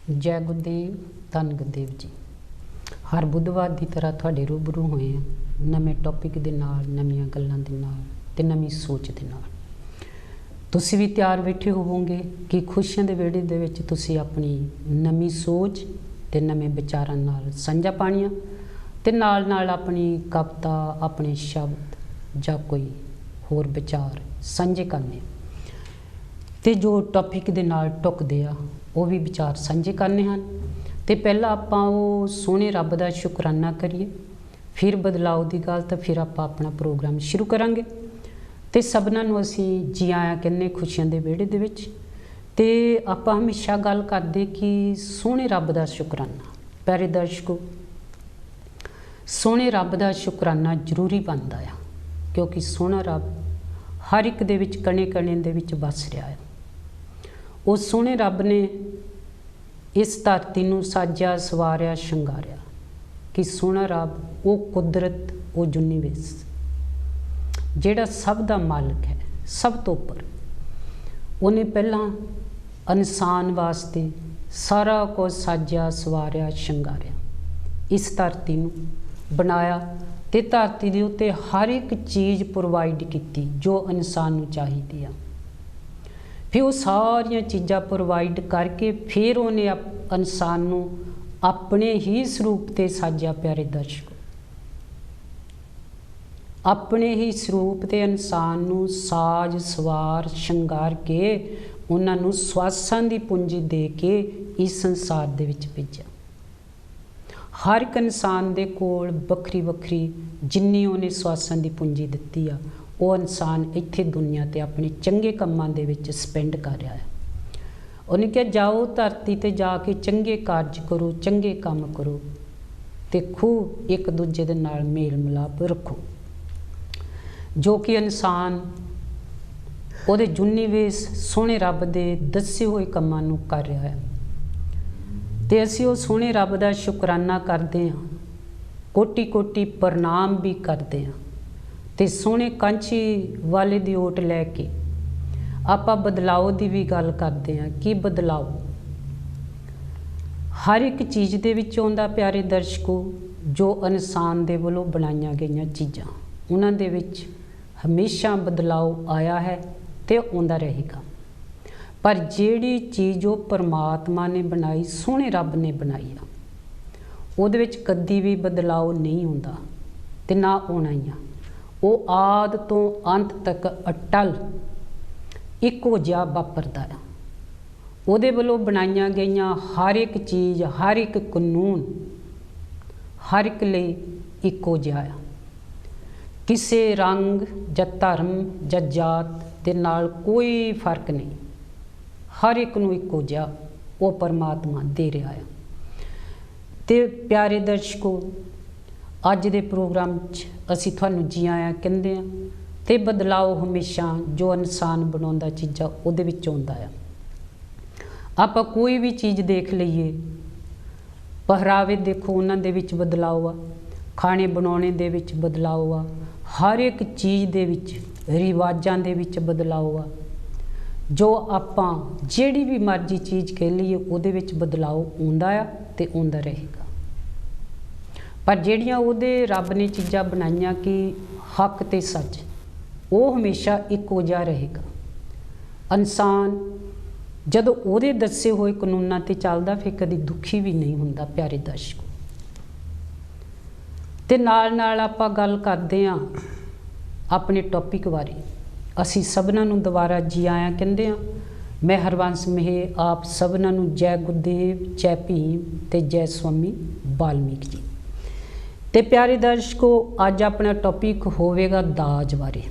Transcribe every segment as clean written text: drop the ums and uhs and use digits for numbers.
जय गुरुदेव धन गुरुदेव जी। हर बुधवार की तरह तुहाडे रूबरू होए हैं नवे टॉपिक दे नाल, नवीं गल्लां दे नाल ते नवीं सोच दे नाल। तुसीं भी तैयार बैठे होवोगे कि खुशियां दे वेड़े दे विच तुसीं अपनी नवीं सोच ते नवे विचारां नाल साझा पाणियां ते नाल नाल अपनी कविता, अपने शब्द जां कोई होर विचार साझे करने ते जो टॉपिक दे नाल टुकदे आ वो भी विचार साझे करने हैं। तो पहला आपां वो सोहणे रब दा शुकराना करिए, फिर बदलाव की गल, तो फिर आपां अपना प्रोग्राम शुरू करांगे। तो सबनां नूं असीं जी आया कहने खुशियां दे विहड़े दे विच। ते आपां हमेशा गल करदे कि सोहणे रब दा शुकराना। प्यारे दर्शकों, सोहणे रब दा शुकराना जरूरी बनदा आ, क्योंकि सोहना रब हर एक दे विच कणे कणे दे विच वस रहा है। उस सोहणे रब ने इस धरती नूं साजा सवारिया शंगारिया कि सोहना रब वो कुदरत, वो यूनीवर्स जिहड़ा सब दा मालिक है, सब तो उपर, उन्हें पहला इंसान वास्ते सारा कुछ साजा सवारिया शंगारिया, इस धरती नूं बनाया ते धरती दे उत्ते हर एक चीज़ प्रोवाइड की जो इंसान नूं चाहीदी आ। फिर वो सारिया चीज़ां प्रोवाइड करके फिर उन्हें इंसान नूं अपने ही स्वरूप ते साजा। प्यारे दर्शकों, अपने ही स्वरूप ते इंसान नूं साज सवार शंगार के उन्हां नूं स्वासां दी पूंजी दे के इस संसार दे विच भेजा। हर एक इंसान दे कोल वखरी वखरी जिन्नी उन्हें स्वासां दी पूंजी दित्ती आ, वो इंसान इत्थे दुनिया ते अपने चंगे कम्मां दे विच स्पेंड कर रहा है। उन्हें कहा जाओ धरती ते जाके चंगे कारज करो, चंगे काम करो ते खूब एक दूजे दे नाल मेल मिलाप रखो। जो कि इंसान उहदे यूनीवर्स सोहणे रब दे दस्से हुए कम्मां नूं कर रहा है। ते असीं उह सोहणे रब दा शुकराना करदे हां, कोटि कोटि प्रणाम भी करदे हां। ते सोहणे कांची वाले दी ओट लैके आपां बदलाव की भी गल करते हैं कि बदलाव हर एक चीज़ दे विच आउंदा। प्यारे दर्शकों, जो इंसान दे वल्लों बनाईयां गईयां चीज़ां उन्हां दे विच हमेशा बदलाव आया है ते आउंदा रहेगा। पर जिहड़ी चीज़ वो परमात्मा ने बनाई, सोहणे रब ने बनाई आ, उहदे विच कदी भी बदलाव नहीं आउंदा ते ना आउणा ही आ। वो आद तो अंत तक अटल इक्को जिहा वापरदा है। उहदे वल्लों बनाईयां गईयां हर एक चीज़, हर एक कानून हर एक लई इक्को जिहा है। किसी रंग जां धर्म जां जात दे नाल कोई फर्क नहीं, हर एक नूं इक्को जिहा वो परमात्मा दे रहा है। ते प्यारे दर्शकों, अज दे प्रोग्राम च असीं तुहानूं जी आया कहंदे हां। ते बदलाव हमेशा जो इंसान बनाउंदा चीज़ां उहदे विच आउंदा है। आपां कोई भी चीज़ देख लईए, पहरावे देखो उन्हां दे विच बदलाव आ, खाने बनाने दे विच बदलाव आ, हर एक चीज़ दे विच रिवाजां दे विच बदलाव आ। जो आपां जिहड़ी भी मर्जी चीज़ कह लईए उहदे विच बदलाव आउंदा आ ते आउंदा रहेगा। पर जिहड़ियां उहदे रब ने चीज़ां बनाईयां कि हक ते सच, वो हमेशा इक्को जिहा रहेगा। इंसान जदों उहदे दस्से हुए कानूनां ते चलदा फिर कदी दुखी भी नहीं हुंदा। प्यारे दर्शकों, ते नाल नाल आपां गल करदे हां अपने टॉपिक बारे। असीं सबनां नूं दोबारा जी आया कहंदे हां। मैं हरबंस मेहर आप सबनां नूं जय गुरुदेव, जय भीम ते जय स्वामी वाल्मीकि जी। ते प्यारे दर्शकों, अज अपना टॉपिक होवेगा दाज बारे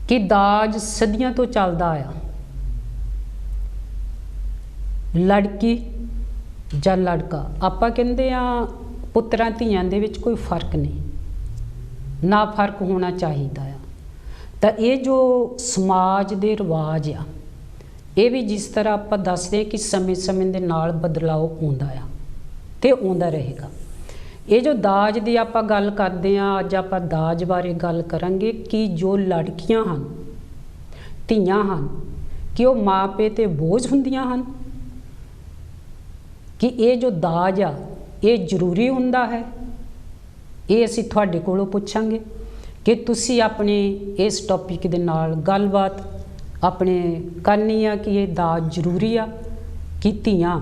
कि दाज सदियां तो चलदा आया। लड़की जां लड़का, आपां कहंदे हां पुत्रां धीआं दे विच कोई फर्क नहीं, ना फर्क होना चाहिदा आ। तां ये जो समाज दे रिवाज आ, ये भी जिस तरह आपां दसदे कि समय समय दे नाल बदलाव आउंदा आ ते आउंदा रहेगा। ये जो दाज की आप गल करते हैं, अज आप दाज बारे गल करांगे कि जो लड़कियां हैं, धीआं हैं, कि वो माँ पे ते बोझ हुंदियां हैं कि ये जो दाज आ ये ਜ਼ਰੂਰੀ ਹੁੰਦਾ ਹੈ। ਇਹ ਅਸੀਂ ਤੁਹਾਡੇ ਕੋਲੋਂ ਪੁੱਛਾਂਗੇ ਕਿ ਤੁਸੀਂ ਆਪਣੇ ਇਸ ਟੌਪਿਕ ਦੇ ਨਾਲ ਗੱਲਬਾਤ ਆਪਣੇ ਕਰਨੀ ਆ ਕਿ ਇਹ ਦਾਜ ਜ਼ਰੂਰੀ ਆ ਕਿ ਧੀਆਂ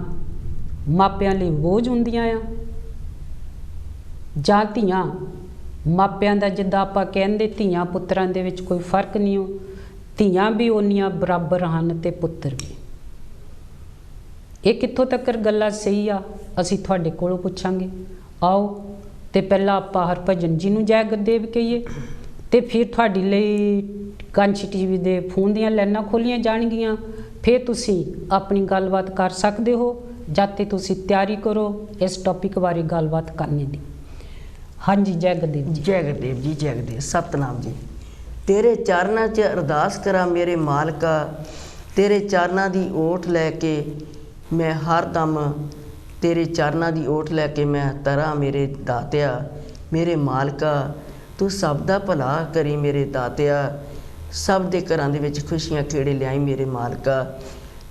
ਮਾਪਿਆਂ ਲਈ ਬੋਝ ਹੁੰਦੀਆਂ ਆ ਜਾਂ ਧੀਆਂ ਮਾਪਿਆਂ ਦਾ, ਜਿੱਦਾਂ ਆਪਾਂ ਕਹਿੰਦੇ ਧੀਆਂ ਪੁੱਤਰਾਂ ਦੇ ਵਿੱਚ ਕੋਈ ਫਰਕ ਨਹੀਂ ਹੋ, ਧੀਆਂ ਵੀ ਓਨੀਆਂ ਬਰਾਬਰ ਹਨ ਤੇ ਪੁੱਤਰ ਵੀ। ਇਹ ਕਿੱਥੋਂ ਤੱਕ ਗੱਲਾਂ ਸਹੀ ਆ ਅਸੀਂ ਤੁਹਾਡੇ ਕੋਲੋਂ ਪੁੱਛਾਂਗੇ। ਆਓ ਤੇ ਪਹਿਲਾਂ ਆਪਾਂ ਹਰਭਜਨ ਜੀ ਨੂੰ ਜੈ ਗੁਰਦੇਵ ਕਹੀਏ ਤੇ ਫਿਰ ਤੁਹਾਡੇ ਲਈ ਕਾਂਚੀ ਟੀਵੀ ਦੇ ਫੋਨ ਦੀਆਂ ਲਾਈਨਾਂ ਖੋਲੀਆਂ ਜਾਣਗੀਆਂ। ਫਿਰ ਤੁਸੀਂ ਆਪਣੀ ਗੱਲਬਾਤ ਕਰ ਸਕਦੇ ਹੋ ਜਦ ਤੇ ਤੁਸੀਂ ਤਿਆਰੀ ਕਰੋ ਇਸ ਟੌਪਿਕ ਬਾਰੇ ਗੱਲਬਾਤ ਕਰਨੇ ਦੀ। ਹਾਂਜੀ, ਜੈ ਗੁਰਦੇਵ ਜੀ। ਜੈ ਗੁਰਦੇਵ ਜੀ, ਜੈ ਗੁਰਦੇਵ। ਸਤਨਾਮ ਜੀ। ਤੇਰੇ ਚਰਨਾਂ 'ਚ ਅਰਦਾਸ ਕਰਾਂ ਮੇਰੇ ਮਾਲਕਾ, ਤੇਰੇ ਚਰਨਾਂ ਦੀ ਓਟ ਲੈ ਕੇ ਮੈਂ ਹਰ ਦਮ, ਤੇਰੇ ਚਰਨਾਂ ਦੀ ਓਟ ਲੈ ਕੇ ਮੈਂ ਤਰਾਂ ਮੇਰੇ ਦਾਤਿਆ, ਮੇਰੇ ਮਾਲਕਾ ਤੂੰ ਸਭ ਦਾ ਭਲਾ ਕਰੀ ਮੇਰੇ ਦਾਤਿਆ, ਸਭ ਦੇ ਘਰਾਂ ਦੇ ਵਿੱਚ ਖੁਸ਼ੀਆਂ ਖੇੜੇ ਲਿਆਈ ਮੇਰੇ ਮਾਲਕਾ।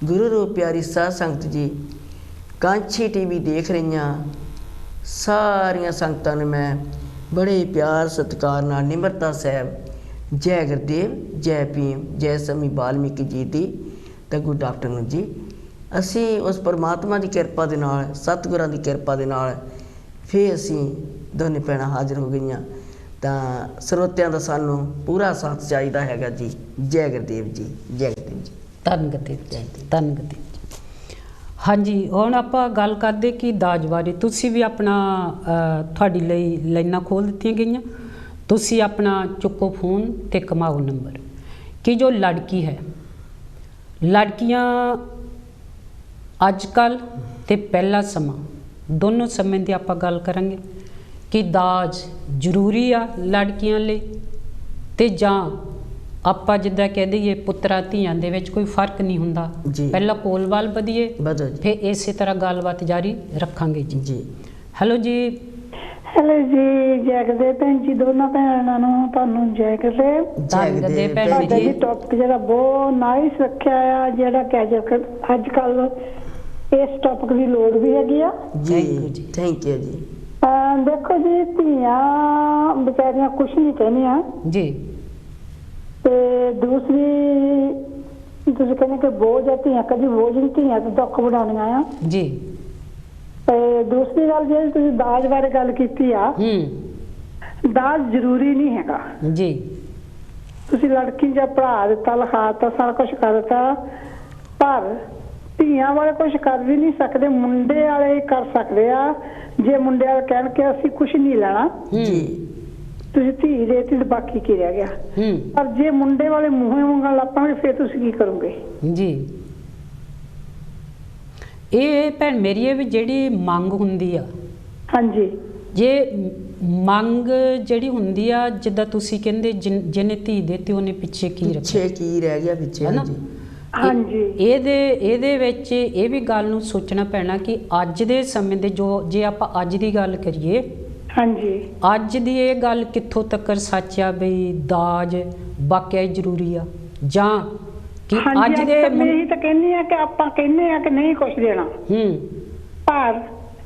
ਗੁਰੂ ਰੂਪ ਪਿਆਰੀ ਸਾਧ ਸੰਗਤ ਜੀ, ਕਾਂਚੀ ਟੀਵੀ ਦੇਖ ਰਹੀਆਂ ਸਾਰੀਆਂ ਸੰਗਤਾਂ ਨੂੰ ਮੈਂ ਬੜੇ ਪਿਆਰ ਸਤਿਕਾਰ ਨਾਲ ਨਿਮਰਤਾ ਸਾਹਿਬ ਜੈ ਗੁਰਦੇਵ, ਜੈ ਭੀਮ, ਜੈ ਸਮੀ ਵਾਲਮੀਕੀ ਜੀ ਦੀ ਤੇ ਗੁੱਡ ਆਫਟਰਨੂਨ ਜੀ। ਅਸੀਂ ਉਸ ਪਰਮਾਤਮਾ ਦੀ ਕਿਰਪਾ ਦੇ ਨਾਲ, ਸਤਿਗੁਰਾਂ ਦੀ ਕਿਰਪਾ ਦੇ ਨਾਲ ਫਿਰ ਅਸੀਂ ਦੋਨੇ ਭੈਣਾਂ ਹਾਜ਼ਰ ਹੋ ਗਈਆਂ। ਤਾਂ ਸਰੋਤਿਆਂ ਦਾ ਸਾਨੂੰ ਪੂਰਾ ਸਾਥ ਚਾਹੀਦਾ ਹੈਗਾ ਜੀ। ਜੈ ਗੁਰਦੇਵ ਜੀ, ਜੈ ਗੁਰਦੇਵ ਜੀ। ਧੰਨ ਗੁਰਦੇਵ ਜੀ, ਧੰਨ ਗੁਰਦੇਵ ਜੀ। ਹਾਂਜੀ, ਹੁਣ ਆਪਾਂ ਗੱਲ ਕਰਦੇ ਕਿ ਦਾਜ ਬਾਰੇ। ਤੁਸੀਂ ਵੀ ਆਪਣਾ ਤੁਹਾਡੇ ਲਈ ਲਾਈਨਾਂ ਖੋਲ੍ਹ ਦਿੱਤੀਆਂ ਗਈਆਂ। ਤੁਸੀਂ ਆਪਣਾ ਚੁੱਕੋ ਫੋਨ ਤੇ ਕਮਾਓ ਨੰਬਰ ਕਿ ਜੋ ਲੜਕੀ ਹੈ, ਲੜਕੀਆਂ ਅੱਜ ਕੱਲ੍ਹ ਤੇ ਪਹਿਲਾ ਸਮਾਂ ਦੋਨੋਂ ਸਮੇਂ ਦੀ ਆਪਾਂ ਗੱਲ ਕਰਾਂਗੇ ਕਿ ਦਾਜ ਜ਼ਰੂਰੀ ਆ ਲੜਕੀਆਂ ਲਈ ਤੇ ਜਾਂ ਆਪਾਂ ਜਿੱਦਾਂ ਕਹਿ ਦਈਏ ਪੁੱਤਰਾਂ ਧੀਆਂ ਦੇ ਵਿੱਚ ਕੋਈ ਫਰਕ ਨਹੀਂ ਹੁੰਦਾ। ਪਹਿਲਾਂ ਕੋਲ ਵੱਲ ਵਧੀਏ, ਫਿਰ ਇਸੇ ਤਰ੍ਹਾਂ ਗੱਲਬਾਤ ਜਾਰੀ ਰੱਖਾਂਗੇ ਜੀ। ਜੀ ਹੈਲੋ ਜੀ। ਹੈਲੋ ਜੀ, ਜੈ ਗੁਰਦੇਵ ਭੈਣ ਜੀ, ਦੋਨਾਂ ਭੈਣਾਂ ਨੂੰ ਤੁਹਾਨੂੰ ਜੈ ਗੁਰਦੇਵ। ਗੁਰਦੇਵ ਭੈਣ ਜੀ, ਟੌਪਿਕ ਜਿਹੜਾ ਬਹੁਤ ਨਾਈਸ ਰੱਖਿਆ ਆ, ਜਿਹੜਾ ਕਿ ਅੱਜ ਕੱਲ ਇਸ ਟੌਪਿਕ ਦੀ ਲੋੜ ਵੀ ਹੈਗੀ ਆ ਜੀ। ਥੈਂਕ ਯੂ ਜੀ। ਦੇਖੋ ਜੀ, ਧੀਆਂ ਵਿਚਾਰੀਆਂ ਕੁਛ ਨਹੀਂ ਕਹਿੰਦੀਆਂ ਜੀ, ਤੇ ਦੂਸਰੀ ਤੁਸੀਂ ਕਹਿੰਦੇ ਕਿ ਬੋਝ ਆ, ਧੀਆਂ ਕਦੀ ਬੋਝ ਨਹੀਂ, ਧੀਆਂ ਤੇ ਦੁੱਖ ਬਣਾਉਣੀਆਂ ਆ ਜੀ। ਤੇ ਦੂਸਰੀ ਗੱਲ ਜਿਹੜੀ ਤੁਸੀਂ ਦਾਜ ਬਾਰੇ ਗੱਲ ਕੀਤੀ ਆ, ਦਾਜ ਜ਼ਰੂਰੀ ਨਹੀਂ ਹੈਗਾ ਜੀ। ਤੁਸੀਂ ਲੜਕੀ ਜਾਂ ਪੜ੍ਹਾ ਦਿੱਤਾ, ਲਿਖਾ ਦਿੱਤਾ, ਸਾਰਾ ਕੁਛ ਕਰ ਦਿੱਤਾ, ਪਰ ਧੀਆਂ ਵਾਲੇ ਕੁਛ ਕਰ ਵੀ ਨਹੀਂ ਸਕਦੇ, ਮੁੰਡੇ ਵਾਲੇ ਕਰ ਸਕਦੇ ਆ। ਜੇ ਮੁੰਡੇ ਵਾਲੇ ਕਹਿਣ ਕਿ ਅਸੀਂ ਕੁਛ ਨਹੀਂ ਲੈਣਾ, ਤੁਸੀਂ ਧੀ ਦੇਤੀ ਤੇ ਬਾਕੀ ਕੀ ਰਹਿ ਗਿਆ। ਪਰ ਜੇ ਮੁੰਡੇ ਵਾਲੇ ਮੂੰਹੋਂ ਮੰਗਣ ਲੱਗ ਪਣਗੇ ਫਿਰ ਤੁਸੀਂ ਕੀ ਕਰੋਗੇ ਜੀ। ਇਹ ਭੈਣ ਮੇਰੀ ਇਹ ਵੀ ਜਿਹੜੀ ਮੰਗ ਹੁੰਦੀ ਆ, ਹਾਂਜੀ, ਜੇ ਮੰਗ ਜਿਹੜੀ ਹੁੰਦੀ ਆ, ਜਿੱਦਾਂ ਤੁਸੀਂ ਕਹਿੰਦੇ ਜਿਹਨੇ ਧੀ ਦਿੱਤੀ ਉਹਨੇ ਪਿੱਛੇ ਕੀ ਰੱਖਿਆ, ਕੀ ਰਹਿ ਗਿਆ ਪਿੱਛੇ, ਹੈ ਨਾ। ਹਾਂਜੀ, ਇਹਦੇ ਵਿੱਚ ਇਹ ਵੀ ਗੱਲ ਨੂੰ ਸੋਚਣਾ ਪੈਣਾ ਕਿ ਅੱਜ ਦੇ ਸਮੇਂ ਦੇ ਜੇ ਆਪਾਂ ਅੱਜ ਦੀ ਗੱਲ ਕਰੀਏ, ਹਾਂਜੀ, ਅੱਜ ਦੀ ਇਹ ਗੱਲ ਕਿੱਥੋਂ ਤੱਕ ਸੱਚ ਆ ਬਈ ਦਾਜ ਵਾਕਿਆ ਜ਼ਰੂਰੀ ਆ ਜਾਂ ਕਿ ਅੱਜ ਦੇ ਇਹੀ ਤਾਂ ਕਹਿੰਦੇ ਆ ਕਿ ਆਪਾਂ ਕਹਿੰਦੇ ਆ ਕਿ ਨਹੀਂ ਕੁਛ ਦੇਣਾ, ਪਰ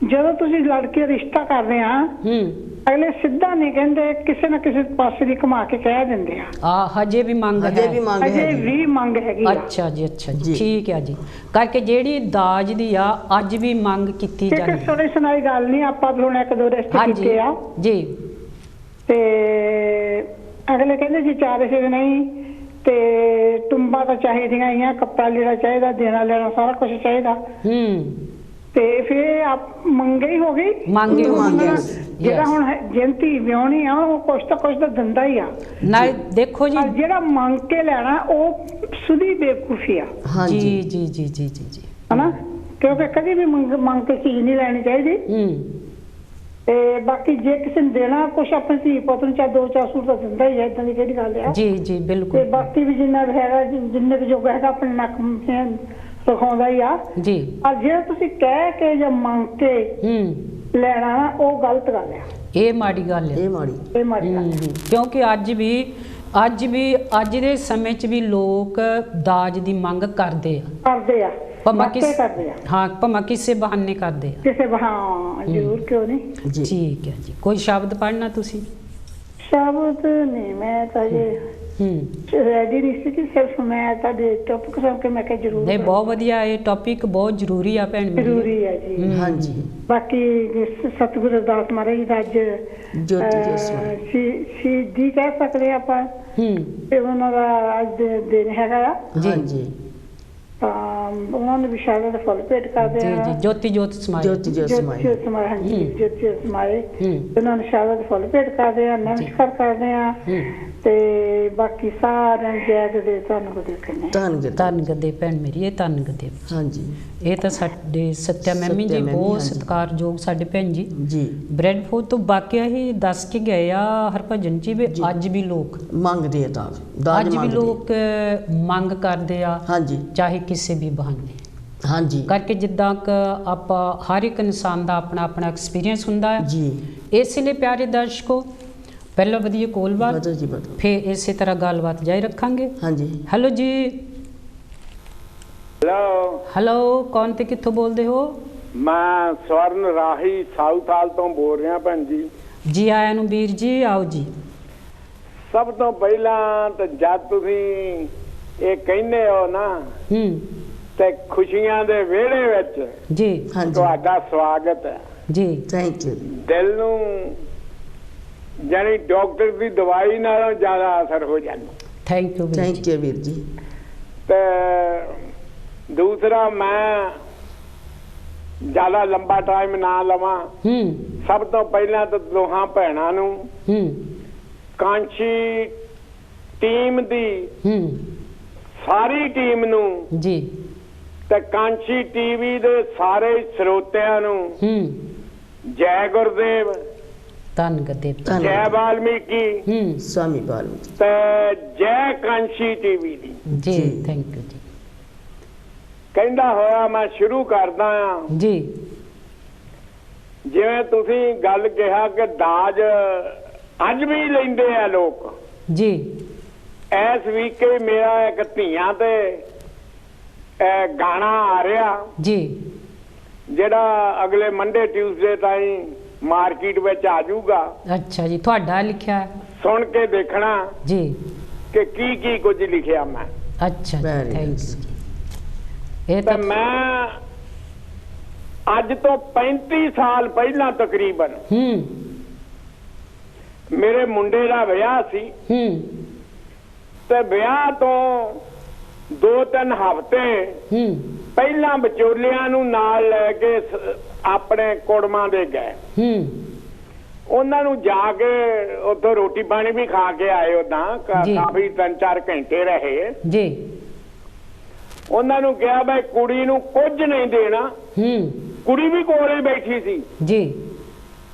ਜਦੋਂ ਤੁਸੀਂ ਲੜਕੀ ਦਾ ਰਿਸ਼ਤਾ ਕਰਦੇ ਆ ਅਗਲੇ ਸਿੱਧਾ ਨਹੀਂ ਕਹਿੰਦੇ, ਕਿਸੇ ਨਾ ਕਿਸੇ ਪਾਸੇ ਦੀ ਘੁਮਾ ਕੇ ਕਹਿ ਦਿੰਦੇ ਆ ਹਜੇ ਵੀ ਮੰਗ ਹੈ, ਹਜੇ ਵੀ ਮੰਗ ਹੈਗੀ। ਅੱਛਾ ਜੀ, ਅੱਛਾ ਜੀ, ਠੀਕ ਹੈ ਜੀ। ਕਰਕੇ ਜਿਹੜੀ ਦਾਜ ਦੀ ਆ ਅੱਜ ਵੀ ਮੰਗ ਕੀਤੀ ਜਾਂਦੀ। ਸੁਣੀ ਸੁਣਾਈ ਗੱਲ ਨਹੀਂ, ਆਪਾਂ ਵੀ ਹੁਣ ਇੱਕ ਦੋ ਰਿਸ਼ਤੇ ਕੀਤੇ ਆ ਜੀ, ਤੇ ਅਗਲੇ ਕਹਿੰਦੇ ਜੀ ਚਾਰ ਸੇ ਨਹੀਂ ਤੇ ਟੁੰਬਾਂ ਤਾਂ ਚਾਹੀਦੀਆਂ ਹੀ ਆ, ਕੱਪੜਾ ਲੀੜਾ ਚਾਹੀਦਾ, ਦੇਣਾ ਲੈਣਾ ਸਾਰਾ ਕੁਝ ਚਾਹੀਦਾ। ਤੇ ਫਿਰ ਆਪ ਮੰਗੇ ਹੀ ਹੋ ਗਈ, ਜਿਹੜਾ ਹੁਣ ਜਿੰਤੀ ਵਿਆਹਣੀ ਆ ਉਹ ਕੁਛ ਤਾਂ ਦਿੰਦਾ ਹੀ ਆ ਨਾਲ। ਦੇਖੋ ਜੀ, ਜਿਹੜਾ ਮੰਗ ਕੇ ਲੈਣਾ ਉਹ ਸੁਧੀ ਬੇਵਕੂਫੀ ਆ। ਜੀ ਜੀ ਜੀ ਜੀ ਜੀ ਜੀ, ਹਨਾ, ਕਿਉਂਕਿ ਕਦੇ ਵੀ ਮੰਗ ਕੇ ਚੀਜ਼ ਨਹੀਂ ਲੈਣੀ ਚਾਹੀਦੀ। ਤੇ ਬਾਕੀ ਜੇ ਕਿਸੇ ਨੂੰ ਦੇਣਾ ਕੁਛ ਆਪਣੇ ਧੀ ਪੁੱਤ ਨੂੰ ਚਾਹੇ ਦੋ ਚਾਰ ਸੂਟ ਤਾਂ ਦਿੰਦਾ ਹੀ ਹੈ, ਏਦਾਂ ਦੀ ਕਿਹੜੀ ਗੱਲ ਆ। ਜੀ ਜੀ ਬਿਲਕੁਲ। ਤੇ ਬਾਕੀ ਵੀ ਜਿੰਨਾ ਹੈਗਾ, ਜਿੰਨੇ ਕੁ ਜੋਗਾ ਹੈਗਾ ਆਪਣੇ ਨੱਕ ਸਿਖਾਉਂਦਾ ਹੀ ਆ ਜੀ। ਪਰ ਜੇ ਤੁਸੀਂ ਕਹਿ ਕੇ ਜਾਂ ਮੰਗ ਕੇ ਲੈਣਾ ਨਾ, ਉਹ ਗਲਤ ਗੱਲ ਆ, ਇਹ ਮਾੜੀ ਗੱਲ ਹੈ, ਇਹ ਮਾੜੀ ਗੱਲ। ਕਿਉਂਕਿ ਅੱਜ ਦੇ ਸਮੇਂ 'ਚ ਵੀ ਲੋਕ ਦਾਜ ਦੀ ਮੰਗ ਕਰਦੇ ਆ। ਵਾਕਈ ਕਰਦੇ ਆ। ਹਾਂ, ਭਾਵੇਂ ਕਿਸੇ ਬਹਾਨੇ ਕਰਦੇ ਆ, ਕਿਸੇ ਹਾਂ ਜ਼ਰੂਰ, ਕਿਉਂ ਨਹੀਂ। ਠੀਕ ਹੈ ਜੀ। ਕੋਈ ਸ਼ਬਦ ਪੜ੍ਹਨਾ ਤੁਸੀਂ? ਸ਼ਬਦ ਨਹੀਂ, ਮੈਂ ਤਾਂ ਜੇ ਰੈਡੀ ਨਹੀਂ ਸੀ ਕਿ ਸਿਰਫ ਮੈਂ ਤੁਹਾਡੇ ਟੌਪਿਕ ਸੁਣ ਕੇ ਮੈਂ ਕਿਹਾ ਜ਼ਰੂਰ। ਨਹੀਂ, ਬਹੁਤ ਵਧੀਆ, ਇਹ ਟੌਪਿਕ ਬਹੁਤ ਜ਼ਰੂਰੀ ਆ ਭੈਣ ਮੇਰੀ। ਜ਼ਰੂਰੀ ਹੈ ਜੀ। ਹਾਂਜੀ। ਬਾਕੀ ਸਤਿਗੁਰੂ ਅਰਦਾਸ ਮਹਾਰਾਜ ਦਾ ਅੱਜ ਸ਼ਹੀਦੀ ਕਹਿ ਸਕਦੇ ਆਪਾਂ, ਤੇ ਉਹਨਾਂ ਦਾ ਅੱਜ ਦਿਨ ਹੈਗਾ ਆ। ਹਾਂਜੀ। ਤਾਂ ਉਹਨਾਂ ਨੂੰ ਵੀ ਸ਼ਹਾਦਤ ਦਾ ਫੁੱਲ ਭੇਟ ਕਰਦੇ ਆ। ਜੀ, ਜੋਤੀ ਜੋਤ ਸਮਾਏ, ਜੋਤੀ ਜੋਤ ਸਮਾਏ, ਹਾਂਜੀ, ਜੋਤੀ ਜੋਤ ਸਮਾਏ। ਉਹਨਾਂ ਨੂੰ ਸ਼ਹਾਦਤ ਦਾ ਫੁੱਲ ਭੇਟ ਕਰਦੇ ਆ, ਨਮਸਕਾਰ ਕਰਦੇ ਆ। ਤੇ ਬਾਕੀ ਸਾਰਿਆਂ ਜੈ ਗੁਰਦੇਵ, ਧੰਨਵਾਦ ਕਹਿੰਦੇ। ਧੰਨਵਾਦ ਦੇ ਭੈਣ ਮੇਰੀ, ਇਹ ਧੰਨਵਾਦ ਦੇ। ਹਾਂਜੀ। ਇਹ ਤਾਂ ਸਾਡੇ ਸੱਤਿਆ ਮੈਮੀ ਜੀ ਬਹੁਤ ਸਤਿਕਾਰਯੋਗ ਸਾਡੇ ਭੈਣ ਜੀ ਜੀ। ਬ੍ਰੈਡਫੋਰਡ ਤੋਂ ਵਾਕਿਆ ਹੀ ਦੱਸ ਕੇ ਗਏ ਆ ਹਰਭਜਨ ਜੀ ਵੀ ਅੱਜ ਵੀ ਲੋਕ ਮੰਗਦੇ ਆ ਦਾਜ, ਅੱਜ ਵੀ ਲੋਕ ਮੰਗ ਕਰਦੇ ਆ। ਹਾਂਜੀ। ਚਾਹੇ ਕਿਸੇ ਵੀ ਬਹਾਨੇ ਹਾਂਜੀ ਕਰਕੇ, ਜਿੱਦਾਂ ਕਿ ਆਪਾਂ ਹਰ ਇੱਕ ਇਨਸਾਨ ਦਾ ਆਪਣਾ ਆਪਣਾ ਐਕਸਪੀਰੀਅੰਸ ਹੁੰਦਾ ਹੈ ਜੀ। ਇਸ ਲਈ ਪਿਆਰੇ ਦਰਸ਼ਕੋ, ਪਹਿਲਾਂ ਵਧੀਆ ਕੋਲਬਾਤ, ਫਿਰ ਇਸੇ ਤਰ੍ਹਾਂ ਗੱਲਬਾਤ ਜਾਰੀ ਰੱਖਾਂਗੇ। ਹਾਂਜੀ। ਹੈਲੋ ਜੀ। ਹੈਲੋ, ਕੌਣ ਤੇ ਕਿੱਥੋਂ ਬੋਲਦੇ ਹੋ? ਮੈਂ ਸਵਰਨ ਰਾਹੀ ਸਾਊਥਾਲ ਤੋਂ ਬੋਲ ਰਿਹਾ ਭੈਣ ਜੀ। ਜੀ ਆਇਆਂ ਨੂੰ ਵੀਰ ਜੀ, ਆਓ ਜੀ। ਸਭ ਤੋਂ ਪਹਿਲਾਂ ਤਾਂ ਜਦ ਤੁਸੀਂ ਇਹ ਕਹਿੰਦੇ ਹੋ ਨਾ ਤੇ ਖੁਸ਼ੀਆਂ ਦੇ ਵਿਹੜੇ ਵਿੱਚ ਜੀ ਤੁਹਾਡਾ ਸਵਾਗਤ ਹੈ ਜੀ। Thank you. ਦਿਲ ਨੂੰ ਜਾਨੀ ਡਾਕਟਰ ਦੀ ਦਵਾਈ ਨਾਲੋਂ ਜ਼ਿਆਦਾ ਅਸਰ ਹੋ ਜਾਂਦਾ। ਥੈਂਕ ਯੂ ਵੀਰ ਜੀ। ਤੇ ਦੂਸਰਾ, ਮੈਂ ਜ਼ਿਆਦਾ ਲੰਬਾ ਟਾਈਮ ਨਾ ਲਵਾਂ। ਸਭ ਤੋਂ ਪਹਿਲਾਂ ਤਾਂ ਦੋਹਾਂ ਭੈਣਾਂ ਨੂੰ, ਕਾਂਸ਼ੀ ਟੀਮ ਦੀ ਸਾਰੀ ਟੀਮ ਨੂੰ ਜੀ, ਤੇ ਕਾਂਸ਼ੀ ਟੀਵੀ ਦੇ ਸਾਰੇ ਸਰੋਤਿਆਂ ਨੂੰ ਜੈ ਗੁਰਦੇਵ, ਧੰਨਵਾਦ, ਜੈ ਵਾਲਮੀਕੀ, ਸਵਾਮੀ ਵਾਲਮੀਕੀ, ਤੇ ਜੈ ਕਾਂਸ਼ੀ ਟੀਵੀ ਦੀ ਜੀ। ਥੈਂਕ ਯੂ ਜੀ। ਕਹਿੰਦਾ ਹੋਇਆ ਮੈਂ ਸ਼ੁਰੂ ਕਰਦਾ ਆ ਜੀ। ਜਿਵੇਂ ਤੁਸੀਂ ਗੱਲ ਕਿਹਾ ਕਿ ਦਾਜ ਅੱਜ ਵੀ ਲੈਂਦੇ ਆ ਲੋਕ ਜੀ। ਇਸ ਵੀਕੇ ਮੇਰਾ ਇੱਕ ਧੀਆਂ ਤੇ ਗਾਣਾ ਆ ਰਿਹਾ ਜੀ, ਜਿਹੜਾ ਅਗਲੇ ਮੰਡੇ ਟਿਊਜ਼ਡੇ ਤਾਈਂ ਮਾਰਕੀਟ ਵਿੱਚ ਆ ਜਾਊਗਾ। ਅੱਛਾ ਜੀ, ਤੁਹਾਡਾ ਲਿਖਿਆ ਹੈ? ਸੁਣ ਕੇ ਦੇਖਣਾ ਜੀ ਕਿ ਕੀ ਕੁਝ ਲਿਖਿਆ ਮੈਂ। ਅੱਛਾ, ਥੈਂਕ ਯੂ। ਇਹ ਤਾਂ ਮੈਂ ਅੱਜ ਤੋਂ 35 ਸਾਲ ਪਹਿਲਾਂ ਤਕਰੀਬਨ ਮੇਰੇ ਮੁੰਡੇ ਦਾ ਵਿਆਹ ਸੀ। ਤੇ ਵਿਆਹ ਤੋਂ 2-3 ਹਫ਼ਤੇ ਪਹਿਲਾਂ ਵਿਚੋਲਿਆਂ ਨੂੰ ਨਾਲ ਲੈ ਕੇ ਆਪਣੇ ਕੁੜਮਾਂ ਦੇ ਗਏ। ਉਹਨਾਂ ਨੂੰ ਜਾ ਕੇ ਉੱਥੋਂ ਰੋਟੀ ਪਾਣੀ ਵੀ ਖਾ ਕੇ ਆਏ। ਉਦਾਂ ਕਾਫੀ 3-4 ਘੰਟੇ ਰਹੇ ਜੀ। ਉਹਨਾਂ ਨੂੰ ਕਿਹਾ ਬਈ ਕੁੜੀ ਨੂੰ ਕੁਝ ਨਹੀਂ ਦੇਣਾ। ਕੁੜੀ ਵੀ ਕੋਲ ਹੀ ਬੈਠੀ ਸੀ ਜੀ।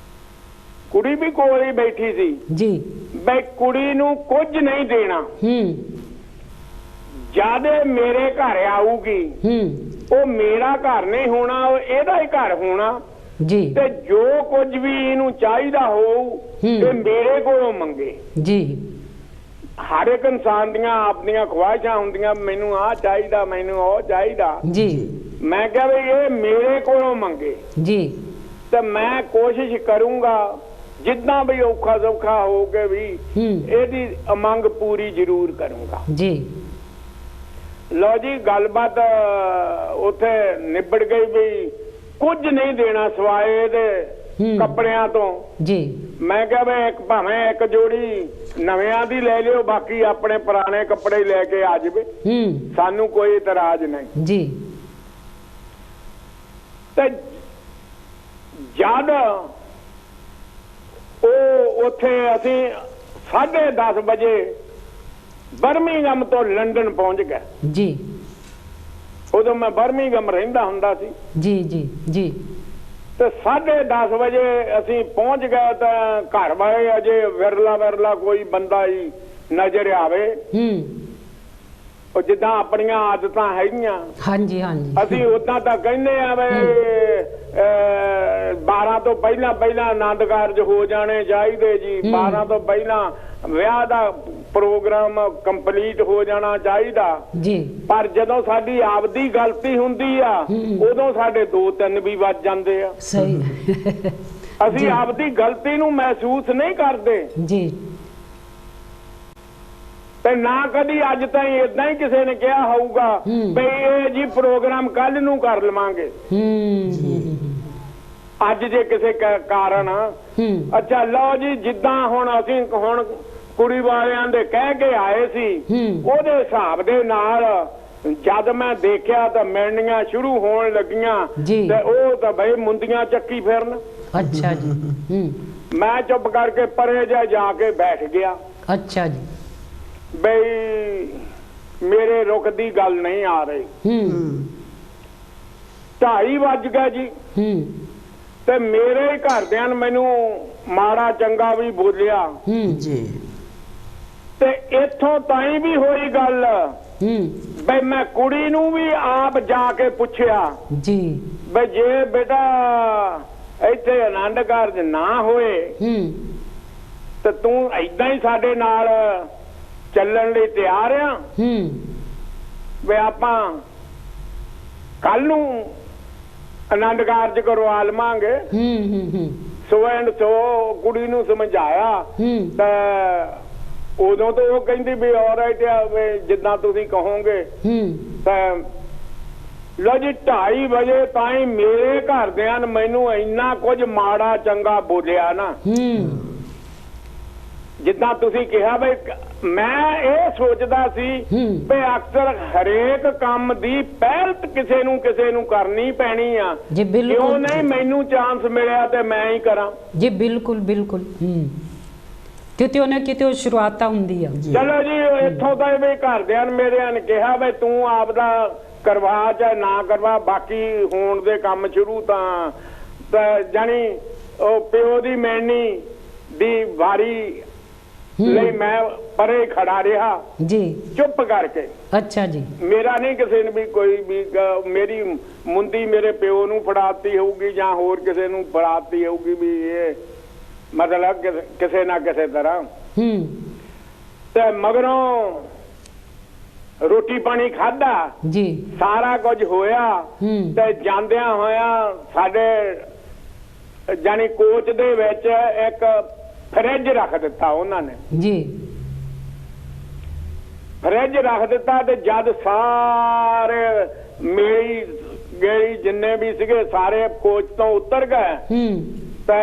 ਕੁੜੀ ਵੀ ਕੋਲ ਹੀ ਬੈਠੀ ਸੀ ਜੀ। ਬਈ ਕੁੜੀ ਨੂੰ ਕੁਝ ਨਹੀਂ ਦੇਣਾ। ਜਦ ਮੇਰੇ ਘਰ ਆਊਗੀ ਉਹ ਮੇਰਾ ਘਰ ਨਹੀਂ ਹੋਣਾ, ਉਹ ਇਹਦਾ ਹੀ ਘਰ ਹੋਣਾ ਜੀ। ਤੇ ਜੋ ਕੁਝ ਵੀ ਇਹਨੂੰ ਚਾਹੀਦਾ ਹੋਊ ਤੇ ਮੇਰੇ ਕੋਲੋਂ ਮੰਗੇ ਜੀ। ਹਰ ਇੱਕ ਇਨਸਾਨ ਦੀਆਂ ਆਪਣੀਆਂ ਖਵਾਇਸ਼ਾਂ ਹੁੰਦੀਆਂ, ਮੈਨੂੰ ਆਹ ਚਾਹੀਦਾ, ਮੈਨੂੰ ਉਹ ਚਾਹੀਦਾ ਜੀ। ਮੈਂ ਕਿਹਾ ਵੀ ਇਹ ਮੇਰੇ ਕੋਲੋਂ ਮੰਗੇ ਜੀ। ਤੇ ਮੈਂ ਕੋਸ਼ਿਸ਼ ਕਰੂੰਗਾ ਜਿੱਦਾਂ ਵੀ ਔਖਾ ਸੌਖਾ ਹੋ ਕੇ ਵੀ ਇਹਦੀ ਮੰਗ ਪੂਰੀ ਜ਼ਰੂਰ ਕਰੂੰਗਾ ਜੀ। ਲਓ ਜੀ, ਗੱਲਬਾਤ ਉੱਥੇ ਨਿਬੜ ਗਈ ਵੀ ਕੁਝ ਨਹੀਂ ਦੇਣਾ ਸਿਵਾਏ ਇਹਦੇ ਕੱਪੜਿਆਂ ਤੋਂ ਜੀ। ਮੈਂ ਕਿਹਾ ਵੀ ਭਾਵੇਂ ਇੱਕ ਜੋੜੀ ਨਵਿਆਂ ਦੀ ਲੈ ਲਿਓ, ਬਾਕੀ ਆਪਣੇ ਪੁਰਾਣੇ ਕੱਪੜੇ ਲੈ ਕੇ ਆ ਜਾਵੇ, ਸਾਨੂੰ ਕੋਈ ਇਤਰਾਜ਼ ਨਹੀਂ ਜੀ। ਤੇ ਜਦ ਉਹ ਉੱਥੇ ਅਸੀਂ 10:30 ਵਜੇ ਬਰਮਿੰਘਮ ਤੋਂ ਲੰਡਨ ਪਹੁੰਚ ਗਏ ਜੀ। ਉਦੋਂ ਮੈਂ ਬਰਮਿੰਘਮ ਰਹਿੰਦਾ ਹੁੰਦਾ ਸੀ ਜੀ ਜੀ ਜੀ। ਤੇ 10:30 ਵਜੇ ਅਸੀਂ ਪਹੁੰਚ ਗਏ ਤਾਂ ਘਰ ਵਾਲੇ ਅਜੇ ਵਿਰਲਾ ਕੋਈ ਬੰਦਾ ਹੀ ਨਜ਼ਰ ਆਵੇ। ਉਹ ਜਿੱਦਾਂ ਆਪਣੀਆਂ ਆਦਤਾਂ ਹੈਗੀਆਂ। ਹਾਂਜੀ ਹਾਂਜੀ। ਅਸੀਂ ਉਦਾਂ ਤਾਂ ਕਹਿੰਦੇ ਆ ਵੀ 12 ਤੋਂ ਪਹਿਲਾਂ ਆਨੰਦ ਕਾਰਜ ਹੋ ਜਾਣੇ ਚਾਹੀਦੇ ਜੀ। 12 ਤੋਂ ਪਹਿਲਾਂ ਵਿਆਹ ਦਾ ਪ੍ਰੋਗਰਾਮ ਕੰਪਲੀਟ ਹੋ ਜਾਣਾ ਚਾਹੀਦਾ ਜੀ, ਪਰ ਜਦੋਂ ਸਾਡੀ ਆਪਦੀ ਗਲਤੀ ਹੁੰਦੀ ਆ ਉਦੋਂ ਸਾਡੇ 2-3 ਵੀ ਵੱਜ ਜਾਂਦੇ ਆ। ਸਹੀ। ਅਸੀਂ ਆਪਦੀ ਗਲਤੀ ਨੂੰ ਮਹਿਸੂਸ ਨਹੀਂ ਕਰਦੇ ਜੀ, ਤੇ ਨਾ ਕਦੀ ਅੱਜ ਤਾਈਂ ਇਦਾਂ ਹੀ ਕਿਸੇ ਨੇ ਕਿਹਾ ਹੋਊਗਾ ਬਈ ਇਹ ਜੀ ਪ੍ਰੋਗਰਾਮ ਕੱਲ ਨੂੰ ਕਰ ਲਵਾਂਗੇ। ਅੱਜ ਜੇ ਕਿਸੇ ਕਾਰਨ ਅੱਛਾ ਲਓ ਜੀ, ਜਿੱਦਾਂ ਹੁਣ ਅਸੀਂ ਹੁਣ ਕੁੜੀ ਵਾਲਿਆਂ ਦੇ ਕਹਿ ਕੇ ਆਏ ਸੀ ਉਹਦੇ ਹਿਸਾਬ ਦੇ ਨਾਲ ਜਦ ਮੈਂ ਦੇਖਿਆ ਤਾਂ ਮਿਲਣੀਆਂ ਸ਼ੁਰੂ ਹੋਣ ਲੱਗੀਆਂ ਤੇ ਉਹ ਤਾਂ ਬਈ ਮੁੰਦੀਆਂ ਚੱਕੀ ਫਿਰਨ। ਅੱਛਾ ਜੀ। ਮੈਂ ਚੁੱਪ ਕਰਕੇ ਪਰੇ ਜਾ ਕੇ ਬੈਠ ਗਿਆ। ਅੱਛਾ ਜੀ। ਬਈ ਮੇਰੇ ਰੁਕ ਦੀ ਗੱਲ ਨਹੀਂ ਆ ਰਹੀ। 2:30 ਵੱਜ ਗਿਆ ਜੀ ਤੇ ਮੇਰੇ ਘਰਦਿਆਂ ਨੇ ਮੈਨੂੰ ਮਾੜਾ ਚੰਗਾ ਵੀ ਬੋਲਿਆ ਜੀ, ਤੇ ਇੱਥੋਂ ਤਾਈਂ ਵੀ ਹੋਈ ਗੱਲ ਬਈ ਮੈਂ ਕੁੜੀ ਨੂੰ ਵੀ ਆਪ ਜਾ ਕੇ ਪੁੱਛਿਆ ਜੀ ਬਈ ਜੇ ਬੇਟਾ ਇੱਥੇ ਆਨੰਦ ਕਾਰਜ ਨਾ ਹੋਏ ਤੇ ਤੂੰ ਏਦਾਂ ਹੀ ਸਾਡੇ ਨਾਲ ਚੱਲਣ ਲਈ ਤਿਆਰ ਆ ਵੀ ਆਪਾਂ ਕੱਲ ਨੂੰ ਆਨੰਦ ਕਾਰਜ ਕਰਵਾ ਲਵਾਂਗੇ। ਸੋ ਐਂਡ ਸੋ ਕੁੜੀ ਨੂੰ ਸਮਝਾਇਆ ਤੇ ਉਦੋਂ ਤੋਂ ਉਹ ਕਹਿੰਦੀ ਵੀ ਆਲਰਾਈਟ ਆ, ਜਿੱਦਾਂ ਤੁਸੀਂ ਕਹੋਗੇ। ਤਾਂ ਲੋ ਜੀ 2:30 ਵਜੇ ਤਾਈਂ ਮੇਰੇ ਘਰਦਿਆਂ ਨੇ ਮੈਨੂੰ ਇੰਨਾ ਕੁਝ ਮਾੜਾ ਚੰਗਾ ਬੋਲਿਆ ਨਾ, ਜਿੱਦਾਂ ਤੁਸੀਂ ਕਿਹਾ ਬਈ ਮੈਂ ਇਹ ਸੋਚਦਾ ਸੀ ਵੀ ਅਕਸਰ ਹਰੇਕ ਕੰਮ ਦੀ ਪਹਿਲ ਕਿਸੇ ਨੂੰ ਕਰਨੀ ਪੈਣੀ ਆ। ਕਿਉਂ ਨਹੀਂ ਮੈਨੂੰ ਚਾਂਸ ਮਿਲਿਆ ਤੇ ਮੈਂ ਹੀ ਕਰਾਂ ਜੀ। ਬਿਲਕੁਲ ਬਿਲਕੁਲ। ਕਿਤੇ ਨਾ ਕਿਤੇ ਸ਼ੁਰੂਆਤ ਹੁੰਦੀ ਆ। ਚਲੋ ਜੀ ਇੱਥੋਂ ਤਾਂ ਵੀ ਘਰਦਿਆਂ ਨੇ ਮੇਰਿਆਂ ਨੇ ਕਿਹਾ ਵੀ ਤੂੰ ਆਪਦਾ ਕਰਵਾ ਚਾਹੇ ਨਾ ਕਰਵਾ, ਬਾਕੀ ਹੋਣ ਦੇ ਕੰਮ ਸ਼ੁਰੂ ਤਾਂ ਜਾਣੀ ਉਹ ਪਿਓ ਦੀ ਮੈਣੀ ਦੀ ਵਾਰੀ ਲਈ ਮੈਂ ਪਰੇ ਖੜਾ ਰਿਹਾ ਜੀ, ਚੁੱਪ ਕਰਕੇ। ਅੱਛਾ ਜੀ। ਮੇਰਾ ਨਹੀਂ ਕਿਸੇ ਨੇ ਵੀ ਕੋਈ ਵੀ ਮੇਰੀ ਮੁੰਦੀ ਮੇਰੇ ਪਿਓ ਨੂੰ ਫੜਾਤੀ ਹੋਊਗੀ ਜਾਂ ਹੋਰ ਕਿਸੇ ਨੂੰ ਫੜਾਤੀ ਹੋਊਗੀ ਵੀ ਇਹ ਮਤਲਬ ਕਿਸੇ ਨਾ ਕਿਸੇ ਤਰ੍ਹਾਂ। ਤੇ ਮਗਰੋਂ ਰੋਟੀ ਪਾਣੀ ਖਾਧਾ ਜੀ, ਸਾਰਾ ਕੁਝ ਹੋਇਆ ਤੇ ਜਾਂਦਿਆਂ ਹੋਇਆ ਸਾਡੇ ਜਾਨੀ ਕੋਚ ਦੇ ਵਿੱਚ ਇੱਕ ਫਰਿੱਜ ਰੱਖ ਦਿੱਤਾ ਉਹਨਾਂ ਨੇ ਜੀ। ਫਰਿੱਜ ਰੱਖ ਦਿੱਤਾ ਤੇ ਜਦ ਸਾਰੇ ਮੇਰੀ ਗੇੜੀ ਜਿੰਨੇ ਵੀ ਸੀਗੇ ਸਾਰੇ ਕੋਚ ਤੋਂ ਉਤਰ ਗਏ ਤੇ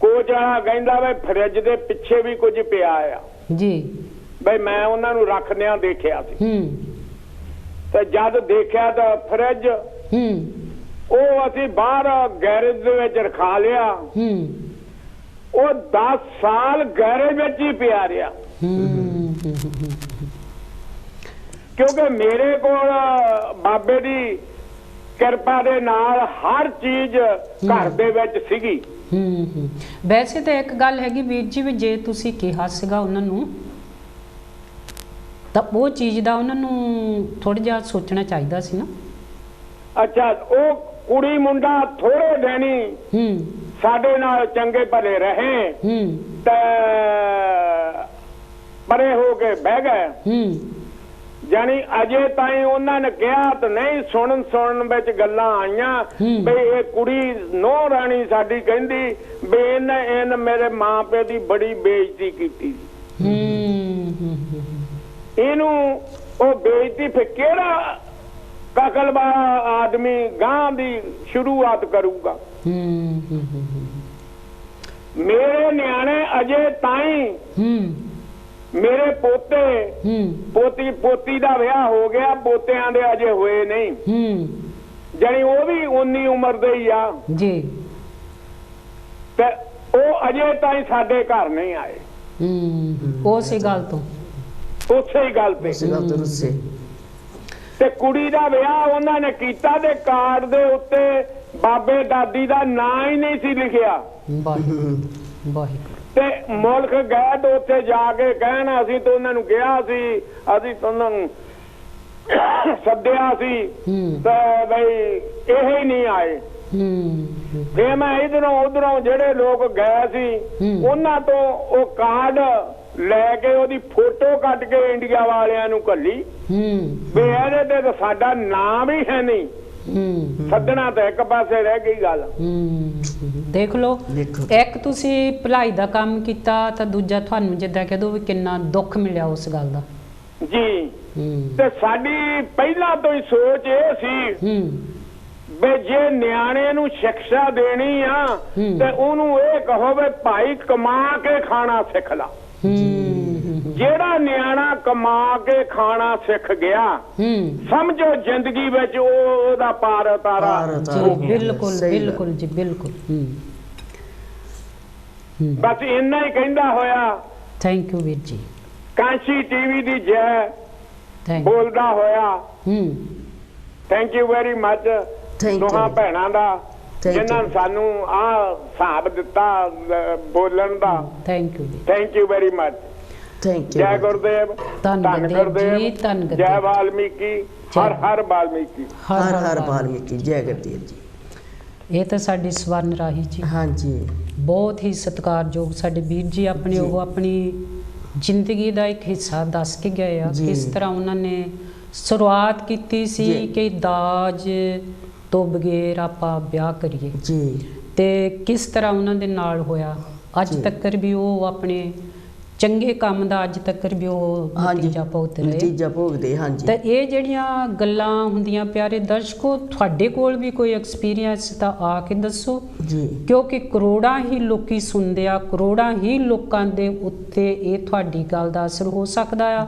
ਕੋਚ ਆ ਕਹਿੰਦਾ ਵੇ ਫਰਿੱਜ ਦੇ ਪਿੱਛੇ ਵੀ ਕੁਝ ਪਿਆ ਆ ਜੀ। ਬਈ ਮੈਂ ਉਹਨਾਂ ਨੂੰ ਰੱਖਦਿਆਂ ਦੇਖਿਆ ਸੀ ਤੇ ਜਦ ਦੇਖਿਆ ਤਾਂ ਫਰਿੱਜ ਉਹ ਅਸੀਂ ਬਾਹਰ ਗੈਰੇਜ ਦੇ ਵਿੱਚ ਰਖਾ ਲਿਆ। ਉਹ 10 ਸਾਲ ਗੈਰੇਜ ਵਿੱਚ ਹੀ ਪਿਆ ਰਿਹਾ ਕਿਉਂਕਿ ਮੇਰੇ ਕੋਲ ਬਾਬੇ ਦੀ ਕਿਰਪਾ ਦੇ ਨਾਲ ਹਰ ਚੀਜ਼ ਘਰ ਦੇ ਵਿੱਚ ਸੀਗੀ। ਵੈਸੇ ਤਾਂ ਇੱਕ ਗੱਲ ਹੈਗੀ ਵੀਰ ਜੀ ਵੀ ਜੇ ਤੁਸੀਂ ਕਿਹਾ ਸੀਗਾ ਉਹਨਾਂ ਨੂੰ ਤਾਂ ਉਹ ਚੀਜ਼ ਦਾ ਉਹਨਾਂ ਨੂੰ ਥੋੜਾ ਜਿਹਾ ਸੋਚਣਾ ਚਾਹੀਦਾ ਸੀ ਨਾ। ਅੱਛਾ ਉਹ ਕੁੜੀ ਮੁੰਡਾ ਥੋੜੇ ਦਿਨੀ ਸਾਡੇ ਨਾਲ ਚੰਗੇ ਭਲੇ ਰਹੇ ਤੇ ਪਰੇ ਹੋ ਕੇ ਬਹਿ ਗਏ। ਜਾਨੀ ਅਜੇ ਤਾਈਂ ਉਹਨਾਂ ਨੇ ਕਿਹਾ ਤਾਂ ਨਹੀਂ, ਸੁਣਨ ਵਿੱਚ ਗੱਲਾਂ ਆਈਆਂ ਬਈ ਇਹ ਕੁੜੀ ਨੋ ਰਾਣੀ ਸਾਡੀ ਕਹਿੰਦੀ ਵੀ ਇਹਨੇ ਮੇਰੇ ਮਾਂ ਪਿਓ ਦੀ ਬੜੀ ਬੇਇੱਜ਼ਤੀ ਕੀਤੀ। ਇਹਨੂੰ ਉਹ ਬੇਇੱਜ਼ਤੀ ਫਿਰ ਕਿਹੜਾ ਕਕਲ ਵਾਲਾ ਆਦਮੀ ਗਾਂ ਦੀ ਸ਼ੁਰੂਆਤ ਕਰੂਗਾ। ਮੇਰੇ ਨਿਆਣੇ ਅਜੇ ਤਾਈਂ ਮੇਰੇ ਪੋਤੇ ਪੋਤੀ ਦਾ ਵਿਆਹ ਹੋ ਗਿਆ, ਪੋਤਿਆਂ ਦੇ ਅਜੇ ਹੋਏ ਨਹੀਂ। ਜਾਨੀ ਉਹ ਵੀ 19 ਉਮਰ ਦੇ ਹੀ ਆ ਜੀ ਤੇ ਉਹ ਅਜੇ ਤਾਈਂ ਸਾਡੇ ਘਰ ਨਹੀਂ ਆਏ। ਉਸੇ ਗੱਲ ਤੋਂ ਰੁੱਸੇ ਤੇ ਕੁੜੀ ਦਾ ਵਿਆਹ ਉਹਨਾਂ ਨੇ ਕੀਤਾ ਤੇ ਕਾਰਡ ਦੇ ਉੱਤੇ ਬਾਬੇ ਦਾਦੀ ਦਾ ਨਾਂ ਹੀ ਨਹੀਂ ਸੀ ਲਿਖਿਆ। ਤੇ ਮੁਲਕ ਗਏ ਤੇ ਉੱਥੇ ਜਾ ਕੇ ਕਹਿਣ ਅਸੀਂ ਤਾਂ ਉਹਨਾਂ ਨੂੰ ਕਿਹਾ ਸੀ, ਅਸੀਂ ਤੁਹਾਨੂੰ ਸੱਦਿਆ ਸੀ ਤੇ ਬਈ ਇਹ ਹੀ ਨਹੀਂ ਆਏ। ਫਿਰ ਮੈਂ ਇਧਰੋਂ ਉਧਰੋਂ ਜਿਹੜੇ ਲੋਕ ਗਏ ਸੀ ਉਹਨਾਂ ਤੋਂ ਉਹ ਕਾਰਡ ਲੈ ਕੇ ਉਹਦੀ ਫੋਟੋ ਕੱਢ ਕੇ ਇੰਡੀਆ ਵਾਲਿਆਂ ਨੂੰ ਘੱਲੀ ਵੀ ਇਹਦੇ ਤੇ ਤਾਂ ਸਾਡਾ ਨਾਮ ਹੀ ਹੈ ਨਹੀਂ, ਸੱਦਣਾ ਤਾਂ ਇੱਕ ਪਾਸੇ ਰਹਿ ਗਈ ਗੱਲ। ਦੇਖ ਲਓ, ਇੱਕ ਤੁਸੀਂ ਭਲਾਈ ਦਾ ਕੰਮ ਕੀਤਾ ਤਾਂ ਦੂਜਾ ਤੁਹਾਨੂੰ ਜਿੱਦਾਂ ਕਹਿ ਦੋ ਵੀ ਕਿੰਨਾ ਦੁੱਖ ਮਿਲਿਆ ਉਸ ਗੱਲ ਦਾ ਜੀ। ਤੇ ਸਾਡੀ ਪਹਿਲਾਂ ਤੋਂ ਹੀ ਸੋਚ ਇਹ ਸੀ ਵੀ ਜੇ ਨਿਆਣੇ ਨੂੰ ਸਿੱਖਿਆ ਦੇਣੀ ਆ ਤੇ ਉਹਨੂੰ ਇਹ ਕਹੋ ਵੀ ਭਾਈ ਕਮਾ ਕੇ ਖਾਣਾ ਸਿੱਖ ਲਾ। ਜਿਹੜਾ ਨਿਆਣਾ ਕਮਾ ਕੇ ਖਾਣਾ ਸਿੱਖ ਗਿਆ ਸਮਝੋ ਜ਼ਿੰਦਗੀ ਵਿੱਚ ਉਹਦਾ ਪਾਰ ਉਤਾਰਾ। ਬਿਲਕੁਲ ਬਿਲਕੁਲ ਜੀ, ਬਿਲਕੁਲ। ਬਸ ਇੰਨਾ ਹੀ ਕਹਿੰਦਾ ਹੋਇਆ। ਥੈਂਕ ਯੂ ਵੀਰ ਜੀ। ਕਾਂਸੀ ਟੀਵੀ ਦੀ ਜੈ ਬੋਲਦਾ ਹੋਇਆ। ਥੈਂਕ ਯੂ ਵੈਰੀ ਮਚ ਦੋਹਾਂ ਭੈਣਾਂ ਦਾ ਜਿਨ੍ਹਾਂ ਨੇ ਸਾਨੂੰ ਆਹ ਹਿਸਾਬ ਦਿੱਤਾ ਬੋਲਣ ਦਾ। Thank you, thank you very much. ਜੈ ਗੁਰਦੇਵ, ਧੰਨ ਗੁਰਦੇਵ, ਜੈ ਵਾਲਮੀਕੀ, ਹਰ ਹਰ ਵਾਲਮੀਕੀ, ਹਰ ਹਰ ਵਾਲਮੀਕੀ, ਜੈ ਗੁਰਦੇਵ ਜੀ। ਇਹ ਤਾਂ ਸਾਡੀ ਸਵਰਨ ਰਾਹੀ ਜੀ, ਹਾਂਜੀ, ਬਹੁਤ ਹੀ ਸਤਿਕਾਰਯੋਗ ਸਾਡੇ ਵੀਰ ਜੀ। ਆਪਣੇ ਉਹ ਆਪਣੀ ਜ਼ਿੰਦਗੀ ਦਾ ਇੱਕ ਹਿੱਸਾ ਦੱਸ ਕੇ ਗਏ ਆ ਕਿਸ ਤਰ੍ਹਾਂ ਉਹਨਾਂ ਨੇ ਸ਼ੁਰੂਆਤ ਕੀਤੀ ਸੀ ਕਿ ਦਾਜ ਤੋਂ ਬਗੈਰ ਆਪਾਂ ਵਿਆਹ ਕਰੀਏ ਜੀ, ਤੇ ਕਿਸ ਤਰ੍ਹਾਂ ਉਹਨਾਂ ਦੇ ਨਾਲ ਹੋਇਆ। ਅੱਜ ਤੱਕ ਵੀ ਉਹ ਆਪਣੇ ਚੰਗੇ ਕੰਮ ਦਾ ਅੱਜ ਤੱਕ ਵੀ ਉਹ ਨਤੀਜਾ ਭੁਗਤ ਰਹੇ, ਨਤੀਜਾ ਭੋਗਦੇ। ਹਾਂਜੀ, ਤਾਂ ਇਹ ਜਿਹੜੀਆਂ ਗੱਲਾਂ ਹੁੰਦੀਆਂ ਪਿਆਰੇ ਦਰਸ਼ਕੋ, ਤੁਹਾਡੇ ਕੋਲ ਵੀ ਕੋਈ ਐਕਸਪੀਰੀਅੰਸ ਤਾਂ ਆ ਕੇ ਦੱਸੋ ਜੀ, ਕਿਉਂਕਿ ਕਰੋੜਾਂ ਹੀ ਲੋਕੀ ਸੁਣਦੇ ਆ, ਕਰੋੜਾਂ ਹੀ ਲੋਕਾਂ ਦੇ ਉੱਤੇ ਇਹ ਤੁਹਾਡੀ ਗੱਲ ਦਾ ਅਸਰ ਹੋ ਸਕਦਾ ਆ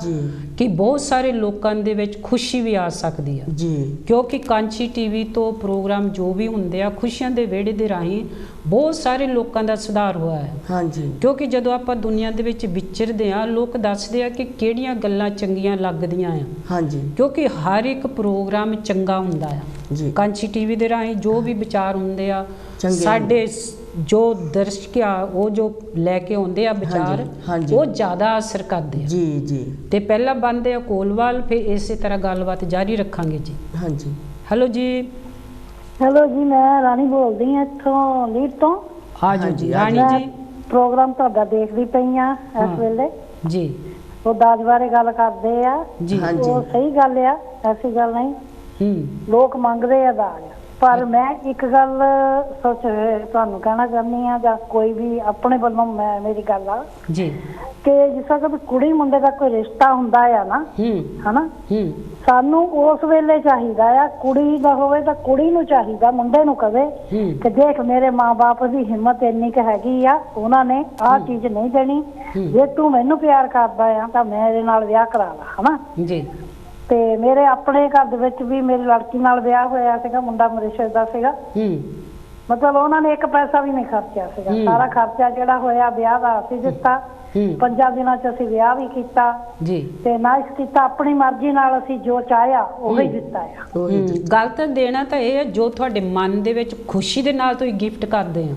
ਕਿ ਬਹੁਤ ਸਾਰੇ ਲੋਕਾਂ ਦੇ ਵਿੱਚ ਖੁਸ਼ੀ ਵੀ ਆ ਸਕਦੀ ਆ ਜੀ, ਕਿਉਂਕਿ ਕਾਂਚੀ ਟੀਵੀ ਤੋਂ ਪ੍ਰੋਗਰਾਮ ਜੋ ਵੀ ਹੁੰਦੇ ਆ ਖੁਸ਼ੀਆਂ ਦੇ ਵਿਹੜੇ ਦੇ ਰਾਹੀਂ ਬਹੁਤ ਸਾਰੇ ਲੋਕਾਂ ਦਾ ਸੁਧਾਰ ਹੋਇਆ ਹੈ। ਹਾਂਜੀ, ਕਿਉਂਕਿ ਜਦੋਂ ਆਪਾਂ ਦੁਨੀਆ ਦੇ ਵਿੱਚ ਵਿਚਰਦੇ ਆ ਲੋਕ ਦੱਸਦੇ ਆ ਕਿ ਕਿਹੜੀਆਂ ਗੱਲਾਂ ਚੰਗੀਆਂ ਲੱਗਦੀਆਂ ਆ। ਹਾਂਜੀ, ਕਿਉਂਕਿ ਹਰ ਇੱਕ ਪ੍ਰੋਗਰਾਮ ਚੰਗਾ ਹੁੰਦਾ ਆ ਜੀ। ਕਾਂਚੀ ਟੀਵੀ ਦੇ ਰਾਹੀਂ ਜੋ ਵੀ ਵਿਚਾਰ ਹੁੰਦੇ ਆ ਸਾਡੇ ਜੋ ਦਰਸ਼ਕ ਆ ਉਹ ਜੋ ਲੈ ਕੇ ਆਉਂਦੇ ਆ ਵਿਚਾਰ ਉਹ ਜ਼ਿਆਦਾ ਅਸਰ ਕਰਦੇ ਆ ਜੀ ਜੀ। ਤੇ ਪਹਿਲਾਂ ਬੰਦੇ ਆ ਕੋਲਵਾਲ, ਫਿਰ ਇਸੇ ਤਰ੍ਹਾਂ ਗੱਲਬਾਤ ਜਾਰੀ ਰੱਖਾਂਗੇ ਜੀ। ਹਾਂਜੀ, ਹੈਲੋ ਜੀ। ਹੈਲੋ ਜੀ, ਮੈਂ ਰਾਣੀ ਬੋਲਦੀ ਹਾਂ ਇੱਥੋਂ ਲੀਡ ਤੋਂ। ਹਾਂਜੀ ਜੀ ਰਾਣੀ ਜੀ, ਪ੍ਰੋਗਰਾਮ ਤੁਹਾਡਾ ਦੇਖਦੀ ਪਈ ਆ ਇਸ ਵੇਲੇ ਜੀ। ਉਹ ਦਾਜ ਬਾਰੇ ਗੱਲ ਕਰਦੇ ਆ ਜੀ, ਉਹ ਸਹੀ ਗੱਲ ਆ, ਐਸੀ ਗੱਲ ਨਹੀਂ। ਲੋਕ ਮੰਗਦੇ ਆ ਦਾਜ, ਪਰ ਮੈਂ ਇੱਕ ਗੱਲ ਸੋਚ ਤੁਹਾਨੂੰ ਕਹਿਣਾ ਚਾਹੁੰਦੀ ਆ ਜਾਂ ਕੋਈ ਵੀ ਆਪਣੇ ਵੱਲੋਂ ਮੇਰੀ ਗੱਲ ਆ ਜੀ ਕਿ ਜਿਸ ਤਰ੍ਹਾਂ ਕਿ ਕੁੜੀ ਮੁੰਡੇ ਦਾ ਕੋਈ ਰਿਸ਼ਤਾ ਹੁੰਦਾ ਆ ਨਾ ਹਨਾ, ਸਾਨੂੰ ਉਸ ਵੇਲੇ ਚਾਹੀਦਾ ਆ ਕੁੜੀ ਦਾ ਹੋਵੇ ਤਾਂ ਕੁੜੀ ਨੂੰ ਚਾਹੀਦਾ ਮੁੰਡੇ ਨੂੰ ਕਵੇ ਕਿ ਦੇਖ ਮੇਰੇ ਮਾਂ-ਬਾਪ ਦੀ ਹਿੰਮਤ ਇੰਨੀ ਕੁ ਹੈਗੀ ਆ, ਉਹਨਾਂ ਨੇ ਆਹ ਚੀਜ਼ ਨਹੀਂ ਦੇਣੀ, ਜੇ ਤੂੰ ਮੈਨੂੰ ਪਿਆਰ ਕਰਦਾ ਆ ਤਾਂ ਮੇਰੇ ਨਾਲ ਵਿਆਹ ਕਰਾ ਲਾ ਹਨਾ ਜੀ। ਤੇ ਮੇਰੇ ਆਪਣੇ ਘਰ ਦੇ ਵਿੱਚ ਵੀ ਮੇਰੀ ਲੜਕੀ ਨਾਲ ਵਿਆਹ ਹੋਇਆ ਸੀਗਾ, ਮੁੰਡਾ ਮਰੀਸ਼ਸ ਦਾ ਸੀਗਾ, ਮਤਲਬ ਉਹਨਾਂ ਨੇ ਇੱਕ ਪੈਸਾ ਵੀ ਨਹੀਂ ਖਰਚਿਆ ਸੀਗਾ, ਸਾਰਾ ਖਰਚਾ ਜਿਹੜਾ ਹੋਇਆ ਵਿਆਹ ਦਾ ਅਸੀਂ ਦਿੱਤਾ। 5 ਦਿਨਾਂ ਚ ਅਸੀਂ ਵਿਆਹ ਵੀ ਕੀਤਾ ਜੀ ਤੇ ਨਾਇਸ ਕੀਤਾ, ਆਪਣੀ ਮਰਜ਼ੀ ਨਾਲ ਅਸੀਂ ਜੋ ਚਾਹਿਆ ਉਹ ਹੀ ਦਿੱਤਾ ਆ। ਗੱਲ ਤਾਂ ਦੇਣਾ ਤਾਂ ਇਹ ਹੈ ਜੋ ਤੁਹਾਡੇ ਮਨ ਦੇ ਵਿੱਚ ਖੁਸ਼ੀ ਦੇ ਨਾਲ ਤੁਸੀਂ ਗਿਫਟ ਕਰਦੇ ਆ।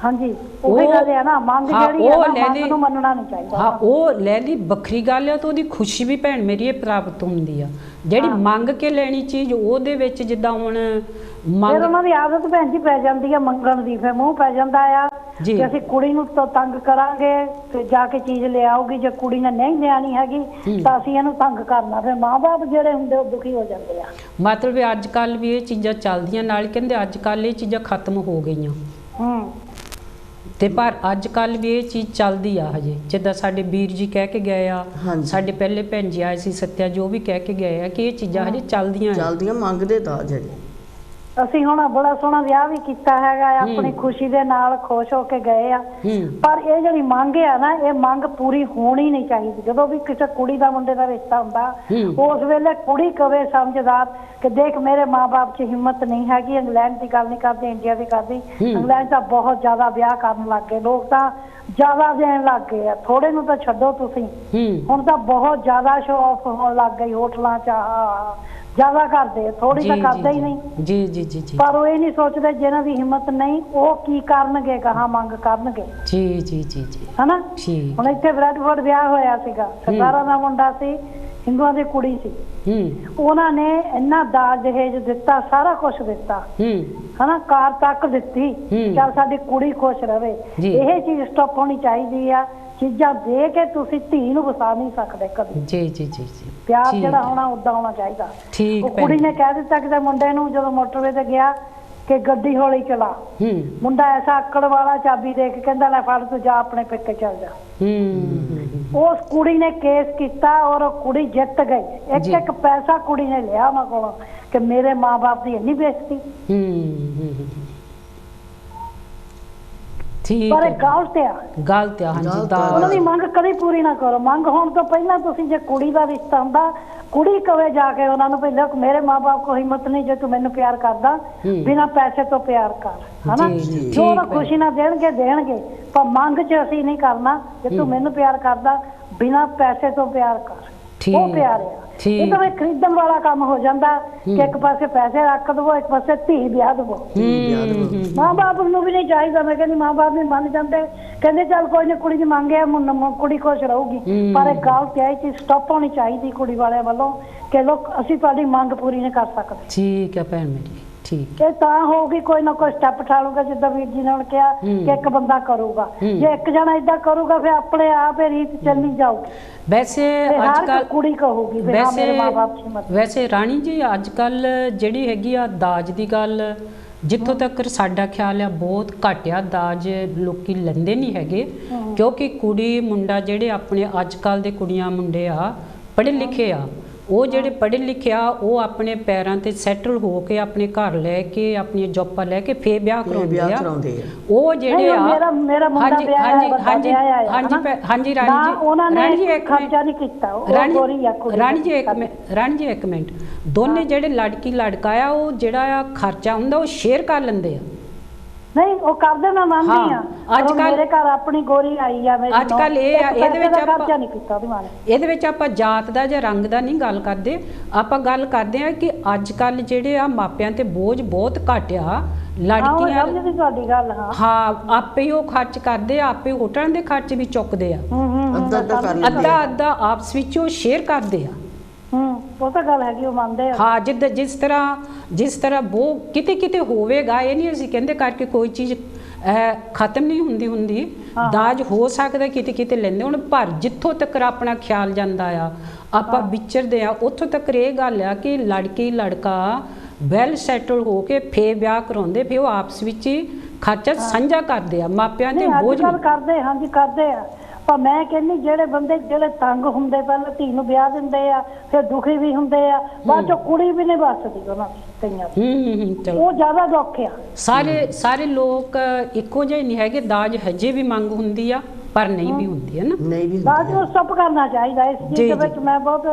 ਹਾਂਜੀ, ਉਹੀ ਗੱਲ ਹੈ ਨਾ, ਮੰਗ ਜਿਹੜੀ ਹੈ ਨਾ ਮੰਗ ਨੂੰ ਮੰਨਣਾ ਨਹੀਂ ਚਾਹੀਦਾ। ਹਾਂ, ਉਹ ਲੈ ਲਈ ਵੱਖਰੀ ਗੱਲ ਹੈ ਤਾਂ ਉਹਦੀ ਖੁਸ਼ੀ ਵੀ ਭੈਣ ਮੇਰੀ ਇਹ ਪ੍ਰਾਪਤ ਹੁੰਦੀ ਆ। ਜਿਹੜੀ ਮੰਗ ਕੇ ਲੈਣੀ ਚੀਜ਼ ਉਹਦੇ ਵਿੱਚ ਜਿੱਦਾਂ ਹੁਣ ਫਿਰ ਉਹਨਾਂ ਦੀ ਆਦਤ ਭੈਣ ਜੀ ਪੈ ਜਾਂਦੀ ਆ ਮੰਗਣ ਦੀ, ਫਿਰ ਮੂੰਹ ਪੈ ਜਾਂਦਾ ਆ ਕਿ ਅਸੀਂ ਕੁੜੀ ਨੂੰ ਤਾਂ ਤੰਗ ਕਰਾਂਗੇ ਤੇ ਜਾ ਕੇ ਚੀਜ਼ ਲੈ ਆਉਗੀ, ਜੇ ਕੁੜੀ ਨੇ ਨਹੀਂ ਲਿਆਣੀ ਹੈਗੀ ਤਾਂ ਅਸੀਂ ਇਹਨੂੰ ਤੰਗ ਕਰਨਾ, ਫਿਰ ਮਾਂ-ਬਾਪ ਜਿਹੜੇ ਹੁੰਦੇ ਉਹ ਦੁਖੀ ਹੋ ਜਾਂਦੇ ਆ। ਮਤਲਬ ਅੱਜ ਕੱਲ ਵੀ ਇਹ ਚੀਜ਼ਾਂ ਚੱਲਦੀਆਂ, ਨਾਲ ਕਹਿੰਦੇ ਅੱਜ ਕੱਲ ਇਹ ਚੀਜ਼ਾਂ ਖਤਮ ਹੋ ਗਈਆਂ ਤੇ ਪਰ ਅੱਜ ਕੱਲ ਵੀ ਇਹ ਚੀਜ਼ ਚੱਲਦੀ ਆ ਹਜੇ। ਜਿੱਦਾਂ ਸਾਡੇ ਵੀਰ ਜੀ ਕਹਿ ਕੇ ਗਏ ਆ, ਸਾਡੇ ਪਹਿਲੇ ਭੈਣ ਜੀ ਆਏ ਸੀ ਸੱਤਿਆ ਜੋ ਵੀ ਕਹਿ ਕੇ ਗਏ ਆ ਕਿ ਇਹ ਚੀਜ਼ਾਂ ਹਜੇ ਚੱਲਦੀਆਂ ਮੰਗਦੇ ਤਾਂ ਹਜੇ। ਅਸੀਂ ਹੁਣ ਬੜਾ ਸੋਹਣਾ ਵਿਆਹ ਵੀ ਕੀਤਾ ਹੈਗਾ, ਆਪਣੀ ਖੁਸ਼ੀ ਦੇ ਨਾਲ ਖੁਸ਼ ਹੋ ਕੇ ਗਏ ਆ, ਪਰ ਇਹ ਜਿਹੜੀ ਮੰਗ ਆ ਨਾ ਇਹ ਮੰਗ ਪੂਰੀ ਹੋਣੀ ਨਹੀਂ ਚਾਹੀਦੀ। ਜਦੋਂ ਵੀ ਕਿਸੇ ਕੁੜੀ ਦਾ ਮੁੰਡੇ ਦਾ ਰਿਸ਼ਤਾ ਹੁੰਦਾ ਉਸ ਵੇਲੇ ਕੁੜੀ ਕਵੇ ਸਮਝਦਾਰ ਕਿ ਦੇਖ ਮੇਰੇ ਮਾਂ-ਬਾਪ 'ਚ ਹਿੰਮਤ ਨਹੀਂ ਹੈਗੀ, ਇੰਗਲੈਂਡ ਦੀ ਗੱਲ ਨਹੀਂ ਕਰਦੀ, ਇੰਡੀਆ ਦੀ ਕਰਦੀ, ਇੰਗਲੈਂਡ ਤਾਂ ਬਹੁਤ ਜ਼ਿਆਦਾ ਵਿਆਹ ਕਰਨ ਲੱਗ ਗਏ ਲੋਕ, ਤਾਂ ਜ਼ਿਆਦਾ ਦੇਣ ਲੱਗ ਗਏ ਆ, ਥੋੜੇ ਨੂੰ ਤਾਂ ਛੱਡੋ ਤੁਸੀਂ, ਹੁਣ ਤਾਂ ਬਹੁਤ ਜ਼ਿਆਦਾ ਸ਼ੋ ਆਫ ਹੋਣ ਲੱਗ ਗਈ, ਹੋਟਲਾਂ 'ਚ ਜ਼ਿਆਦਾ ਕਰਦੇ, ਥੋੜੀ ਤਾਂ ਕਰਦੇ ਹੀ ਨਹੀਂ ਜੀ ਜੀ ਜੀ ਜੀ। ਪਰ ਉਹ ਇਹ ਨਹੀਂ ਸੋਚਦੇ ਜਿਹਨਾਂ ਦੀ ਹਿੰਮਤ ਨਹੀਂ ਉਹ ਕੀ ਕਰਨਗੇ, ਕਹਾਂ ਮੰਗ ਕਰਨਗੇ ਜੀ ਜੀ ਜੀ ਜੀ ਹਨਾ। ਹੁਣ ਇੱਥੇ ਬ੍ਰੈਡਫੋਰਡ ਵਿਆਹ ਹੋਇਆ ਸੀਗਾ, ਸਰਦਾਰਾਂ ਦਾ ਮੁੰਡਾ ਸੀ, ਹਿੰਦੂਆਂ ਦੀ ਕੁੜੀ ਸੀ, ਉਹਨਾਂ ਨੇ ਇੰਨਾ ਦਾਜ ਦਹੇਜ ਦਿੱਤਾ, ਸਾਰਾ ਕੁਛ ਦਿੱਤਾ ਹਨਾ, ਕਾਰ ਤੱਕ ਦਿੱਤੀ, ਚੱਲ ਸਾਡੀ ਕੁੜੀ ਖੁਸ਼ ਰਵੇ। ਇਹ ਚੀਜ਼ ਸਟਾਪ ਹੋਣੀ ਚਾਹੀਦੀ ਆ। ਚੀਜ਼ਾਂ ਦੇ ਕੇ ਤੁਸੀਂ ਧੀ ਨੂੰ ਵਸਾ ਨਹੀਂ ਸਕਦੇ ਕਦੇ। ਜੀ ਜੀ ਜੀ ਜੀ ਪਿਆਰ ਜਿਹੜਾ ਹੋਣਾ ਉਦਾਂ ਹੋਣਾ ਚਾਹੀਦਾ। ਉਹ ਕੁੜੀ ਨੇ ਕਹਿ ਦਿੱਤਾ ਕਿ ਮੁੰਡੇ ਨੂੰ ਜਦੋਂ ਮੋਟਰਵੇ ਤੇ ਗਿਆ ਕਿ ਗੱਡੀ ਹੌਲੀ ਚਲਾ, ਮੁੰਡਾ ਐਸਾ ਆਕੜ ਵਾਲਾ ਚਾਬੀ ਦੇ ਕੇ ਕਹਿੰਦਾ ਲੈ ਫੜ ਤੂੰ ਜਾ ਆਪਣੇ ਪੇਕੇ ਚੱਲ ਜਾ। ਉਸ ਕੁੜੀ ਨੇ ਕੇਸ ਕੀਤਾ ਔਰ ਉਹ ਕੁੜੀ ਜਿੱਤ ਗਈ। ਇੱਕ ਇੱਕ ਪੈਸਾ ਕੁੜੀ ਨੇ ਲਿਆ ਉਹਨਾਂ ਕੋਲੋਂ ਕਿ ਮੇਰੇ ਮਾਂ-ਬਾਪ ਦੀ ਇੰਨੀ ਬੇਇੱਜ਼ਤੀ। ਪਰ ਗਲਤ ਆ ਉਹਨਾਂ ਦੀ ਮੰਗ ਕਦੇ ਪੂਰੀ ਨਾ ਕਰੋ। ਮੰਗ ਹੋਣ ਤੋਂ ਪਹਿਲਾਂ ਤੁਸੀਂ ਜੇ ਕੁੜੀ ਦਾ ਰਿਸ਼ਤਾ ਹੁੰਦਾ ਕੁੜੀ ਕਵੇ ਜਾ ਕੇ ਉਹਨਾਂ ਨੂੰ ਪਹਿਲਾਂ ਮੇਰੇ ਮਾਂ-ਬਾਪ ਕੋ ਹਿੰਮਤ ਨਹੀਂ ਜੇ ਤੂੰ ਮੈਨੂੰ ਪਿਆਰ ਕਰਦਾ ਬਿਨਾਂ ਪੈਸੇ ਤੋਂ ਪਿਆਰ ਕਰ, ਹਨਾ ਜੋ ਉਹ ਖੁਸ਼ੀ ਨਾਲ ਦੇਣਗੇ ਪਰ ਮੰਗ 'ਚ ਅਸੀਂ ਨਹੀਂ ਕਰਨਾ ਜੇ ਤੂੰ ਮੈਨੂੰ ਪਿਆਰ ਕਰਦਾ ਬਿਨਾਂ ਪੈਸੇ ਤੋਂ ਪਿਆਰ ਕਰ। ਉਹ ਪਿਆਰ ਆ। ਇਹ ਤਾਂ ਖਰੀਦਣ ਵਾਲਾ ਕੰਮ ਹੋ ਜਾਂਦਾ ਕਿ ਇੱਕ ਪਾਸੇ ਪੈਸੇ ਰੱਖ ਦਵੋ ਇੱਕ ਪਾਸੇ ਧੀ ਵਿਆਹ ਦਵੋ। ਮਾਂ ਬਾਪ ਨੂੰ ਵੀ ਨਹੀਂ ਚਾਹੀਦਾ। ਮੈਂ ਕਹਿੰਦੀ ਮਾਂ ਬਾਪ ਵੀ ਮੰਨ ਜਾਂਦੇ, ਕਹਿੰਦੇ ਚੱਲ ਕੋਈ ਨਾ ਕੁੜੀ ਦੀ ਮੰਗ ਹੈ ਕੁੜੀ ਖੁਸ਼ ਰਹੂਗੀ, ਪਰ ਇਹ ਗੱਲ ਤੇ ਆਈ ਚੀਜ਼ ਸਟਾਪ ਹੋਣੀ ਚਾਹੀਦੀ ਕੁੜੀ ਵਾਲਿਆਂ ਵੱਲੋਂ ਕਿ ਲੋਕ ਅਸੀਂ ਤੁਹਾਡੀ ਮੰਗ ਪੂਰੀ ਨਹੀਂ ਕਰ ਸਕਦੇ। ਠੀਕ ਹੈ ਭੈਣ ਮੇਰੀ, ਠੀਕ ਇਹ ਤਾਂ ਹੋਊਗੀ ਕੋਈ ਨਾ ਕੋਈ ਸਟੈਪ ਉਠਾਲੂਗਾ ਜਿੱਦਾਂ ਵੀਰ ਜੀ ਨੇ ਹੁਣ ਕਿਹਾ ਕਿ ਇੱਕ ਬੰਦਾ ਕਰੂਗਾ। ਜੇ ਇੱਕ ਜਣਾ ਏਦਾਂ ਕਰੂਗਾ ਫਿਰ ਆਪਣੇ ਆਪ ਹੀ ਰੀਤ ਚੱਲੀ ਜਾਊਗੀ। ਵੈਸੇ ਅੱਜ ਕੱਲ ਕੁੜੀ ਕਹੂਗੀ ਵੈਸੇ ਰਾਣੀ ਜੀ ਅੱਜ ਕੱਲ ਜਿਹੜੀ ਹੈਗੀ ਆ ਦਾਜ ਦੀ ਗੱਲ, ਜਿੱਥੋਂ ਤੱਕ ਸਾਡਾ ਖਿਆਲ ਆ ਬਹੁਤ ਘਟਿਆ ਦਾਜ ਲੋਕੀ ਲੈਂਦੇ ਨਹੀਂ ਹੈਗੇ, ਕਿਉਂਕਿ ਕੁੜੀ ਮੁੰਡਾ ਜਿਹੜੇ ਆਪਣੇ ਅੱਜ ਕੱਲ ਦੇ ਕੁੜੀਆਂ ਮੁੰਡੇ ਆ ਪੜ੍ਹੇ ਲਿਖੇ ਆ, ਉਹ ਜਿਹੜੇ ਪੜ੍ਹੇ ਲਿਖੇ ਆ ਉਹ ਆਪਣੇ ਪੈਰਾਂ ਤੇ ਸੈਟਲ ਹੋ ਕੇ ਆਪਣੇ ਘਰ ਲੈ ਕੇ ਆਪਣੀਆਂ ਜੌਬਾਂ ਲੈ ਕੇ ਫੇਰ ਵਿਆਹ ਕਰਾਉਂਦੇ ਆ। ਉਹ ਜਿਹੜੇ ਆ ਰਾਣੀ ਜੀ ਇੱਕ ਮਿੰਟ, ਦੋਨੇ ਜਿਹੜੇ ਲੜਕੀ ਲੜਕਾ ਆ ਉਹ ਜਿਹੜਾ ਆ ਖਰਚਾ ਹੁੰਦਾ ਉਹ ਸ਼ੇਅਰ ਕਰ ਲੈਂਦੇ ਆ। ਨਹੀਂ ਉਹ ਕਰਦੇ ਮੈਂ ਮੰਨਦੀ ਆ। ਅੱਜ ਕੱਲ ਮੇਰੇ ਘਰ ਆਪਣੀ ਗੋਰੀ ਆਈ ਆ, ਅੱਜ ਕੱਲ ਇਹ ਆ ਇਹਦੇ ਵਿੱਚ ਆਪਾਂ ਜਾਤ ਦਾ ਜਾਂ ਰੰਗ ਦਾ ਨਹੀਂ ਗੱਲ ਕਰਦੇ, ਆਪਾਂ ਗੱਲ ਕਰਦੇ ਆ ਕਿ ਅੱਜ ਕੱਲ ਜਿਹੜੇ ਆ ਮਾਪਿਆਂ ਤੇ ਬੋਝ ਬਹੁਤ ਘੱਟ ਆ। ਲੜਕੀਆਂ ਹਾਂ ਆਪੇ ਹੀ ਉਹ ਖਰਚ ਕਰਦੇ ਆ, ਆਪੇ ਹੋਟਲਾਂ ਦੇ ਖਰਚ ਵੀ ਚੁੱਕਦੇ ਆ, ਅੱਧਾ ਆਪਸ ਵਿੱਚ ਉਹ ਸ਼ੇਅਰ ਕਰਦੇ ਆ। ਉਹ ਤਾਂ ਗੱਲ ਹੈਗੀ, ਉਹ ਮੰਨਦੇ ਆ। ਹਾਂ ਜਿਸ ਤਰ੍ਹਾਂ ਉਹ ਕਿਤੇ ਹੋਵੇਗਾ, ਇਹ ਨਹੀਂ ਅਸੀਂ ਕਹਿੰਦੇ ਕਰਕੇ ਕੋਈ ਚੀਜ਼ ਖਤਮ ਨਹੀਂ ਹੁੰਦੀ। ਦਾਜ ਹੋ ਸਕਦਾ ਕਿਤੇ ਲੈਂਦੇ ਹੁਣ, ਪਰ ਜਿੱਥੋਂ ਤੱਕ ਆਪਣਾ ਖਿਆਲ ਜਾਂਦਾ ਆ ਆਪਾਂ ਵਿਚਰਦੇ ਆ ਉੱਥੋਂ ਤੱਕ ਇਹ ਗੱਲ ਆ ਕਿ ਲੜਕੀ ਲੜਕਾ ਵੈਲ ਸੈਟਲ ਹੋ ਕੇ ਫੇਰ ਵਿਆਹ ਕਰਾਉਂਦੇ, ਫੇਰ ਉਹ ਆਪਸ ਵਿੱਚ ਹੀ ਖਰਚਾ ਸਾਂਝਾ ਕਰਦੇ ਆ, ਮਾਪਿਆਂ ਤੇ ਬੋਝ ਕਰਦੇ। ਹਾਂਜੀ ਕਰਦੇ ਆ, ਪਰ ਮੈਂ ਕਹਿੰਦੀ ਜਿਹੜੇ ਬੰਦੇ ਜਿਹੜੇ ਤੰਗ ਹੁੰਦੇ ਪਹਿਲਾਂ ਧੀ ਨੂੰ ਵਿਆਹ ਦਿੰਦੇ ਆ ਫਿਰ ਦੁਖੀ ਵੀ ਹੁੰਦੇ ਆ, ਬਾਅਦ ਚੋਂ ਕੁੜੀ ਵੀ ਨਹੀਂ ਬਸਦੀ ਉਹਨਾਂ ਦੀ ਕਈਆਂ। ਉਹ ਜ਼ਿਆਦਾ ਦੁੱਖ ਆ। ਸਾਰੇ ਲੋਕ ਇੱਕੋ ਜਿਹੇ ਨਹੀਂ ਹੈਗੇ, ਦਾਜ ਹਜੇ ਵੀ ਮੰਗ ਹੁੰਦੀ ਆ ਪਰ ਨਹੀਂ ਵੀ ਹੁੰਦੀ ਹੈ ਨਾ, ਦਾਜ ਨੂੰ ਸਟਾਪ ਕਰਨਾ ਚਾਹੀਦਾ। ਇਸ ਚੀਜ਼ ਦੇ ਵਿੱਚ ਮੈਂ ਬਹੁਤ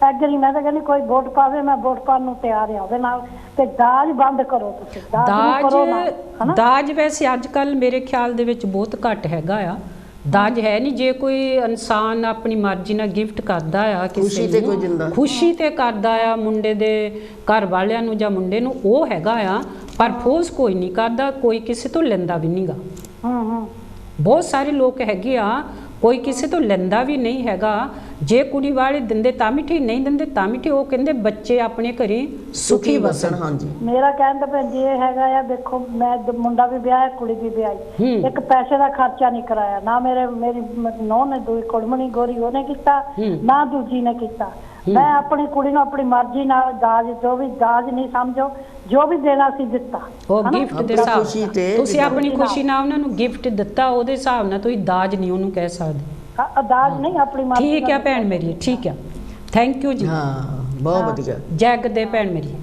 ਐਗਰੀ, ਮੈਂ ਤਾਂ ਕਹਿੰਦੀ ਕੋਈ ਵੋਟ ਪਾਵੇ ਮੈਂ ਵੋਟ ਪਾਉਣ ਨੂੰ ਤਿਆਰ ਆ ਉਹਦੇ ਨਾਲ, ਤੇ ਦਾਜ ਬੰਦ ਕਰੋ ਤੁਸੀਂ। ਦਾਜ ਵੈਸੇ ਅੱਜ ਕੱਲ ਮੇਰੇ ਖਿਆਲ ਦੇ ਵਿੱਚ ਬਹੁਤ ਘੱਟ ਹੈਗਾ ਆ, ਦਾਜ ਹੈ ਨਹੀਂ। ਜੇ ਕੋਈ ਇਨਸਾਨ ਆਪਣੀ ਮਰਜ਼ੀ ਨਾਲ ਗਿਫਟ ਕਰਦਾ ਆ ਕਿਸੇ ਨੂੰ, ਖੁਸ਼ੀ ਤੇ ਕਰਦਾ ਆ ਮੁੰਡੇ ਦੇ ਘਰ ਵਾਲਿਆਂ ਨੂੰ ਜਾਂ ਮੁੰਡੇ ਨੂੰ, ਉਹ ਹੈਗਾ ਆ, ਪਰ ਫੋਰਸ ਕੋਈ ਨਹੀਂ ਕਰਦਾ, ਕੋਈ ਕਿਸੇ ਤੋਂ ਲੈਂਦਾ ਵੀ ਨਹੀਂਗਾ। ਬਹੁਤ ਸਾਰੇ ਲੋਕ ਹੈਗੇ ਆ ਕੋਈ ਕਿਸੇ ਤੋਂ ਲੈਂਦਾ ਵੀ ਨਹੀਂ ਹੈਗਾ। ਜੇ ਕੁੜੀ ਵਾਲੇ ਦਿੰਦੇ ਤਾਂ ਵੀ ਠੀਕ, ਨਹੀਂ ਦਿੰਦੇ ਤਾਂ ਵੀ ਠੀਕ। ਉਹ ਕਹਿੰਦੇ ਬੱਚੇ ਆਪਣੇ ਘਰੇ ਸੁਖੀ ਵਸਣ। ਹਾਂਜੀ ਮੇਰਾ ਕਹਿਣ ਦਾ ਭੈਣ ਜੀ ਇਹ ਹੈਗਾ ਆ, ਦੇਖੋ ਮੈਂ ਮੁੰਡਾ ਵੀ ਵਿਆਹਿਆ ਕੁੜੀ ਵੀ ਵਿਆਹੀ, ਇੱਕ ਪੈਸੇ ਦਾ ਖਰਚਾ ਨਹੀਂ ਕਰਾਇਆ ਨਾ ਮੇਰੀ ਨੌਂ ਨੇ, ਦੂਈ ਕੁੜਮਣੀ ਗੋਰੀ ਉਹਨੇ ਕੀਤਾ ਨਾ ਦੂਜੀ ਨੇ ਕੀਤਾ। ਮੈਂ ਆਪਣੀ ਕੁੜੀ ਨੂੰ ਆਪਣੀ ਮਰਜ਼ੀ ਨਾਲ ਦਾਜ, ਜੋ ਵੀ ਦਾਜ ਨਹੀਂ ਸਮਝੋ, ਜੋ ਵੀ ਦੇਣਾ ਸੀ ਦਿੱਤਾ, ਉਹ ਗਿਫਟ ਦੇ ਹਿਸਾਬ ਨਾਲ ਤੁਸੀਂ ਆਪਣੀ ਖੁਸ਼ੀ ਨਾਲ ਉਹਨਾਂ ਨੂੰ ਗਿਫਟ ਦਿੱਤਾ, ਉਹਦੇ ਹਿਸਾਬ ਨਾਲ ਤੁਸੀਂ ਦਾਜ ਨਹੀਂ ਉਹਨੂੰ ਕਹਿ ਸਕਦੇ। ਦਾਜ ਨਹੀਂ, ਆਪਣੀ ਮਰਜ਼ੀ। ਠੀਕ ਹੈ ਭੈਣ ਮੇਰੀ, ਠੀਕ ਹੈ, ਥੈਂਕ ਯੂ ਜੀ। ਹਾਂ ਬਹੁਤ ਵਧੀਆ ਜੈਗ ਦੇ ਭੈਣ ਮੇਰੀ।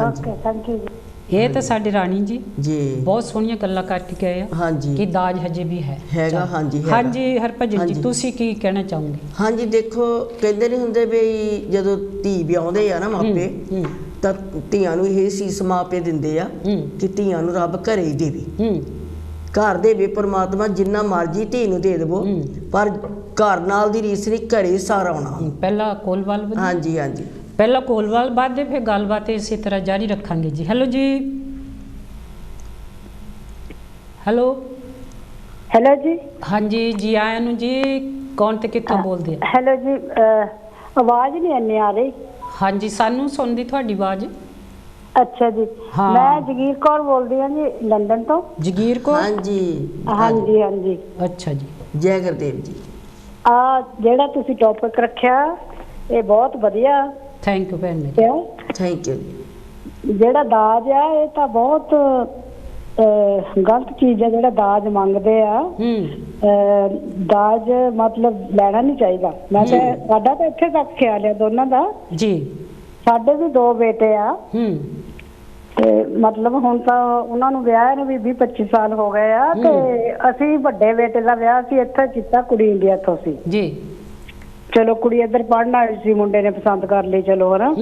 ਓਕੇ ਥੈਂਕ ਯੂ ਜੀ। ਇਹ ਤਾਂ ਸਾਡੇ ਰਾਣੀ ਜੀ ਜੀ ਬਹੁਤ ਸੋਹਣੀਆਂ ਗੱਲਾਂ ਕਰਕੇ ਗਏ ਆ। ਹਾਂਜੀ ਕਿ ਦਾਜ ਹਜੇ ਵੀ ਹੈਗਾ। ਹਾਂਜੀ ਹਰਭਜਨ ਜੀ ਤੁਸੀਂ ਕੀ ਕਹਿਣਾ ਚਾਹੋਗੇ? ਹਾਂਜੀ ਦੇਖੋ ਕਹਿੰਦੇ ਨਹੀਂ ਹੁੰਦੇ ਵੀ ਜਦੋਂ ਧੀ ਵਿਆਹੁੰਦੇ ਆ ਨਾ ਮਾਪੇ, ਤਾਂ ਧੀਆਂ ਨੂੰ ਇਹ ਸੀਸ ਮਾਪੇ ਦਿੰਦੇ ਆ ਕਿ ਧੀਆਂ ਨੂੰ ਰੱਬ ਘਰੇ ਹੀ ਦੇਵੇ, ਘਰ ਦੇਵੇ ਪਰਮਾਤਮਾ, ਜਿੰਨਾ ਮਰਜੀ ਧੀ ਨੂੰ ਦੇ ਦੇਵੋ, ਪਰ ਘਰ ਨਾਲ ਦੀ ਰੀਸ ਨਹੀਂ, ਘਰੇ ਸਾਰਾ ਆਉਣਾ। ਪਹਿਲਾਂ ਕੋਲਵਾਲ ਹਾਂਜੀ ਪਹਿਲਾਂ ਕੋਲਵਾਲ ਬਾਅਦ ਦੇ ਫਿਰ ਗੱਲਬਾਤ ਇਸੇ ਤਰ੍ਹਾਂ ਜਾਰੀ ਰੱਖਾਂਗੇ ਜੀ। ਹੈਲੋ ਜੀ। ਹੈਲੋ ਜੀ। ਹਾਂਜੀ ਜੀ ਆਇਆਂ ਨੂੰ ਜੀ। ਕੌਣ ਤੇ ਕਿੱਥੋਂ ਬੋਲਦੇ ਆ? ਹੈਲੋ ਜੀ, ਆਵਾਜ਼ ਨਹੀਂ ਇੰਨੀ ਆ ਰਹੀ। ਹਾਂਜੀ ਸਾਨੂੰ ਸੁਣਦੀ ਤੁਹਾਡੀ ਆਵਾਜ਼। ਅੱਛਾ ਜੀ, ਹਾਂ। ਮੈਂ ਜਗੀਰ ਕੌਰ ਬੋਲਦੀ ਹਾਂ ਜੀ, ਲੰਡਨ ਤੋਂ। ਜਗੀਰ ਕੌਰ? ਹਾਂਜੀ ਹਾਂਜੀ ਹਾਂਜੀ। ਅੱਛਾ ਜੀ, ਜੈ ਗੁਰਦੇਵ ਜੀ। ਆ ਜਿਹੜਾ ਤੁਸੀਂ ਟੌਪਿਕ ਰੱਖਿਆ ਇਹ ਬਹੁਤ ਵਧੀਆ। ਥੈਂਕ ਯੂ ਭੈਣ ਮੇਰੀ। ਕਿਉਂ? ਥੈਂਕ ਯੂ ਜੀ। ਜਿਹੜਾ ਦਾਜ ਆ ਇਹ ਤਾਂ ਬਹੁਤ ਗਲਤ ਚੀਜ਼ ਆ, ਜਿਹੜਾ ਦਾਜ ਮੰਗਦੇ ਆ। ਦਾਜ ਮਤਲਬ ਲੈਣਾ ਨਹੀਂ ਚਾਹੀਦਾ। ਮੈਂ ਤਾਂ ਸਾਡਾ ਤਾਂ ਇੱਥੇ ਤੱਕ ਖਿਆਲ ਆ ਦੋਨਾਂ ਦਾ ਜੀ। ਸਾਡੇ ਵੀ 2 ਬੇਟੇ ਆ ਤੇ ਮਤਲਬ ਹੁਣ ਤਾਂ ਉਹਨਾਂ ਨੂੰ ਵਿਆਹ ਨੂੰ ਵੀ 20-25 ਸਾਲ ਹੋ ਗਏ ਆ ਤੇ ਅਸੀਂ ਵੱਡੇ ਬੇਟੇ ਦਾ ਵਿਆਹ ਸੀ ਇੱਥੇ ਕੀਤਾ, ਕੁੜੀ ਇੰਡੀਆ ਤੋਂ ਸੀ ਜੀ। ਚਲੋ ਕੁੜੀ ਇੱਧਰ ਪੜ੍ਹਨ ਆਈ ਸੀ, ਮੁੰਡੇ ਨੇ ਪਸੰਦ ਕਰ ਲਈ, ਚਲੋ ਹਨਾ।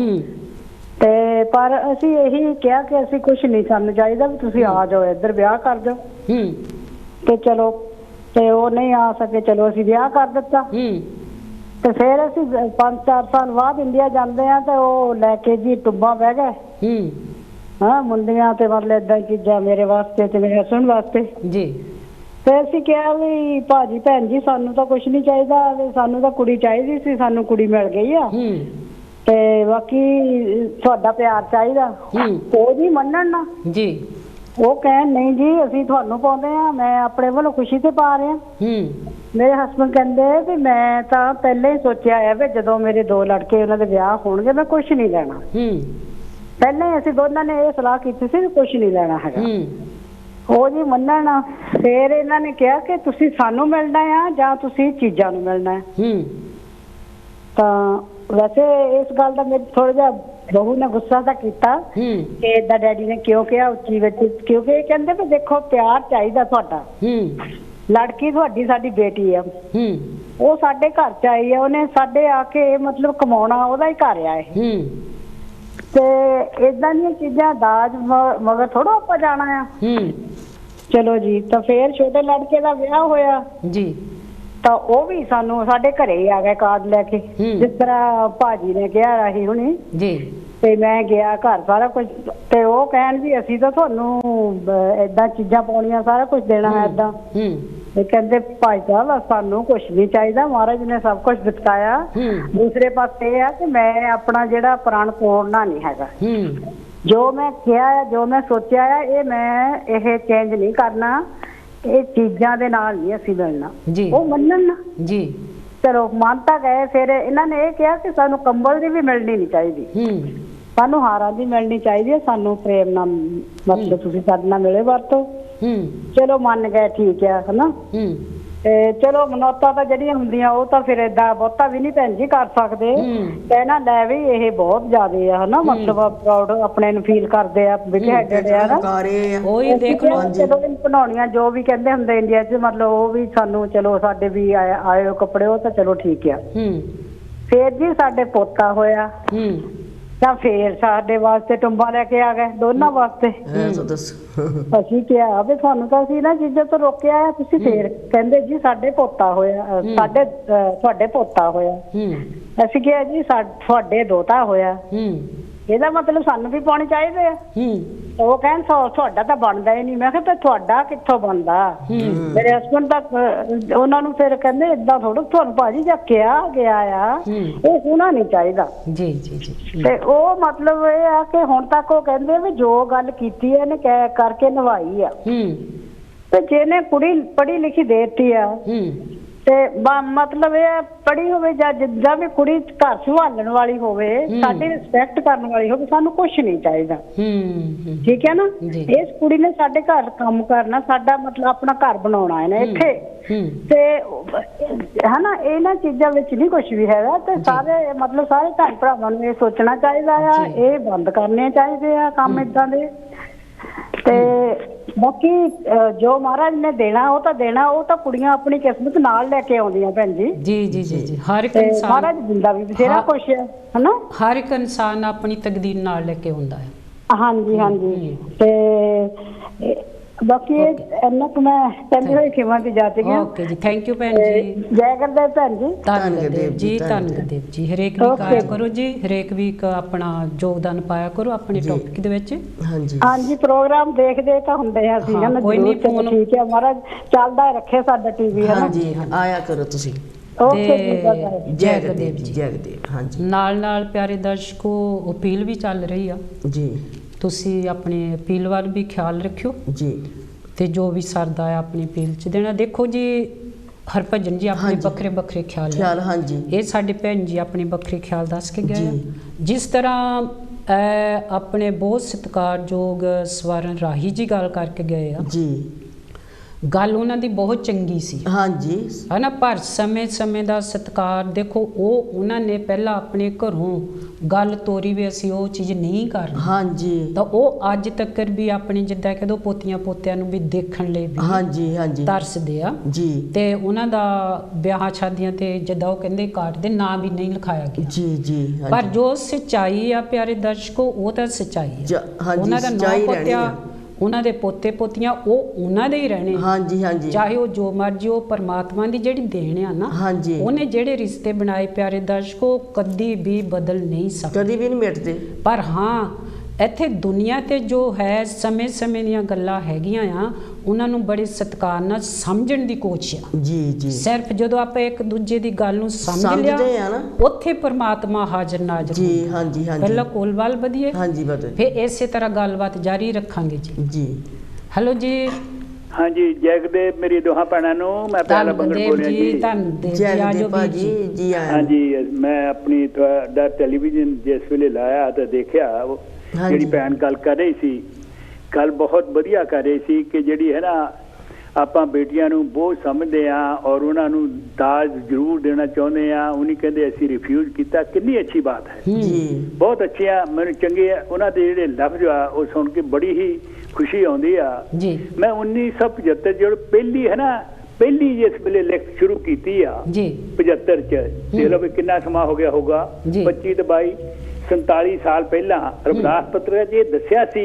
ਤੇ ਪਰ ਅਸੀਂ ਇਹੀ ਕਿਹਾ ਕਿ ਅਸੀਂ ਕੁਝ ਨਹੀਂ ਸਾਨੂੰ ਚਾਹੀਦਾ, ਵੀ ਤੁਸੀਂ ਆ ਜਾਓ ਇੱਧਰ ਵਿਆਹ ਕਰ ਜਾਓ। ਤੇ ਚਲੋ ਤੇ ਉਹ ਨਹੀਂ ਆ ਸਕੇ, ਚਲੋ ਅਸੀਂ ਵਿਆਹ ਕਰ ਦਿੱਤਾ। ਤੇ ਫਿਰ ਅਸੀਂ 5-4 ਸਾਲ ਬਾਅਦ ਇੰਡੀਆ ਜਾਂਦੇ ਆ ਤੇ ਉਹ ਲੈ ਕੇ ਜੀ ਟੁੱਬਾਂ ਬਹਿ ਗਏ। ਹਾਂ, ਮੁੰਡੀਆਂ ਤੇ ਮਤਲਬ ਏਦਾਂ ਹੀ ਚੀਜ਼ਾਂ ਮੇਰੇ ਵਾਸਤੇ ਤੇ ਮੇਰੇ ਹਸਬੈਂਡ ਵਾਸਤੇ ਜੀ। ਤੇ ਅਸੀਂ ਕਿਹਾ ਵੀ ਭਾਜੀ ਭੈਣ ਜੀ ਸਾਨੂੰ ਤਾਂ ਕੁਝ ਨਹੀਂ ਚਾਹੀਦਾ, ਵੀ ਸਾਨੂੰ ਤਾਂ ਕੁੜੀ ਚਾਹੀਦੀ ਸੀ, ਸਾਨੂੰ ਕੁੜੀ ਮਿਲ ਗਈ ਆ ਤੇ ਬਾਕੀ ਤੁਹਾਡਾ ਪਿਆਰ ਚਾਹੀਦਾ। ਉਹ ਜੀ ਮੰਨਣ ਨਾ ਜੀ, ਉਹ ਕਹਿਣ ਨਹੀਂ ਜੀ ਅਸੀਂ ਤੁਹਾਨੂੰ ਪਾਉਂਦੇ ਆ, ਮੈਂ ਆਪਣੇ ਵੱਲੋਂ ਖੁਸ਼ੀ ਤੇ ਪਾ ਰਿਹਾ। ਮੇਰੇ ਹਸਬੈਂਡ ਕਹਿੰਦੇ ਵੀ ਮੈਂ ਤਾਂ ਪਹਿਲਾਂ ਹੀ ਸੋਚਿਆ ਹੈ ਵੀ ਜਦੋਂ ਮੇਰੇ 2 ਲੜਕੇ ਉਹਨਾਂ ਦੇ ਵਿਆਹ ਹੋਣਗੇ ਮੈਂ ਕੁਝ ਨਹੀਂ ਲੈਣਾ। ਪਹਿਲਾਂ ਹੀ ਅਸੀਂ ਦੋਨਾਂ ਨੇ ਇਹ ਸਲਾਹ ਕੀਤੀ ਸੀ ਵੀ ਕੁਝ ਨਹੀਂ ਲੈਣਾ ਹੈਗਾ। ਉਹ ਜੀ ਮੰਨਣ। ਫਿਰ ਇਹਨਾਂ ਨੇ ਕਿਹਾ ਕਿ ਤੁਸੀਂ ਸਾਨੂੰ ਮਿਲਣਾ ਆ ਜਾਂ ਤੁਸੀਂ ਚੀਜ਼ਾਂ ਨੂੰ ਮਿਲਣਾ ਹੈ। ਤਾਂ ਵੈਸੇ ਇਸ ਗੱਲ ਦਾ ਮੇਰੇ ਥੋੜਾ ਜਿਹਾ ਬਹੂ ਨੇ ਗੁੱਸਾ ਤਾਂ ਕੀਤਾ ਕਿ ਏਦਾਂ ਡੈਡੀ ਨੇ ਕਿਉਂ ਕਿਹਾ ਉੱਚੀ ਵਿੱਚ, ਕਿਉਂਕਿ ਇਹ ਕਹਿੰਦੇ ਵੀ ਦੇਖੋ ਪਿਆਰ ਚਾਹੀਦਾ ਤੁਹਾਡਾ, ਲੜਕੀ ਤੁਹਾਡੀ ਸਾਡੀ ਬੇਟੀ ਆ, ਉਹ ਸਾਡੇ ਘਰ ਚ ਆਈ ਆ, ਉਹਨੇ ਸਾਡੇ ਆ ਕੇ ਮਤਲਬ ਕਮਾਉਣਾ, ਉਹਦਾ ਹੀ ਘਰ ਆ ਇਹ। ਤੇ ਏਦਾਂ ਦੀਆਂ ਚੀਜ਼ਾਂ ਦਾਜ ਮਗਰ ਥੋੜਾ ਆਪਾਂ ਜਾਣਾ ਆ। ਚਲੋ ਜੀ, ਤਾਂ ਫੇਰ ਛੋਟੇ ਲੜਕੇ ਦਾ ਵਿਆਹ ਹੋਇਆ ਜੀ, ਤਾਂ ਉਹ ਵੀ ਸਾਨੂੰ ਸਾਡੇ ਘਰੇ ਹੀ ਆ ਗਏ ਕਾਰਡ ਲੈ ਕੇ, ਜਿਸ ਤਰ੍ਹਾਂ ਭਾਜੀ ਨੇ ਕਿਹਾ ਰਾਹੀ ਹੁਣੀ ਜੀ। ਤੇ ਮੈਂ ਗਿਆ ਘਰ ਸਾਰਾ ਕੁਝ, ਤੇ ਉਹ ਕਹਿਣ ਵੀ ਅਸੀਂ ਤਾਂ ਤੁਹਾਨੂੰ ਏਦਾਂ ਚੀਜ਼ਾਂ ਪਾਉਣੀਆਂ, ਸਾਰਾ ਕੁਝ ਦੇਣਾ ਹੈ ਏਦਾਂ। ਇਹ ਕਹਿੰਦੇ ਭਾਈ ਸਾਹਿਬ ਸਾਨੂੰ ਕੁਝ ਨਹੀਂ ਚਾਹੀਦਾ, ਮਹਾਰਾਜ ਨੇ ਸਭ ਕੁਝ ਦਿੱਤਾ। ਦੂਸਰੇ ਪਾਸੇ ਇਹ ਆ ਕਿ ਮੈਂ ਆਪਣਾ ਜਿਹੜਾ ਪ੍ਰਾਣ ਤੋੜਨਾ ਨਹੀਂ ਹੈਗਾ। ਜੋ ਮੈਂ ਕਿਹਾ, ਜੋ ਮੈਂ ਸੋਚਿਆ ਆ, ਇਹ ਮੈਂ ਇਹ ਚੇਂਜ ਨਹੀਂ ਕਰਨਾ, ਇਹ ਚੀਜ਼ਾਂ ਦੇ ਨਾਲ ਨਹੀਂ ਅਸੀਂ ਮਿਲਣਾ। ਉਹ ਮੰਨਣ ਨਾ ਜੀ, ਚਲੋ ਮੰਨ ਤਾਂ ਗਏ। ਫਿਰ ਇਹਨਾਂ ਨੇ ਇਹ ਕਿਹਾ ਕਿ ਸਾਨੂੰ ਕੰਬਲ ਦੀ ਵੀ ਮਿਲਣੀ ਨਹੀਂ ਚਾਹੀਦੀ, ਸਾਨੂੰ ਹਾਰਾਂ ਦੀ ਮਿਲਣੀ ਚਾਹੀਦੀ ਹੈ, ਸਾਨੂੰ ਪ੍ਰੇਮ ਨਾਲ ਮਤਲਬ ਤੁਸੀਂ ਸਾਡੇ ਨਾਲ ਮਿਲੇ ਵਰਤੋ। ਚਲੋ ਮੰਨ ਗਏ, ਠੀਕ ਆ ਹਨਾ। ਤੇ ਚਲੋ ਮਨੌਤਾਂ ਤਾਂ ਜਿਹੜੀਆਂ ਹੁੰਦੀਆਂ ਉਹ ਤਾਂ ਫਿਰ ਏਦਾਂ ਬਹੁਤਾ ਵੀ ਨਹੀਂ ਭੈਣ ਜੀ ਕਰ ਸਕਦੇ। ਕਹਿਣਾ ਲੈ ਵੀ ਇਹ ਬਹੁਤ ਜ਼ਿਆਦੇ ਆ ਹਨਾ, ਮਤਲਬ ਪ੍ਰਾਊਡ ਆਪਣੇ ਨੂੰ ਫੀਲ ਕਰਦੇ ਆ, ਬਿਗ ਹੈਡਡ ਆ ਨਾ। ਉਹੀ ਦੇਖ ਲਓ, ਚਲੋ ਬਣਾਉਣੀਆਂ ਜੋ ਵੀ ਕਹਿੰਦੇ ਹੁੰਦੇ ਇੰਡੀਆ 'ਚ, ਮਤਲਬ ਉਹ ਵੀ ਸਾਨੂੰ ਚਲੋ ਸਾਡੇ ਵੀ ਆਏ ਕੱਪੜੇ, ਉਹ ਤਾਂ ਚਲੋ ਠੀਕ ਆ। ਫੇਰ ਜੀ ਸਾਡੇ ਪੋਤਾ ਹੋਇਆ ਤਾਂ ਫੇਰ ਸਾਡੇ ਵਾਸਤੇ ਟੁੰਬਾਂ ਲੈ ਕੇ ਆ ਗਏ, ਦੋਨਾਂ ਵਾਸਤੇ। ਅਸੀਂ ਕਿਹਾ ਵੀ ਤੁਹਾਨੂੰ ਤਾਂ ਅਸੀਂ ਇਹਨਾਂ ਚੀਜ਼ਾਂ ਤੋਂ ਰੋਕਿਆ ਆ, ਤੁਸੀਂ ਫੇਰ ਕਹਿੰਦੇ ਜੀ ਸਾਡੇ ਪੋਤਾ ਹੋਇਆ, ਸਾਡੇ ਤੁਹਾਡੇ ਪੋਤਾ ਹੋਇਆ। ਅਸੀਂ ਕਿਹਾ ਜੀ ਤੁਹਾਡੇ ਦੋਤਾ ਹੋਇਆ, ਇਹਦਾ ਮਤਲਬ ਸਾਨੂੰ ਵੀ ਪਾਉਣੇ ਚਾਹੀਦੇ ਆ। ਉਹ ਕਹਿਣ ਤੁਹਾਡਾ ਤਾਂ ਬਣਦਾ ਹੀ ਨਹੀਂ। ਮੈਂ ਕਿਹਾ ਤੁਹਾਡਾ ਕਿੱਥੋਂ ਬਣਦਾ? ਮੇਰੇ ਹਸਬੈਂਡ ਦਾ ਉਹਨਾਂ ਨੂੰ ਫਿਰ ਕਹਿੰਦੇ ਏਦਾਂ ਥੋੜਾ, ਤੁਹਾਨੂੰ ਭਾਜੀ ਜਾਂ ਕਿਹਾ ਗਿਆ ਆ, ਇਹ ਹੋਣਾ ਨਹੀਂ ਚਾਹੀਦਾ ਜੀ ਜੀ ਜੀ। ਤੇ ਉਹ ਮਤਲਬ ਇਹ ਆ ਕਿ ਹੁਣ ਤੱਕ ਉਹ ਕਹਿੰਦੇ ਵੀ ਜੋ ਗੱਲ ਕੀਤੀ ਇਹਨੇ ਕਰਕੇ ਨਿਭਾਈ ਆ। ਤੇ ਜਿਹਨੇ ਕੁੜੀ ਪੜ੍ਹੀ ਲਿਖੀ ਦੇਤੀ ਆ ਤੇ ਮਤਲਬ ਇਹ ਪੜ੍ਹੀ ਹੋਵੇ ਜਾਂ ਜਿੱਦਾਂ ਵੀ ਕੁੜੀ ਘਰ ਸੰਭਾਲਣ ਵਾਲੀ ਹੋਵੇ, ਸਾਡੀ ਰਿਸਪੈਕਟ ਕਰਨ ਵਾਲੀ ਹੋਵੇ, ਸਾਨੂੰ ਕੁਛ ਨਹੀਂ ਚਾਹੀਦਾ। ਠੀਕ ਹੈ ਨਾ। ਇਸ ਕੁੜੀ ਨੇ ਸਾਡੇ ਘਰ ਕੰਮ ਕਰਨਾ, ਸਾਡਾ ਮਤਲਬ ਆਪਣਾ ਘਰ ਬਣਾਉਣਾ ਹੈ ਇੱਥੇ, ਤੇ ਹਨਾ ਇਹਨਾਂ ਚੀਜ਼ਾਂ ਵਿੱਚ ਨਹੀਂ ਕੁਛ ਵੀ ਹੈਗਾ। ਤੇ ਸਾਰੇ ਮਤਲਬ ਸਾਰੇ ਭੈਣ ਭਰਾਵਾਂ ਨੂੰ ਇਹ ਸੋਚਣਾ ਚਾਹੀਦਾ ਆ, ਇਹ ਬੰਦ ਕਰਨੇ ਚਾਹੀਦੇ ਆ ਕੰਮ ਏਦਾਂ ਦੇ। ਤੇ ਬਾਕੀ ਜੋ ਮਹਾਰਾਜ ਨੇ ਦੇਣਾ ਉਹ ਤਾਂ ਦੇਣਾ, ਉਹ ਤਾਂ ਕੁੜੀਆਂ ਆਪਣੀ ਕਿਸਮਤ ਨਾਲ ਲੈ ਕੇ ਆਉਂਦੀਆਂ ਭੈਣ ਜੀ। ਜੀ ਜੀ ਜੀ ਜੀ। ਹਰ ਇੱਕ ਇਨਸਾਨ ਮਹਾਰਾਜ ਦਿੰਦਾ ਵੀ ਬਥੇਰਾ ਕੁਛ ਹੈ ਹਨਾ, ਹਰ ਇੱਕ ਇਨਸਾਨ ਆਪਣੀ ਤਕਦੀਰ ਨਾਲ ਲੈ ਕੇ ਆਉਂਦਾ ਹੈ। ਹਾਂਜੀ ਹਾਂਜੀ। ਤੇ ਬਾਕੀ ਇੰਨਾ ਕੁ ਮੈਂ ਕਹਿੰਦੀ ਹੋਈ ਖਿਮਾ ਦੀ ਜਾ ਚੁੱਕੀ ਹਾਂ। ਓਕੇ ਜੀ, ਥੈਂਕ ਯੂ ਭੈਣ ਜੀ। ਜੈ ਗੁਰਦੇਵ ਭੈਣ ਜੀ। ਧੰਨ ਗੁਰਦੇਵ ਜੀ, ਧੰਨ ਗੁਰਦੇਵ ਜੀ। ਹਰੇਕ ਵੀਕ ਆਇਆ ਕਰੋ ਜੀ, ਹਰੇਕ ਵੀਕ ਆਪਣਾ ਯੋਗਦਾਨ ਪਾਇਆ ਕਰੋ ਆਪਣੇ ਟੌਪਿਕ ਦੇ ਵਿੱਚ। ਹਾਂਜੀ ਹਾਂਜੀ, ਪ੍ਰੋਗਰਾਮ ਦੇਖਦੇ ਤਾਂ ਹੁੰਦੇ ਆ ਅਸੀਂ ਹਨਾ। ਕੋਈ ਨਹੀਂ, ਫੋਨ ਠੀਕ ਹੈ, ਮਹਾਰਾਜ ਚੱਲਦਾ ਰੱਖੇ ਸਾਡਾ ਟੀਵੀ ਹਨਾ। ਹਾਂਜੀ, ਆਇਆ ਕਰੋ ਤੁਸੀਂ। ਓਕੇ ਜੀ, ਜੈ ਗੁਰਦੇਵ ਜੀ, ਜੈ ਗੁਰਦੇਵ। ਹਾਂਜੀ, ਨਾਲ ਨਾਲ ਪਿਆਰੇ ਦਰਸ਼ਕੋ ਅਪੀਲ ਵੀ ਚੱਲ ਰਹੀ ਆ ਜੀ ਤੁਸੀਂ ਆਪਣੇ ਅਪੀਲ ਵੱਲ ਵੀ ਖਿਆਲ ਰੱਖਿਓ ਜੀ, ਤੇ ਜੋ ਵੀ ਸਰਦਾ ਹੈ ਆਪਣੀ ਅਪੀਲ 'ਚ ਦੇਣਾ। ਦੇਖੋ ਜੀ ਹਰਭਜਨ ਜੀ ਆਪਣੇ ਵੱਖਰੇ ਵੱਖਰੇ ਖਿਆਲ ਖਿਆਲ, ਹਾਂਜੀ, ਇਹ ਸਾਡੇ ਭੈਣ ਜੀ ਆਪਣੇ ਵੱਖਰੇ ਖਿਆਲ ਦੱਸ ਕੇ ਗਏ ਆ। ਜੀ। ਜਿਸ ਤਰ੍ਹਾਂ ਆਪਣੇ ਬਹੁਤ ਸਤਿਕਾਰਯੋਗ ਸਵਰਨ ਰਾਹੀ ਜੀ ਗੱਲ ਕਰਕੇ ਗਏ ਆ ਜੀ, ਗੱਲ ਉਹਨਾਂ ਦੀ ਬਹੁਤ ਚੰਗੀ ਸੀ, ਹਾਂਜੀ, ਹੈ ਨਾ। ਪਰ ਸਮੇਂ ਦਾ ਸਤਿਕਾਰ ਦੇਖੋ, ਉਹ ਉਹਨਾਂ ਨੇ ਪਹਿਲਾਂ ਆਪਣੇ ਘਰੋਂ ਗੱਲ ਤੋਰੀ ਵੀ ਅਸੀਂ ਉਹ ਚੀਜ਼ ਨਹੀਂ ਕਰਨੀ, ਹਾਂਜੀ, ਤਾਂ ਉਹ ਅੱਜ ਤੱਕ ਵੀ ਆਪਣੇ ਜਿੱਦਾਂ ਕਹਿੰਦੇ ਪੋਤੀਆਂ ਪੋਤਿਆਂ ਨੂੰ ਵੀ ਦੇਖਣ ਲਈ ਵੀ ਹਾਂਜੀ, ਹਾਂਜੀ, ਤਰਸਦੇ ਆ ਜੀ, ਤੇ ਉਹਨਾਂ ਦਾ ਵਿਆਹ ਸ਼ਾਦੀਆਂ ਤੇ ਜਿੱਦਾਂ ਉਹ ਕਹਿੰਦੇ ਕਾਰਡ ਦੇ ਨਾਂ ਵੀ ਨਹੀਂ ਲਿਖਾਇਆ ਗਿਆ। ਜੀ, ਜੀ, ਪਰ ਜੋ ਸੱਚਾਈ ਆ ਪਿਆਰੇ ਦਰਸ਼ਕੋ, ਉਹ ਤਾਂ ਸੱਚਾਈ ਆ। ਉਹਨਾਂ ਦਾ ਨਾਂ ਪੋਤਿਆ, ਉਹਨਾਂ ਦੇ ਪੋਤੇ ਪੋਤੀਆਂ ਉਹ ਉਹਨਾਂ ਦੇ ਹੀ ਰਹਿਣੇ, ਹਾਂਜੀ, ਹਾਂਜੀ, ਚਾਹੇ ਉਹ ਜੋ ਮਰਜੀ, ਉਹ ਪਰਮਾਤਮਾ ਦੀ ਜਿਹੜੀ ਦੇਣ ਆ ਨਾ, ਹਾਂਜੀ, ਉਹਨੇ ਜਿਹੜੇ ਰਿਸ਼ਤੇ ਬਣਾਏ ਪਿਆਰੇ ਦਰਸ਼ਕੋ ਕਦੀ ਵੀ ਬਦਲ ਨਹੀਂ ਸਕਦੇ, ਕਦੀ ਵੀ ਨਹੀਂ ਮਿਟਦੇ। ਪਰ ਹਾਂ ਇੱਥੇ ਦੁਨੀਆ ਤੇ ਜੋ ਹੈ ਸਮੇਂ ਦੀਆਂ ਗੱਲਾਂ ਹੈਗੀਆਂ ਆ, ਉਹਨਾਂ ਨੂੰ ਬੜੇ ਸਤਿਕਾਰ ਨਾਲ ਸਮਝਣ ਦੀ ਕੋਸ਼ਿਸ਼ ਆ। ਜੀ, ਜੀ, ਸਿਰਫ ਜਦੋਂ ਆਪਾਂ ਇੱਕ ਦੂਜੇ ਦੀ ਗੱਲ ਨੂੰ ਸਮਝ ਲਿਆ, ਉੱਥੇ ਪਰਮਾਤਮਾ ਹਾਜ਼ਰ ਨਾਜ਼ਰ ਜੀ, ਹਾਂਜੀ, ਹਾਂਜੀ, ਪਹਿਲਾਂ ਕੋਲ ਵੱਲ ਵਧੀਏ, ਹਾਂਜੀ, ਬਦਲ ਫਿਰ ਇਸੇ ਤਰ੍ਹਾਂ ਗੱਲਬਾਤ ਜਾਰੀ ਰੱਖਾਂਗੇ ਜੀ। ਜੀ, ਹੈਲੋ ਜੀ, ਹਾਂਜੀ, ਜੈਗਦੇਵ ਮੇਰੀ ਦੋਹਾਂ ਭੈਣਾਂ ਨੂੰ ਮੈਂ ਪਹਿਲਾਂ ਬੰਗੜ ਬੋਲਿਆ ਜੀ। ਧੰਨਦੇਵ ਜੈ ਜੀ, ਆਜੋ ਭਾਜੀ ਜੀ, ਹਾਂਜੀ, ਮੈਂ ਆਪਣੀ ਤੁਹਾਡਾ ਟੈਲੀਵਿਜ਼ਨ ਜਿਸ ਵੇਲੇ ਲਾਇਆ ਤਾਂ ਦੇਖਿਆ ਜਿਹੜੀ ਭੈਣ ਗੱਲ ਕਰ ਰਹੀ ਸੀ, ਗੱਲ ਬਹੁਤ ਵਧੀਆ ਕਰ ਰਹੀ ਸੀ ਕਿ ਜਿਹੜੀ ਹੈ ਨਾ ਆਪਾਂ ਬੇਟੀਆਂ ਨੂੰ ਬਹੁਤ ਸਮਝਦੇ ਆ ਔਰ ਉਹਨਾਂ ਨੂੰ ਦਾਜ ਜ਼ਰੂਰ ਦੇਣਾ ਚਾਹੁੰਦੇ ਆ, ਉਹਨੇ ਕਹਿੰਦੇ ਅਸੀਂ ਰਿਫਿਊਜ਼ ਕੀਤਾ। ਕਿੰਨੀ ਅੱਛੀ ਬਾਤ ਹੈ ਜੀ, ਬਹੁਤ ਅੱਛੀਆਂ, ਮੈਨੂੰ ਚੰਗੇ ਉਹਨਾਂ ਦੇ ਜਿਹੜੇ ਲਫ਼ਜ਼ ਆ ਉਹ ਸੁਣ ਕੇ ਬੜੀ ਹੀ ਖੁਸ਼ੀ ਆਉਂਦੀ ਆ ਜੀ। ਮੈਂ 1975 ਜਿਹੜੀ ਪਹਿਲੀ ਹੈ ਨਾ, ਪਹਿਲੀ ਜਿਸ ਵੇਲੇ ਲਿਖਤ ਸ਼ੁਰੂ ਕੀਤੀ ਆ ਜੀ 75 ਚ, ਦੇਖ ਲਓ ਵੀ ਕਿੰਨਾ ਸਮਾਂ ਹੋ ਗਿਆ ਹੋਊਗਾ, 25 ਤੇ 22 47 ਸਾਲ ਪਹਿਲਾਂ ਰਵਿਦਾਸ ਪੱਤਰ 'ਚ ਇਹ ਦੱਸਿਆ ਸੀ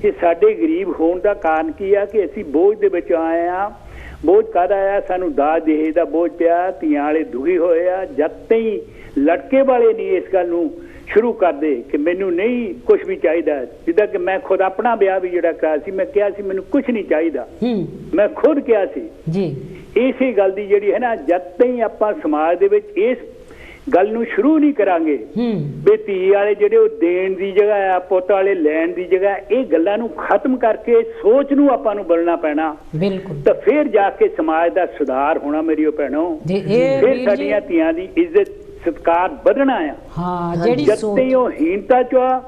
ਕਿ ਸਾਡੇ ਗਰੀਬ ਹੋਣ ਦਾ ਕਾਰਨ ਕੀ ਆ ਕਿ ਅਸੀਂ ਬੋਝ ਦੇ ਵਿੱਚ ਆਏ ਆ। ਬੋਝ ਕਾਹਦਾ ਆਇਆ? ਸਾਨੂੰ ਦਾਜ ਦਹੇਜ ਦਾ ਬੋਝ ਪਿਆ, ਧੀਆਂ ਵਾਲੇ ਦੁਖੀ ਹੋਏ ਆ। ਜਦ ਤਾਈਂ ਲੜਕੇ ਵਾਲੇ ਨਹੀਂ ਇਸ ਗੱਲ ਨੂੰ ਸ਼ੁਰੂ ਕਰਦੇ ਕਿ ਮੈਨੂੰ ਨਹੀਂ ਕੁਝ ਵੀ ਚਾਹੀਦਾ, ਜਿੱਦਾਂ ਕਿ ਮੈਂ ਖੁਦ ਆਪਣਾ ਵਿਆਹ ਵੀ ਜਿਹੜਾ ਕਰਾਇਆ ਸੀ, ਮੈਂ ਕਿਹਾ ਸੀ ਮੈਨੂੰ ਕੁਝ ਨਹੀਂ ਚਾਹੀਦਾ, ਮੈਂ ਖੁਦ ਕਿਹਾ ਸੀ ਜੀ। ਇਸੇ ਗੱਲ ਦੀ ਜਿਹੜੀ ਹੈ ਨਾ, ਜਦ ਤਾਈਂ ਆਪਾਂ ਸਮਾਜ ਦੇ ਵਿੱਚ ਇਸ ਗੱਲ ਨੂੰ ਸ਼ੁਰੂ ਨਹੀਂ ਕਰਾਂਗੇ ਵੀ ਧੀ ਵਾਲੇ ਜਿਹੜੇ ਉਹ ਦੇਣ ਦੀ ਜਗ੍ਹਾ ਆ, ਪੁੱਤ ਵਾਲੇ ਲੈਣ ਦੀ ਜਗ੍ਹਾ, ਇਹ ਗੱਲਾਂ ਨੂੰ ਖਤਮ ਕਰਕੇ ਸੋਚ ਨੂੰ ਆਪਾਂ ਨੂੰ ਬਦਲਣਾ ਪੈਣਾ। ਬਿਲਕੁਲ, ਤਾਂ ਫਿਰ ਜਾ ਕੇ ਸਮਾਜ ਦਾ ਸੁਧਾਰ ਹੋਣਾ ਮੇਰੀਓ ਭੈਣੋ, ਫਿਰ ਸਾਡੀਆਂ ਧੀਆਂ ਦੀ ਇੱਜ਼ਤ ਸਤਿਕਾਰ ਵਧਣਾ ਆ। ਹਾਂ, ਜਿਹੜੀ ਸੋਚ ਉਹ ਹੀਨਤਾ ਚ ਆ,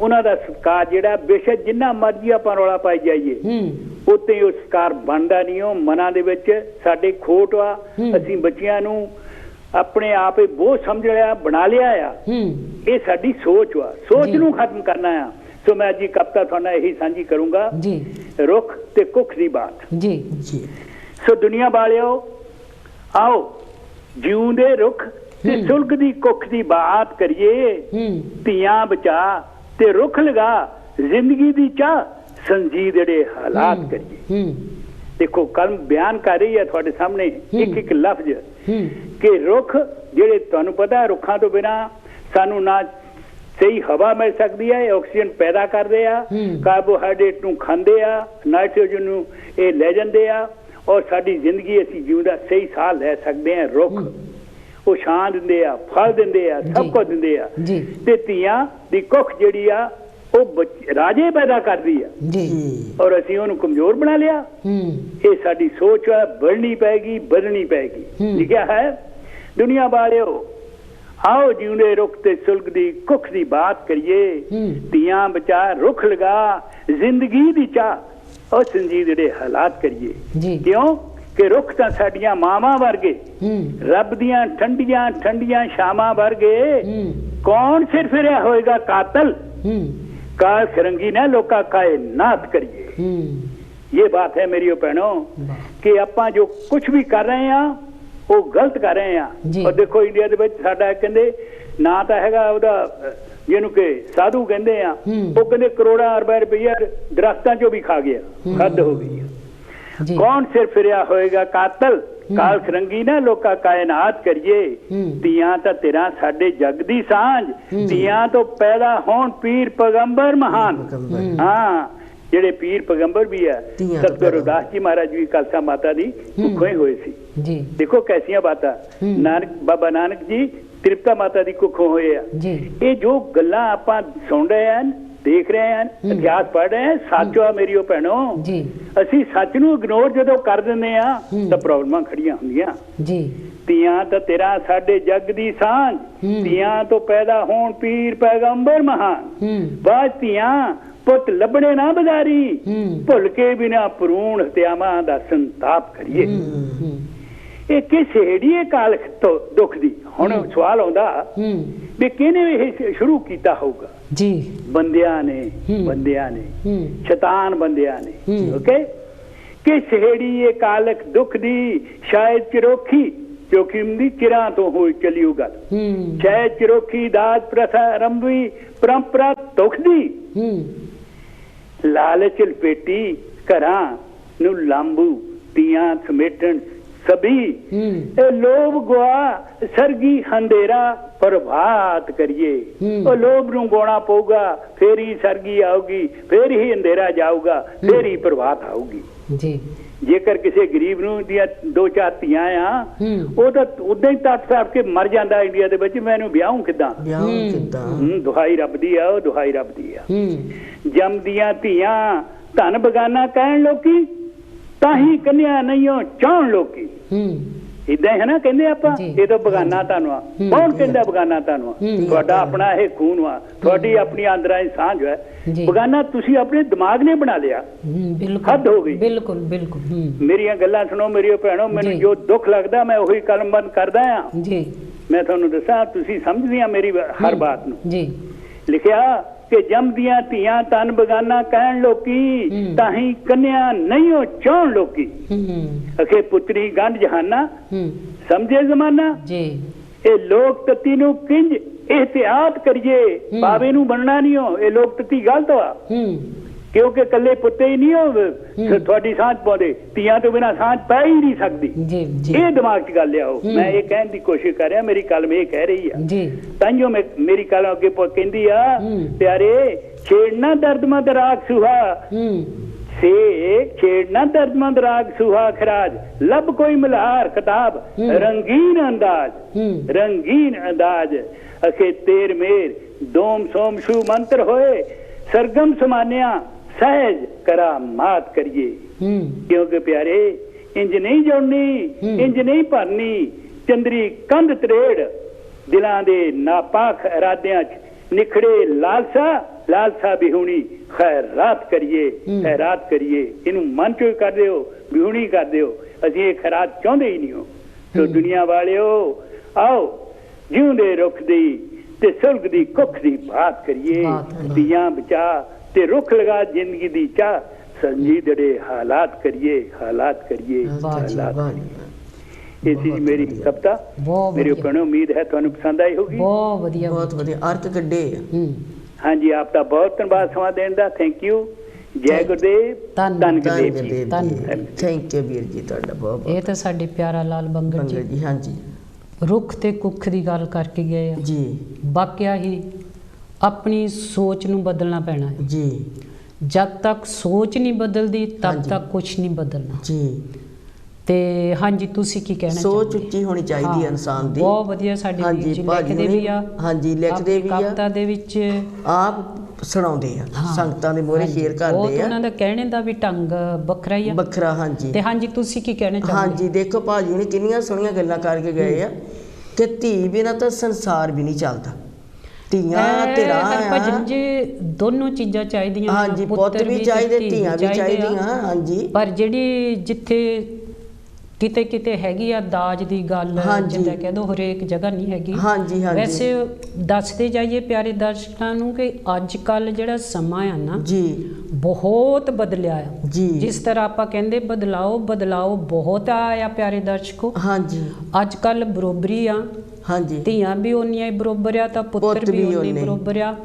ਉਹਨਾਂ ਦਾ ਸਤਿਕਾਰ ਜਿਹੜਾ ਬੇਸ਼ੱਕ ਜਿੰਨਾ ਮਰਜ਼ੀ ਆਪਾਂ ਰੌਲਾ ਪਾਈ ਜਾਈਏ, ਉੱਤੇ ਉਹ ਸਤਿਕਾਰ ਬਣਦਾ ਨਹੀਂ। ਉਹ ਮਨਾਂ ਦੇ ਵਿੱਚ ਸਾਡੇ ਖੋਟ ਆ, ਅਸੀਂ ਬੱਚਿਆਂ ਨੂੰ ਆਪਣੇ ਆਪ ਹੀ ਬਹੁਤ ਸਮਝ ਲਿਆ, ਬਣਾ ਲਿਆ ਆ। ਇਹ ਸਾਡੀ ਸੋਚ ਆ, ਸੋਚ ਨੂੰ ਖਤਮ ਕਰਨਾ ਆ। ਸੋ ਮੈਂ ਅੱਜ ਕਵਿਤਾ ਤੁਹਾਡਾ ਇਹੀ ਸਾਂਝੀ ਕਰੂੰਗਾ, ਰੁੱਖ ਤੇ ਕੁੱਖ ਦੀ ਬਾਤ ਜੀ। ਸੋ ਦੁਨੀਆ ਵਾਲਿਓ ਆਓ, ਜਿਉਂਦੇ ਰੁੱਖ ਤੇ ਸੁਲਗਦੀ ਕੁੱਖ ਦੀ ਬਾਤ ਕਰੀਏ, ਧੀਆਂ ਬਚਾ ਤੇ ਰੁੱਖ ਲਗਾ, ਜ਼ਿੰਦਗੀ ਦੀ ਚਾਹ ਸੰਜੀਦ ਜਿਹੜੇ ਹਾਲਾਤ ਕਰੀਏ। ਦੇਖੋ ਕਲਮ ਬਿਆਨ ਕਰ ਰਹੀ ਹੈ ਤੁਹਾਡੇ ਸਾਹਮਣੇ ਇੱਕ ਇੱਕ ਲਫ਼ਜ਼ ਕਿ ਰੁੱਖ ਜਿਹੜੇ ਤੁਹਾਨੂੰ ਪਤਾ ਰੁੱਖਾਂ ਤੋਂ ਬਿਨਾਂ ਸਾਨੂੰ ਨਾ ਸਹੀ ਹਵਾ ਮਿਲ ਸਕਦੀ ਹੈ, ਆਕਸੀਜਨ ਪੈਦਾ ਕਰਦੇ ਆ, ਕਾਰਬੋਹਾਈਡਰੇਟ ਨੂੰ ਖਾਂਦੇ ਆ, ਨਾਈਟ੍ਰੋਜਨ ਨੂੰ ਇਹ ਲੈ ਜਾਂਦੇ ਆ, ਔਰ ਸਾਡੀ ਜ਼ਿੰਦਗੀ ਅਸੀਂ ਜਿਉਂਦਾ ਸਹੀ ਸਾਹ ਲੈ ਸਕਦੇ ਹਾਂ। ਰੁੱਖ ਉਹ ਛਾਂ ਦਿੰਦੇ ਆ, ਫਲ ਦਿੰਦੇ ਆ, ਸਭ ਕੁਝ ਦਿੰਦੇ ਆ। ਤੇ ਧੀਆਂ ਦੀ ਕੁੱਖ ਜਿਹੜੀ ਆ ਉਹ ਰਾਜੇ ਪੈਦਾ ਕਰਦੀ ਆ ਔਰ ਅਸੀਂ ਉਹਨੂੰ ਕਮਜ਼ੋਰ ਬਣਾ ਲਿਆ। ਇਹ ਸਾਡੀ ਸੋਚ ਹੈ, ਬਦਲਣੀ ਪਏਗੀ, ਬਦਲਣੀ ਪਏਗੀ। ਲਿਖਿਆ ਹੈ, ਦੁਨੀਆ ਵਾਲਿਓ ਆਓ, ਜਿਉਂਦੇ ਰੁੱਖ ਤੇ ਸੁਲਗਦੀ ਕੁੱਖ ਦੀ ਬਾਤ ਕਰੀਏ, ਧੀਆਂ ਬਚਾ ਰੁੱਖ ਲਗਾ, ਜ਼ਿੰਦਗੀ ਦੀ ਚਾਹ ਉਹ ਸੰਜੀਦ ਜਿਹੜੇ ਹਾਲਾਤ ਕਰੀਏ। ਕਿਉਂ ਕਿ ਰੁੱਖ ਤਾਂ ਸਾਡੀਆਂ ਮਾਵਾਂ ਵਰਗੇ, ਰੱਬ ਦੀਆਂ ਠੰਡੀਆਂ ਠੰਡੀਆਂ ਛਾਵਾਂ ਵਰਗੇ। ਕੌਣ ਸਿਰ ਫਿਰਿਆ ਹੋਏਗਾ ਕਾਤਲ, ਕਾਲ ਫਿਰੰਗੀ ਨੇ ਲੋਕਾਂ ਕਾਇਨਾਤ ਕਰੀਏ। ਇਹ ਬਾਤ ਹੈ ਮੇਰੀ ਭੈਣੋ ਕਿ ਆਪਾਂ ਜੋ ਕੁਝ ਵੀ ਕਰ ਰਹੇ ਆ ਉਹ ਗਲਤ ਕਰ ਰਹੇ ਆ। ਔਰ ਦੇਖੋ ਇੰਡੀਆ ਦੇ ਵਿੱਚ ਸਾਡਾ ਕਹਿੰਦੇ ਨਾ ਤਾਂ ਹੈਗਾ ਉਹਦਾ ਜਿਹਨੂੰ ਕਿ ਸਾਧੂ ਕਹਿੰਦੇ ਆ, ਉਹ ਕਹਿੰਦੇ ਕਰੋੜਾਂ ਅਰਬਾਂ ਰੁਪਈਆ ਦਰਖਤਾਂ ਚੋਂ ਵੀ ਖਾ ਗਿਆ, ਹੱਦ ਹੋ ਗਈ। ਕੌਣ ਸਿਰ ਫਿਰਿਆ ਹੋਏਗਾ ਕਾਤਲ, ਕਾਲ ਫਿਰੰਗੀ ਨੇ ਲੋਕਾਂ ਕਾਇਨਾਤ ਕਰੀਏ। ਧੀਆਂ ਤਾਂ ਤੇਰਾ ਸਾਡੇ ਜਗ ਦੀ ਸਾਂਝ, ਧੀਆਂ ਤੋਂ ਪੈਦਾ ਹੋਣ ਪੀਰ ਪੈਗੰਬਰ ਮਹਾਨ। ਹਾਂ, ਜਿਹੜੇ ਪੀਰ ਪੈਗੰਬਰ ਵੀ ਆ, ਸਤਿਗੁਰੂ ਰਵਿਦਾਸ ਜੀ ਮਹਾਰਾਜ ਵੀ ਖਾਲਸਾ ਮਾਤਾ ਦੀ ਕੁੱਖੋਂ ਹੀ ਹੋਏ ਸੀ। ਦੇਖੋ ਕੈਸੀਆਂ ਬਾਤਾਂ। ਨਾਨਕ ਬਾਬਾ ਨਾਨਕ ਜੀ ਤ੍ਰਿਪਤਾ ਮਾਤਾ ਦੀ ਕੁੱਖੋਂ ਹੋਏ ਆ। ਇਹ ਜੋ ਗੱਲਾਂ ਆਪਾਂ ਸੁਣ ਰਹੇ ਆ ਦੇਖ ਰਹੇ ਹਾਂ, ਇਤਿਹਾਸ ਪੜ੍ਹ ਰਹੇ ਹਾਂ, ਸੱਚ ਆ ਮੇਰੀਓ ਭੈਣੋ ਜੀ। ਅਸੀਂ ਸੱਚ ਨੂੰ ਇਗਨੋਰ ਜਦੋਂ ਕਰ ਦਿੰਦੇ ਆ ਤਾਂ ਪ੍ਰੋਬਲਮਾਂ ਖੜੀਆਂ ਹੁੰਦੀਆਂ ਜੀ। ਧੀਆਂ ਤਾਂ ਤੇਰਾ ਸਾਡੇ ਜੱਗ ਦੀ ਸਾਂਝ, ਧੀਆਂ ਤੋਂ ਪੈਦਾ ਹੋਣ ਪੀਰ ਪੈਗੰਬਰ ਮਹਾਨ, ਬਾਅਦ ਧੀਆਂ ਪੁੱਤ ਲੱਭਣੇ ਨਾ ਬਜ਼ਾਰੀ, ਭੁੱਲ ਕੇ ਬਿਨਾ ਭਰੂਣ ਹਤਿਆਵਾਂ ਦਾ ਸੰਤਾਪ ਕਰੀਏ। ਇਹ ਕਿਸ ਹੇੜੀਏ ਕਾਲਖ ਤੋਂ ਦੁੱਖ ਦੀ। ਹੁਣ ਸਵਾਲ ਆਉਂਦਾ ਵੀ ਕਿਹਨੇ ਇਹ ਸ਼ੁਰੂ ਕੀਤਾ ਹੋਊਗਾ? ਜੀ। ਬੰਦਿਆਂ ਨੇ, ਬੰਦਿਆਂ ਨੇ, ਸ਼ੈਤਾਨ ਬੰਦਿਆਂ ਨੇ। ਓਕੇ, ਕਿਸ ਹੇੜੀਏ ਕਾਲਖ ਦੁੱਖ ਦੀ, ਸ਼ਾਇਦ ਚਿਰੋਖੀ ਚੋਖੀਮ ਦੀ ਚਿਰਾਂ ਤੋਂ ਹੋਈ ਚਲਿਓ ਗੱਲ, ਸ਼ਾਇਦ ਚਿਰੋਖੀ ਦਾਜ ਪ੍ਰਥਾ ਆਰੰਭੀ ਪਰੰਪਰਾ ਦੁੱਖ ਦੀ, ਲਾਲਚ ਲਪੇਟੀ ਘਰਾਂ ਨੂੰ ਲਾਂਬੂ ਧੀਆਂ ਸਮੇਟਣ ਸਭੀ, ਇਹ ਲੋਭ ਗੁਆ ਸਰਗੀ ਹੰਦੇਰਾ ਪ੍ਰਭਾਤ ਕਰੀਏ। ਉਹ ਲੋਭ ਨੂੰ ਗਾਉਣਾ ਪਊਗਾ, ਫੇਰ ਹੀ ਸਰਗੀ ਆਊਗੀ, ਫੇਰ ਹੀ ਅੰਧੇਰਾ ਜਾਊਗਾ, ਫੇਰ ਹੀ ਪ੍ਰਭਾਤ ਆਊਗੀ। ਜੀ। ਜੇਕਰ ਕਿਸੇ ਗਰੀਬ ਨੂੰ ਦੀਆਂ 2-4 ਧੀਆਂ ਆ, ਉਹ ਤਾਂ ਉਦਾਂ ਹੀ ਤੱਟ ਸਾਫ ਕੇ ਮਰ ਜਾਂਦਾ ਇੰਡੀਆ ਦੇ ਵਿੱਚ। ਮੈਂ ਇਹਨੂੰ ਵਿਆਹੂੰ ਕਿੱਦਾਂ? ਦੁਹਾਈ ਰੱਬ ਦੀ ਆ, ਉਹ ਦੁਹਾਈ ਰੱਬ ਦੀ ਆ। ਜੰਮਦੀਆਂ ਧੀਆਂ ਧਨ ਬਗਾਨਾ ਕਹਿਣ ਲੋਕੀ, ਤਾਂ ਹੀ ਕੰਨਿਆ ਨਹੀਂਓ ਚਾਹਣ ਲੋਕੀ। ਇਦਾਂ ਹੈ ਨਾ ਕਹਿੰਦੇ ਆਪਾਂ, ਇਹ ਤਾਂ ਬਗਾਨਾ ਤੁਹਾਨੂੰ ਆ। ਕੌਣ ਕਹਿੰਦਾ ਬਗਾਨਾ ਤੁਹਾਨੂੰ ਆ? ਤੁਹਾਡਾ ਆਪਣਾ ਇਹ ਖੂਨ ਵਾ, ਤੁਹਾਡੀ ਆਪਣੀ ਅੰਦਰਾਂ ਦੀ ਸਾਂਝ ਹੈ। ਬਗਾਨਾ ਤੁਸੀਂ ਆਪਣੇ ਦਿਮਾਗ ਨੇ ਬਣਾ ਲਿਆ। ਹੱਦ ਹੋ ਗਈ। ਬਿਲਕੁਲ ਬਿਲਕੁਲ। ਮੇਰੀਆਂ ਗੱਲਾਂ ਸੁਣੋ ਮੇਰੀਓ ਭੈਣੋ, ਮੈਨੂੰ ਜੋ ਦੁੱਖ ਲੱਗਦਾ ਮੈਂ ਉਹੀ ਕਲਮਬੰਦ ਕਰਦਾ ਆ। ਮੈਂ ਤੁਹਾਨੂੰ ਦੱਸਾਂ, ਤੁਸੀਂ ਸਮਝਦੀਆਂ ਮੇਰੀ ਹਰ ਬਾਤ ਨੂੰ। ਲਿਖਿਆ ਕਿ ਜੰਮਦੀਆਂ ਧੀਆਂ ਤਨ ਬਗਾਨਾ ਕਹਿਣ ਲੋਕੀ, ਤਾਂ ਹੀ ਕੰਨਿਆ ਨਹੀਂਓ ਚਾਹਣ ਲੋਕੀ। ਅਖੇ ਪੁੱਤਰੀ ਗੰਢ ਜਹਾਨਾ, ਸਮਝੇ ਜ਼ਮਾਨਾ। ਇਹ ਲੋਕ ਤਤੀ ਨੂੰ ਕਿੰਜ ਇਹਤਿਆਤ ਕਰੀਏ, ਬਾਵੇ ਨੂੰ ਬਣਨਾ ਨਹੀਂ ਹੋ। ਇਹ ਲੋਕ ਤਤੀ ਗਲਤ ਵਾ, ਕਿਉਂਕਿ ਕੱਲੇ ਪੁੱਤੇ ਹੀ ਨਹੀਂ ਹੋ ਤੁਹਾਡੀ ਸਾਂਝ ਪਾਉਂਦੇ, ਧੀਆਂ ਤੋਂ ਬਿਨਾਂ ਸਾਂਝ ਪੈ ਹੀ ਨਹੀਂ ਸਕਦੀ। ਇਹ ਦਿਮਾਗ 'ਚ ਗੱਲ ਲਿਆਓ। ਮੈਂ ਇਹ ਕਹਿਣ ਦੀ ਕੋਸ਼ਿਸ਼ ਕਰ ਰਿਹਾ, ਮੇਰੀ ਕਲਮ ਇਹ ਕਹਿ ਰਹੀ ਆ। ਤਾਂਹੀਓ ਮੇਰੀ ਕਲਮ ਅੱਗੇ ਕਹਿੰਦੀ ਆ, ਪਿਆਰੇ ਛੇੜਨਾ ਦਰਦਮੰਦ ਰਾਗ ਸੁਹਾ, ਛੇੜਨਾ ਦਰਦਮੰਦ ਰਾਗ ਸੁਹਾ ਖਰਾਜ, ਲੱਭ ਕੋਈ ਮਲਹਾਰ ਕਿਤਾਬ ਰੰਗੀਨ ਅੰਦਾਜ਼, ਰੰਗੀਨ ਅੰਦਾਜ਼। ਅਖੇ ਤੇਰ ਮੇਰ ਦੋਮ ਸੋਮ ਸ਼ੂ ਮੰਤਰ ਹੋਏ, ਸਰਗਮ ਸਮਾਨਿਆ ਸਹਿਜ ਕਰਾਮਾਤ ਕਰੀਏ। ਕਿਉਂਕਿ ਪਿਆਰੇ ਇੰਜ ਨਹੀਂ ਜੋੜਨੀ, ਇੰਜ ਨਹੀਂ ਭਰਨੀ ਚੰਦਰੀ ਕੰਧ ਤਰੇੜ, ਦਿਲਾਂ ਦੇ ਨਾਪਾਕ ਇਰਾਦਿਆਂ 'ਚ ਨਿਖੜੇ ਲਾਲਸਾ, ਲਾਲਸਾ ਬਿਹੂਣੀ ਖੈਰਾਤ ਕਰੀਏ, ਖੈਰਾਤ ਕਰੀਏ। ਇਹਨੂੰ ਮਨ 'ਚੋਂ ਕਰ ਦਿਓ, ਬਿਹੂਣੀ ਕਰ ਦਿਓ। ਅਸੀਂ ਇਹ ਖੈਰਾਤ ਚਾਹੁੰਦੇ ਹੀ ਨਹੀਂ ਹੋ। ਸੋ ਦੁਨੀਆ ਵਾਲਿਓ ਆਓ, ਜਿਉਂਦੇ ਰੁੱਖ ਦੀ ਤੇ ਸੁਲਗ ਦੀ ਕੁੱਖ ਦੀ ਬਾਤ ਕਰੀਏ। ਧੀਆਂ ਬਚਾ ਤੇ ਰੁੱਖ ਲਗਾ ਜ਼ਿੰਦਗੀ ਦੀ ਚਾਹ, ਸੰਜੀਦੜੇ ਹਾਲਾਤ ਕਰੀਏ, ਹਾਲਾਤ ਕਰੀਏ, ਹਾਲਾਤ। ਇਹ ਸੀ ਮੇਰੀ ਕਵਿਤਾ। ਮੇਰੀ ਭੈਣੋ, ਉਮੀਦ ਹੈ ਤੁਹਾਨੂੰ ਪਸੰਦ ਆਈ ਹੋਗੀ। ਬਹੁਤ ਵਧੀਆ, ਬਹੁਤ ਵਧੀਆ ਅਰਥ ਕੱਢੇ। ਹਾਂਜੀ, ਆਪ ਦਾ ਬਹੁਤ ਧੰਨਵਾਦ ਸਮਾਂ ਦੇਣ ਦਾ। Thank you. ਜੈ ਗੁਰਦੇਵ, ਧੰਨ ਗੁਰਦੇਵ ਜੀ। ਥੈਂਕ ਯੂ ਵੀਰ ਜੀ ਤੁਹਾਡਾ ਬਹੁਤ। ਇਹ ਤਾਂ ਸਾਡੇ ਪਿਆਰਾ ਲਾਲ ਬੰਗੜ ਜੀ। ਹਾਂਜੀ, ਰੁੱਖ ਤੇ ਕੁੱਖ ਦੀ ਗੱਲ ਕਰਕੇ ਗਏ ਆ ਜੀ। ਵਾਕਿਆ ਹੀ ਆਪਣੀ ਸੋਚ ਨੂੰ ਬਦਲਣਾ ਪੈਣਾ ਹੈ ਜੀ। ਜਦ ਤੱਕ ਸੋਚ ਨਹੀਂ ਬਦਲਦੀ ਤਦ ਤੱਕ ਕੁਝ ਨਹੀਂ ਬਦਲਣਾ ਜੀ। ਤੇ ਹਾਂਜੀ, ਤੁਸੀਂ ਕੀ ਕਹਿਣਾ ਚਾਹੁੰਦੇ? ਸੋਚ ਉੱਚੀ ਹੋਣੀ ਚਾਹੀਦੀ ਹੈ ਇਨਸਾਨ ਦੀ। ਬਹੁਤ ਵਧੀਆ। ਸਾਡੇ ਵੀਰ ਜੀ ਲਿਖਦੇ ਵੀ ਆ। ਹਾਂਜੀ, ਲਿਖਦੇ ਵੀ ਆ, ਕਵਿਤਾ ਦੇ ਵਿੱਚ ਆਪ ਸੁਣਾਉਂਦੇ ਆ, ਸੰਗਤਾਂ ਦੇ ਮੋਹਰੇ ਸ਼ੇਅਰ ਕਰਦੇ ਆ। ਉਹਨਾਂ ਦਾ ਕਹਿਣੇ ਦਾ ਵੀ ਢੰਗ ਵੱਖਰਾ ਹੀ ਆ, ਵੱਖਰਾ। ਹਾਂਜੀ। ਤੇ ਹਾਂਜੀ, ਤੁਸੀਂ ਕੀ ਕਹਿਣਾ ਚਾਹੁੰਦੇ? ਹਾਂਜੀ, ਦੇਖੋ ਭਾਜੀ ਨੇ ਕਿੰਨੀਆਂ ਸੋਹਣੀਆਂ ਗੱਲਾਂ ਕਰਕੇ ਗਏ ਆ ਕਿ ਧੀ ਬਿਨਾਂ ਤਾਂ ਸੰਸਾਰ ਵੀ ਨਹੀਂ ਚੱਲਦਾ। ਧੀਆਂ ਤੇ ਰਾਹ ਭਜਨ ਜੀ ਦੋਨੋਂ ਚੀਜ਼ਾਂ ਚਾਹੀਦੀਆਂ। ਹਾਂਜੀ, ਪੁੱਤ ਵੀ ਚਾਹੀਦੇ, ਧੀਆਂ ਵੀ ਚਾਹੀਦੀਆਂ। ਹਾਂਜੀ, ਪਰ ਜਿਹੜੀ ਜਿੱਥੇ ਕਿਤੇ ਕਿਤੇ ਹੈਗੀ ਆ ਦਾਜ ਦੀ ਗੱਲ, ਜਿੱਦਾਂ ਕਹਿ ਦੋ ਹਰੇਕ ਜਗ੍ਹਾ ਨਹੀਂ ਹੈਗੀ। ਹਾਂਜੀ ਹਾਂਜੀ। ਵੈਸੇ ਦੱਸਦੇ ਜਾਈਏ ਪਿਆਰੇ ਦਰਸ਼ਕਾਂ ਨੂੰ ਕਿ ਅੱਜ ਕੱਲ ਜਿਹੜਾ ਸਮਾਂ ਆ ਨਾ ਜੀ, ਬਹੁਤ ਬਦਲਿਆ ਆ ਜੀ। ਜਿਸ ਤਰ੍ਹਾਂ ਆਪਾਂ ਕਹਿੰਦੇ ਬਦਲਾਓ ਬਹੁਤ ਆਇਆ ਪਿਆਰੇ ਦਰਸ਼ਕੋ। ਹਾਂਜੀ, ਅੱਜ ਕੱਲ ਬਰੋਬਰੀ ਆ। ਹਾਂਜੀ, ਧੀਆਂ ਵੀ ਓਨੀਆਂ ਹੀ ਬਰੋਬਰ ਆ ਤਾਂ ਪੁੱਤਰ ਵੀ ਓਨੇ ਬਰੋਬਰ ਆ।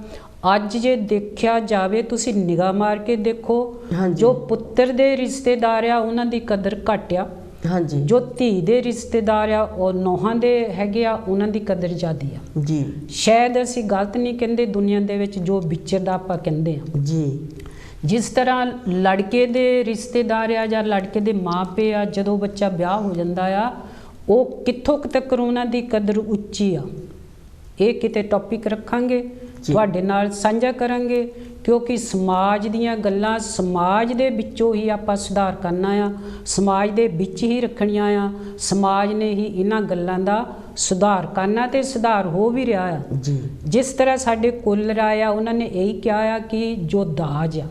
ਅੱਜ ਜੇ ਦੇਖਿਆ ਜਾਵੇ, ਤੁਸੀਂ ਨਿਗਾਹ ਮਾਰ ਕੇ ਦੇਖੋ, ਜੋ ਪੁੱਤਰ ਦੇ ਰਿਸ਼ਤੇਦਾਰ ਆ ਉਹਨਾਂ ਦੀ ਕਦਰ ਘੱਟ ਆ। ਹਾਂਜੀ, ਜੋ ਧੀ ਦੇ ਰਿਸ਼ਤੇਦਾਰ ਆ ਉਹ ਨੌਹਾਂ ਦੇ ਹੈਗੇ ਆ, ਉਹਨਾਂ ਦੀ ਕਦਰ ਜ਼ਿਆਦੀ ਆ। ਜੀ, ਸ਼ਾਇਦ ਅਸੀਂ ਗਲਤ ਨਹੀਂ ਕਹਿੰਦੇ, ਦੁਨੀਆ ਦੇ ਵਿੱਚ ਜੋ ਵਿਚਰਦਾ ਆਪਾਂ ਕਹਿੰਦੇ ਆ। ਜੀ, ਜਿਸ ਤਰ੍ਹਾਂ ਲੜਕੇ ਦੇ ਰਿਸ਼ਤੇਦਾਰ ਆ ਜਾਂ ਲੜਕੇ ਦੇ ਮਾਪੇ ਆ, ਜਦੋਂ ਬੱਚਾ ਵਿਆਹ ਹੋ ਜਾਂਦਾ ਆ, ਉਹ ਕਿੱਥੋਂ ਤੱਕ ਉਹਨਾਂ ਦੀ ਕਦਰ ਉੱਚੀ ਆ। ਇਹ ਕਿਤੇ ਟੌਪਿਕ ਰੱਖਾਂਗੇ, ਤੁਹਾਡੇ ਨਾਲ ਸਾਂਝਾ ਕਰਾਂਗੇ ਕਿਉਂਕਿ ਸਮਾਜ ਦੀਆਂ ਗੱਲਾਂ ਸਮਾਜ ਦੇ ਵਿੱਚੋਂ ਹੀ ਆਪਾਂ ਸੁਧਾਰ ਕਰਨਾ ਆ, ਸਮਾਜ ਦੇ ਵਿੱਚ ਹੀ ਰੱਖਣੀਆਂ ਆ, ਸਮਾਜ ਨੇ ਹੀ ਇਹਨਾਂ ਗੱਲਾਂ ਦਾ ਸੁਧਾਰ ਕਰਨਾ ਤੇ ਸੁਧਾਰ ਹੋ ਵੀ ਰਿਹਾ ਆ ਜੀ। ਜਿਸ ਤਰ੍ਹਾਂ ਸਾਡੇ ਕੁੱਲ ਰਾਏ ਆ ਉਹਨਾਂ ਨੇ ਇਹੀ ਕਿਹਾ ਆ ਕਿ ਜੋ ਦਾਜ ਆ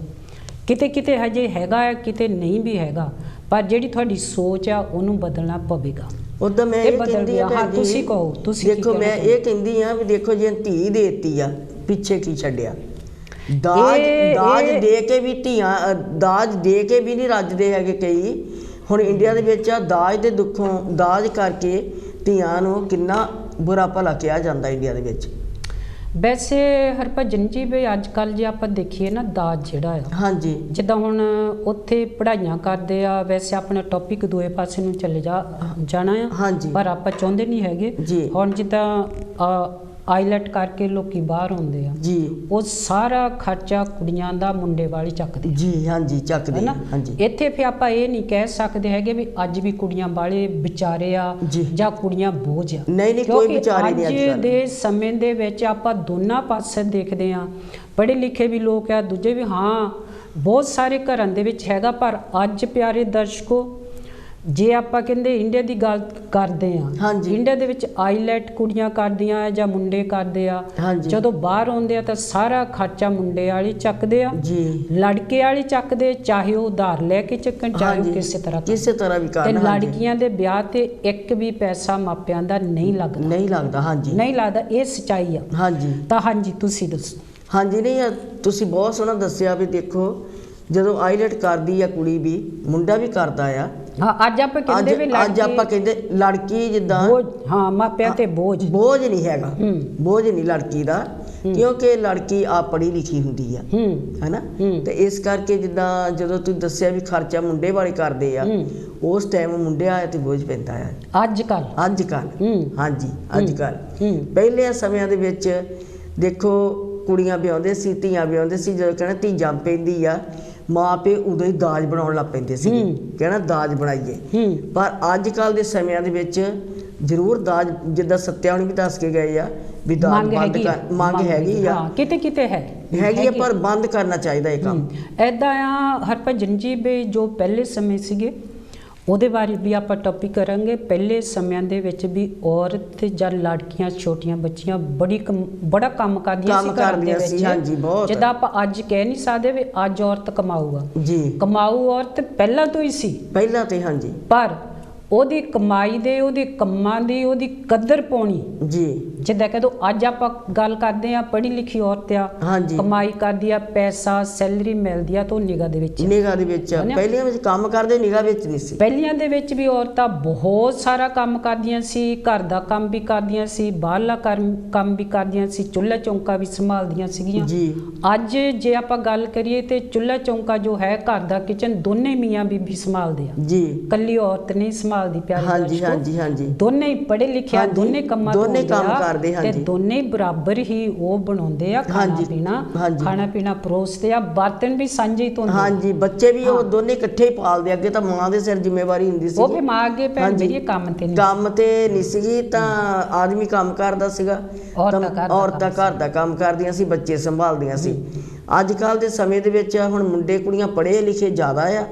ਕਿਤੇ ਕਿਤੇ ਹਜੇ ਹੈਗਾ ਆ, ਕਿਤੇ ਨਹੀਂ ਵੀ ਹੈਗਾ, ਪਰ ਜਿਹੜੀ ਤੁਹਾਡੀ ਸੋਚ ਆ ਉਹਨੂੰ ਬਦਲਣਾ ਪਵੇਗਾ। ਉਦੋਂ ਮੈਂ ਇਹ ਕਹਿੰਦੀ ਆ ਹਾਂ ਤੁਸੀਂ ਕਹੋ, ਤੁਸੀਂ ਦੇਖੋ ਮੈਂ ਇਹ ਕਹਿੰਦੀ ਆ ਵੀ ਦੇਖੋ ਜੇ ਧੀ ਦੇਤੀ ਆ ਪਿੱਛੇ ਕੀ ਛੱਡਿਆ, ਦਾਜ ਦੇ ਕੇ ਵੀ ਧੀਆਂ ਦਾਜ ਦੇ ਕੇ ਵੀ ਨਹੀਂ ਰੱਜਦੇ ਹੈਗੇ ਕਈ। ਹੁਣ ਇੰਡੀਆ ਦੇ ਵਿੱਚ ਆ ਦਾਜ ਦੇ ਦੁੱਖੋਂ ਦਾਜ ਕਰਕੇ ਧੀਆਂ ਨੂੰ ਕਿੰਨਾ ਬੁਰਾ ਭਲਾ ਕਿਹਾ ਜਾਂਦਾ ਇੰਡੀਆ ਦੇ ਵਿੱਚ। ਵੈਸੇ ਹਰਭਜਨ ਜੀ ਵੀ ਅੱਜ ਕੱਲ੍ਹ ਜੇ ਆਪਾਂ ਦੇਖੀਏ ਨਾ ਦਾਜ ਜਿਹੜਾ ਆ, ਹਾਂਜੀ, ਜਿੱਦਾਂ ਹੁਣ ਉੱਥੇ ਪੜ੍ਹਾਈਆਂ ਕਰਦੇ ਆ, ਵੈਸੇ ਆਪਣਾ ਟੌਪਿਕ ਦੂਏ ਪਾਸੇ ਨੂੰ ਚਲੇ ਜਾਣਾ ਆ, ਹਾਂਜੀ, ਪਰ ਆਪਾਂ ਚਾਹੁੰਦੇ ਨਹੀਂ ਹੈਗੇ। ਹੁਣ ਜਿੱਦਾਂ ਆਈਲੈਟ ਕਰਕੇ ਲੋਕੀ ਬਾਹਰ ਆਉਂਦੇ ਆ ਜੀ, ਉਹ ਸਾਰਾ ਖਰਚਾ ਕੁੜੀਆਂ ਦਾ ਮੁੰਡੇ ਵਾਲੀ ਚੱਕਦੇ ਜੀ, ਹਾਂਜੀ ਚੱਕਦੇ ਨਾ। ਇੱਥੇ ਫਿਰ ਆਪਾਂ ਇਹ ਨਹੀਂ ਕਹਿ ਸਕਦੇ ਹੈਗੇ ਵੀ ਅੱਜ ਵੀ ਕੁੜੀਆਂ ਵਾਲੇ ਵਿਚਾਰੇ ਆ ਜਾਂ ਕੁੜੀਆਂ ਬੋਝ ਆ, ਨਹੀਂ ਕੋਈ ਵਿਚਾਰੇ ਨਹੀਂ। ਅੱਜ ਦੇ ਸਮੇਂ ਦੇ ਵਿੱਚ ਆਪਾਂ ਦੋਨਾਂ ਪਾਸੇ ਦੇਖਦੇ ਆ, ਪੜ੍ਹੇ ਲਿਖੇ ਵੀ ਲੋਕ ਆ, ਦੂਜੇ ਵੀ, ਹਾਂ ਬਹੁਤ ਸਾਰੇ ਘਰਾਂ ਦੇ ਵਿੱਚ ਹੈਗਾ। ਪਰ ਅੱਜ ਪਿਆਰੇ ਦਰਸ਼ਕੋ ਜੇ ਆਪਾਂ ਕਹਿੰਦੇ ਇੰਡੀਆ ਦੀ ਗੱਲ ਕਰਦੇ ਆ, ਇੰਡੀਆ ਦੇ ਵਿੱਚ ਆਈਲੈਟ ਕੁੜੀਆਂ ਕਰਦੀਆਂ ਜਾਂ ਮੁੰਡੇ ਕਰਦੇ ਆ, ਜਦੋਂ ਬਾਹਰ ਆਉਂਦੇ ਆ ਤਾਂ ਸਾਰਾ ਖਰਚਾ ਮੁੰਡੇ ਵਾਲੇ ਚੱਕਦੇ ਆ, ਲੜਕੇ ਵਾਲੇ ਚੱਕਦੇ, ਚਾਹੇ ਉਹ ਉਧਾਰ ਲੈ ਕੇ ਚੱਕਣ, ਚਾਹੇ ਉਹ ਕਿਸੇ ਤਰ੍ਹਾਂ ਵੀ ਕਰਨ। ਤੇ ਲੜਕੀਆਂ ਦੇ ਵਿਆਹ ਤੇ ਇੱਕ ਵੀ ਪੈਸਾ ਮਾਪਿਆਂ ਦਾ ਨਹੀਂ ਲੱਗਦਾ, ਹਾਂਜੀ ਨਹੀਂ ਲੱਗਦਾ, ਇਹ ਸੱਚਾਈ ਆ। ਹਾਂਜੀ ਤਾਂ ਹਾਂਜੀ ਤੁਸੀਂ ਦੱਸੋ। ਹਾਂਜੀ ਨਹੀਂ ਤੁਸੀਂ ਬਹੁਤ ਸੋਹਣਾ ਦੱਸਿਆ ਵੀ ਦੇਖੋ ਜਦੋਂ ਆਈਲੈਟ ਕਰਦੀ ਆ ਕੁੜੀ ਵੀ ਮੁੰਡਾ ਵੀ ਕਰਦਾ ਆ। ਹਾਂ ਅੱਜ ਆਪਾਂ ਕਹਿੰਦੇ ਵੀ ਅੱਜ ਆਪਾਂ ਕਹਿੰਦੇ ਲੜਕੀ ਜਿੱਦਾਂ ਹਾਂ ਮਾਪਿਆਂ ਤੇ ਬੋਝ ਨਹੀਂ ਹੈਗਾ, ਬੋਝ ਨਹੀਂ ਲੜਕੀ ਦਾ, ਕਿਉਂਕਿ ਲੜਕੀ ਆ ਪੜ੍ਹੀ ਲਿਖੀ ਹੁੰਦੀ ਆ, ਹੈਨਾ। ਤੇ ਇਸ ਕਰਕੇ ਜਿੱਦਾਂ ਜਦੋਂ ਤੁਸੀਂ ਦੱਸਿਆ ਵੀ ਖਰਚਾ ਮੁੰਡੇ ਵਾਲੇ ਕਰਦੇ ਆ, ਉਸ ਟਾਈਮ ਮੁੰਡਿਆਂ ਤੇ ਬੋਝ ਪੈਂਦਾ ਆ ਅੱਜ ਕੱਲ। ਹਾਂਜੀ ਅੱਜ ਕੱਲ ਪਹਿਲੇ ਸਮਿਆਂ ਦੇ ਵਿੱਚ ਦੇਖੋ ਕੁੜੀਆਂ ਵਿਆਹੁੰਦੇ ਸੀ, ਧੀਆਂ ਵਿਆਹੁੰਦੇ ਸੀ, ਜਦੋਂ ਕਹਿਣਾ ਧੀ ਜੰਮ ਪੈਂਦੀ ਆ ਮਾਂ ਪਿਓ ਉਦੋਂ ਹੀ ਦਾਜ ਬਣਾਉਣ ਲੱਗ ਪੈਂਦੇ ਸੀ, ਕਹਿਣਾ ਦਾਜ ਬਣਾਈਏ। ਪਰ ਅੱਜ ਕੱਲ ਦੇ ਸਮਿਆਂ ਦੇ ਵਿੱਚ ਜ਼ਰੂਰ ਦਾਜ, ਜਿੱਦਾਂ ਸੱਤਿਆ ਹੁਣੀ ਵੀ ਦੱਸ ਕੇ ਗਏ ਆ ਵੀ ਦਾਜ ਬੰਦ ਕਰ, ਮੰਗ ਹੈਗੀ ਆ, ਕਿਤੇ ਕਿਤੇ ਹੈਗੀ ਆ, ਪਰ ਬੰਦ ਕਰਨਾ ਚਾਹੀਦਾ ਇਹ ਕੰਮ। ਐਦਾਂ ਆ ਹਰਭਜਨ ਜੀ ਵੀ ਜੋ ਪਹਿਲੇ ਸਮੇਂ ਸੀਗੇ ਉਹਦੇ ਬਾਰੇ ਵੀ ਆਪਾਂ ਟੌਪਿਕ ਕਰਾਂਗੇ। ਪਹਿਲੇ ਸਮਿਆਂ ਦੇ ਵਿੱਚ ਵੀ ਔਰਤ ਜਾਂ ਲੜਕੀਆਂ ਛੋਟੀਆਂ ਬੱਚੀਆਂ ਬੜਾ ਕੰਮ ਕਰਦੀਆਂ ਸੀ, ਜਿੱਦਾਂ ਆਪਾਂ ਅੱਜ ਕਹਿ ਨਹੀਂ ਸਕਦੇ ਵੀ ਅੱਜ ਔਰਤ ਕਮਾਊ ਔਰਤ ਪਹਿਲਾਂ ਤੋਂ ਹੀ ਸੀ, ਪਹਿਲਾਂ ਤੇ ਪਰ ਉਹਦੀ ਕਮਾਈ ਦੇ, ਉਹਦੇ ਕੰਮਾਂ ਦੀ, ਉਹਦੀ ਕਦਰ ਪਾਉਣੀ ਜਿੱਦਾਂ ਕਹਦੋ ਅੱਜ ਆਪਾਂ ਗੱਲ ਕਰਦੇ ਆ ਪੜ੍ਹੀ ਲਿਖੀ ਔਰਤ ਆ, ਕਮਾਈ ਕਰਦੀ ਆ, ਪੈਸਾ ਸੈਲਰੀ ਮਿਲਦੀ ਆ, ਤਾਂ ਨਿਗਾਹ ਦੇ ਵਿੱਚ ਪਹਿਲੀਆਂ ਵਿੱਚ ਕੰਮ ਕਰਦੇ, ਨਿਗਾਹ ਵਿੱਚ ਨਹੀਂ ਸੀ। ਪਹਿਲੀਆਂ ਦੇ ਵਿੱਚ ਵੀ ਔਰਤਾਂ ਬਹੁਤ ਸਾਰਾ ਕੰਮ ਕਰਦੀਆਂ ਸੀ, ਘਰ ਦਾ ਕੰਮ ਵੀ ਕਰਦੀਆਂ ਸੀ, ਬਾਹਰਲਾ ਕੰਮ ਵੀ ਕਰਦੀਆਂ ਸੀ, ਚੁੱਲ੍ਹਾ ਚੌਂਕਾ ਵੀ ਸੰਭਾਲਦੀਆਂ ਸੀਗੀਆਂ। ਅੱਜ ਜੇ ਆਪਾਂ ਗੱਲ ਕਰੀਏ ਤੇ ਚੁੱਲ੍ਹਾ ਚੌਂਕਾ ਜੋ ਹੈ, ਘਰ ਦਾ ਕਿਚਨ ਦੋਨੇ ਮੀਆਂ ਬੀਬੀ ਸੰਭਾਲਦੇ ਆ, ਕੱਲੀ ਔਰਤ ਨਹੀਂ ਸੰਭਾਲਦੀ। ਦੋਨੇ ਹੀ ਪੜ੍ਹੇ ਲਿਖਿਆ, ਦੋਨੇ ਕੰਮਾਂ ਕਰਦੇ ਤੇ ਦੋਨੇ ਬਰਾਬਰ ਹੀ ਉਹ ਬਣਾਉਂਦੇ ਆ, ਖਾਣਾ ਪੀਣਾ ਪਰੋਸਦੇ ਆ, ਬਰਤਨ ਵੀ ਸਾਂਝੇ ਹੀ ਧੋਂਦੇ। ਬੱਚੇ ਵੀ ਉਹ ਦੋਨੇ ਇਕੱਠੇ ਹੀ ਪਾਲਦੇ। ਅੱਗੇ ਤਾਂ ਮਾਂ ਦੇ ਸਿਰ ਜ਼ਿੰਮੇਵਾਰੀ ਹੁੰਦੀ ਸੀ, ਉਹ ਵੀ ਮਾਂ ਅੱਗੇ ਭੈਣ ਮੇਰੀ ਕੰਮ ਤੇ ਨਹੀਂ ਸੀਗੀ, ਤਾਂ ਆਦਮੀ ਕੰਮ ਕਰਦਾ ਸੀਗਾ, ਔਰਤਾਂ ਘਰ ਦਾ ਕੰਮ ਕਰਦੀਆਂ ਸੀ, ਬੱਚੇ ਸੰਭਾਲਦੀਆਂ ਸੀ। ਅੱਜ ਕੱਲ ਦੇ ਸਮੇਂ ਦੇ ਵਿੱਚ ਹੁਣ ਮੁੰਡੇ ਕੁੜੀਆਂ ਪੜ੍ਹੇ ਲਿਖੇ ਜ਼ਿਆਦਾ ਆ,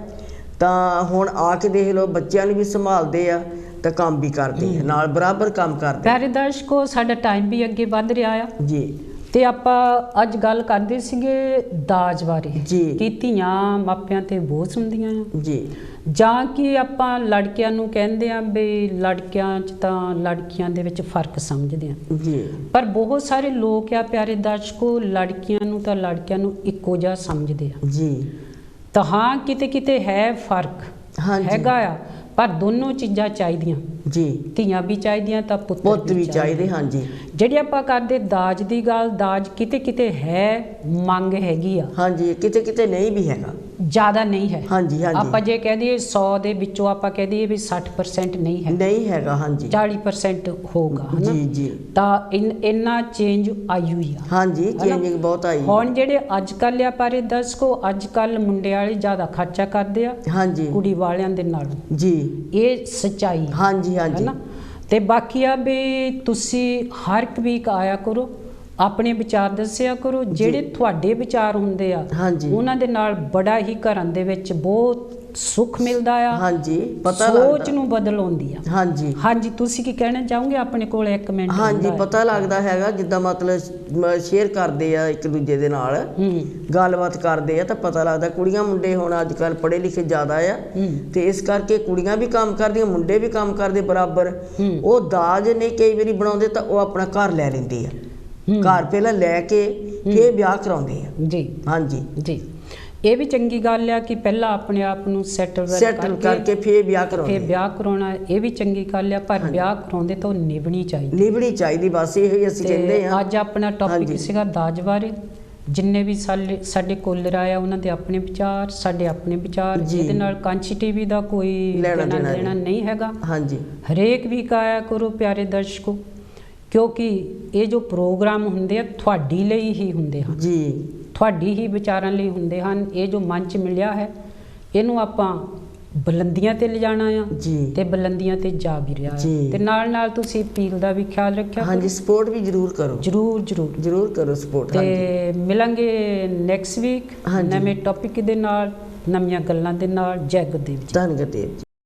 ਤਾਂ ਹੁਣ ਆ ਕੇ ਦੇਖ ਲਓ ਬੱਚਿਆਂ ਨੂੰ ਵੀ ਸੰਭਾਲਦੇ ਆ ਤਾਂ ਕੰਮ ਵੀ ਕਰਦੇ ਆ, ਨਾਲ ਬਰਾਬਰ ਕੰਮ ਕਰਦੇ। ਪਿਆਰੇ ਦਰਸ਼ਕੋ ਸਾਡਾ ਟਾਈਮ ਵੀ ਅੱਗੇ ਵੱਧ ਰਿਹਾ ਆ ਜੀ, ਤੇ ਆਪਾਂ ਅੱਜ ਗੱਲ ਕਰਦੇ ਸੀਗੇ ਦਾਜ ਬਾਰੇ ਕਿ ਧੀਆਂ ਮਾਪਿਆਂ ਤੇ ਬੋਝ ਹੁੰਦੀਆਂ ਆ ਜੀ, ਜਾਂ ਕਿ ਆਪਾਂ ਲੜਕਿਆਂ ਨੂੰ ਕਹਿੰਦੇ ਆ ਵੀ ਲੜਕਿਆਂ 'ਚ ਤਾਂ ਲੜਕੀਆਂ ਦੇ ਵਿੱਚ ਫਰਕ ਸਮਝਦੇ ਆ ਜੀ, ਪਰ ਬਹੁਤ ਸਾਰੇ ਲੋਕ ਆ ਪਿਆਰੇ ਦਰਸ਼ਕੋ ਲੜਕੀਆਂ ਨੂੰ ਤਾਂ ਲੜਕਿਆਂ ਨੂੰ ਇੱਕੋ ਜਿਹਾ ਸਮਝਦੇ ਆ ਜੀ। ਤਾਂ ਹਾਂ ਕਿਤੇ ਕਿਤੇ ਹੈ ਫਰਕ ਹੈਗਾ ਆ, ਪਰ ਦੋਨੋਂ ਚੀਜ਼ਾਂ ਚਾਹੀਦੀਆਂ ਜੀ, ਧੀਆਂ ਵੀ ਚਾਹੀਦੀਆਂ ਤਾਂ ਪੁੱਤ ਵੀ ਚਾਹੀਦੇ। ਜਿਹੜੀ ਆਪਾਂ ਕਰਦੇ ਦਾਜ ਦੀ ਗੱਲ, ਦਾਜ ਕਿਤੇ ਕਿਤੇ ਹੈ, ਮੰਗ ਹੈਗੀ ਆ, ਕਿਤੇ ਕਿਤੇ ਨਹੀਂ ਵੀ ਹੈਗਾ, ਜ਼ਿਆਦਾ ਨਹੀਂ ਹੈ। ਆਪਾਂ ਜੇ ਕਹਿ ਦਈਏ 100 ਦੇ ਵਿੱਚੋਂ ਆਪਾਂ ਕਹਿ ਦਈਏ ਵੀ 60% ਨਹੀਂ ਹੈਗਾ 40% ਹੋਊਗਾ, ਤਾਂ ਇੰਨਾ ਚੇਂਜ ਆਈ ਹੋਈ ਆ, ਚੇਂਜਿੰਗ ਬਹੁਤ ਆਈ। ਹੁਣ ਜਿਹੜੇ ਅੱਜ ਕੱਲ੍ਹ ਆ ਪਰ ਦਰਸ਼ਕੋ, ਅੱਜ ਕੱਲ੍ਹ ਮੁੰਡੇ ਵਾਲੇ ਜ਼ਿਆਦਾ ਖਰਚਾ ਕਰਦੇ ਆ ਕੁੜੀ ਵਾਲਿਆਂ ਦੇ ਨਾਲੋਂ ਜੀ, ਇਹ ਸੱਚਾਈ ਹੈ ਨਾ। ਤੇ ਬਾਕੀ ਆ ਵੀ ਤੁਸੀਂ ਹਰ ਇੱਕ ਵੀਕ ਆਇਆ ਕਰੋ, ਆਪਣੇ ਵਿਚਾਰ ਦੱਸਿਆ ਕਰੋ, ਜਿਹੜੇ ਤੁਹਾਡੇ ਵਿਚਾਰ ਹੁੰਦੇ ਆ ਹਾਂਜੀ ਉਹਨਾਂ ਦੇ ਨਾਲ ਬੜਾ ਹੀ ਘਰਾਂ ਦੇ ਵਿੱਚ ਬਹੁਤ ਸੁੱਖ ਮਿਲਦਾ ਆ। ਹਾਂਜੀ ਪਤਾ ਸੋਚ ਨੂੰ ਬਦਲ ਆਉਂਦੀ ਆ। ਹਾਂਜੀ ਹਾਂਜੀ ਤੁਸੀਂ ਕੀ ਕਹਿਣਾ ਚਾਹੋਗੇ? ਆਪਣੇ ਕੋਲ 1 ਮਿੰਟ ਹਾਂਜੀ ਪਤਾ ਲੱਗਦਾ ਹੈਗਾ, ਜਿੱਦਾਂ ਮਤਲਬ ਸ਼ੇਅਰ ਕਰਦੇ ਆ ਇੱਕ ਦੂਜੇ ਦੇ ਨਾਲ, ਗੱਲਬਾਤ ਕਰਦੇ ਆ ਤਾਂ ਪਤਾ ਲੱਗਦਾ। ਕੁੜੀਆਂ ਮੁੰਡੇ ਹੁਣ ਅੱਜ ਕੱਲ੍ਹ ਪੜ੍ਹੇ ਲਿਖੇ ਜ਼ਿਆਦਾ ਆ ਤੇ ਇਸ ਕਰਕੇ ਕੁੜੀਆਂ ਵੀ ਕੰਮ ਕਰਦੀਆਂ, ਮੁੰਡੇ ਵੀ ਕੰਮ ਕਰਦੇ ਬਰਾਬਰ। ਉਹ ਦਾਜ ਨਹੀਂ ਕਈ ਵਾਰੀ ਬਣਾਉਂਦੇ ਤਾਂ ਉਹ ਆਪਣਾ ਘਰ ਲੈ ਲੈਂਦੇ ਆ, ਘਰ ਪਹਿਲਾਂ ਲੈ ਕੇ ਫਿਰ ਵਿਆਹ ਕਰਾਉਂਦੇ ਆ ਜੀ। ਹਾਂਜੀ ਜੀ ਇਹ ਵੀ ਚੰਗੀ ਗੱਲ ਆ ਕਿ ਪਹਿਲਾਂ ਆਪਣੇ ਆਪ ਨੂੰ ਸੈਟਲ ਕਰਕੇ ਫਿਰ ਵਿਆਹ ਕਰਾਉਣਾ, ਇਹ ਵੀ ਚੰਗੀ ਗੱਲ ਆ। ਪਰ ਵਿਆਹ ਕਰਾਉਂਦੇ ਤਾਂ ਨਿਭਣੀ ਚਾਹੀਦੀ, ਬਸ ਇਹ ਹੀ ਅਸੀਂ ਕਹਿੰਦੇ ਆ। ਅੱਜ ਆਪਣਾ ਟੌਪਿਕ ਸੀਗਾ ਦਾਜ ਬਾਰੇ। ਜਿੰਨੇ ਵੀ ਸਾਡੇ ਕੋਲਰ ਆਇਆ ਉਹਨਾਂ ਦੇ ਆਪਣੇ ਵਿਚਾਰ, ਸਾਡੇ ਆਪਣੇ ਵਿਚਾਰ, ਜਿਹਦੇ ਨਾਲ ਕਾਂਚੀ ਟੀਵੀ ਦਾ ਕੋਈ ਲੈਣਾ ਦੇਣਾ ਨਹੀਂ ਹੈਗਾ। ਹਾਂਜੀ ਹਰੇਕ ਵੀਕ ਆਇਆ ਕਰੋ ਪਿਆਰੇ ਦਰਸ਼ਕੋ, ਕਿਉਂਕਿ ਇਹ ਜੋ ਪ੍ਰੋਗਰਾਮ ਹੁੰਦੇ ਆ ਤੁਹਾਡੀ ਲਈ ਹੀ ਹੁੰਦੇ ਹਨ ਜੀ, ਤੁਹਾਡੀ ਹੀ ਵਿਚਾਰਾਂ ਲਈ ਹੁੰਦੇ ਹਨ। ਇਹ ਜੋ ਮੰਚ ਮਿਲਿਆ ਹੈ ਇਹਨੂੰ ਆਪਾਂ ਬੁਲੰਦੀਆਂ ਤੇ ਲਿਜਾਣਾ ਆ ਤੇ ਬੁਲੰਦੀਆਂ ਤੇ ਜਾ ਵੀ ਰਿਹਾ ਹੈ। ਤੇ ਨਾਲ ਤੁਸੀਂ ਅਪੀਲ ਦਾ ਵੀ ਖਿਆਲ ਰੱਖਿਆ। ਹਾਂਜੀ ਸਪੋਰਟ ਵੀ ਜ਼ਰੂਰ ਕਰੋ, ਜ਼ਰੂਰ ਕਰੋ ਸਪੋਰਟ। ਤੇ ਮਿਲਾਂਗੇ ਨੈਕਸਟ ਵੀਕ ਨਵੇਂ ਟੌਪਿਕ ਦੇ ਨਾਲ, ਨਵੀਆਂ ਗੱਲਾਂ ਦੇ ਨਾਲ। ਜੈ ਗੁਰਦੇਵ ਜੀ। ਧੰਨ ਗੁਰਦੇਵ ਜੀ।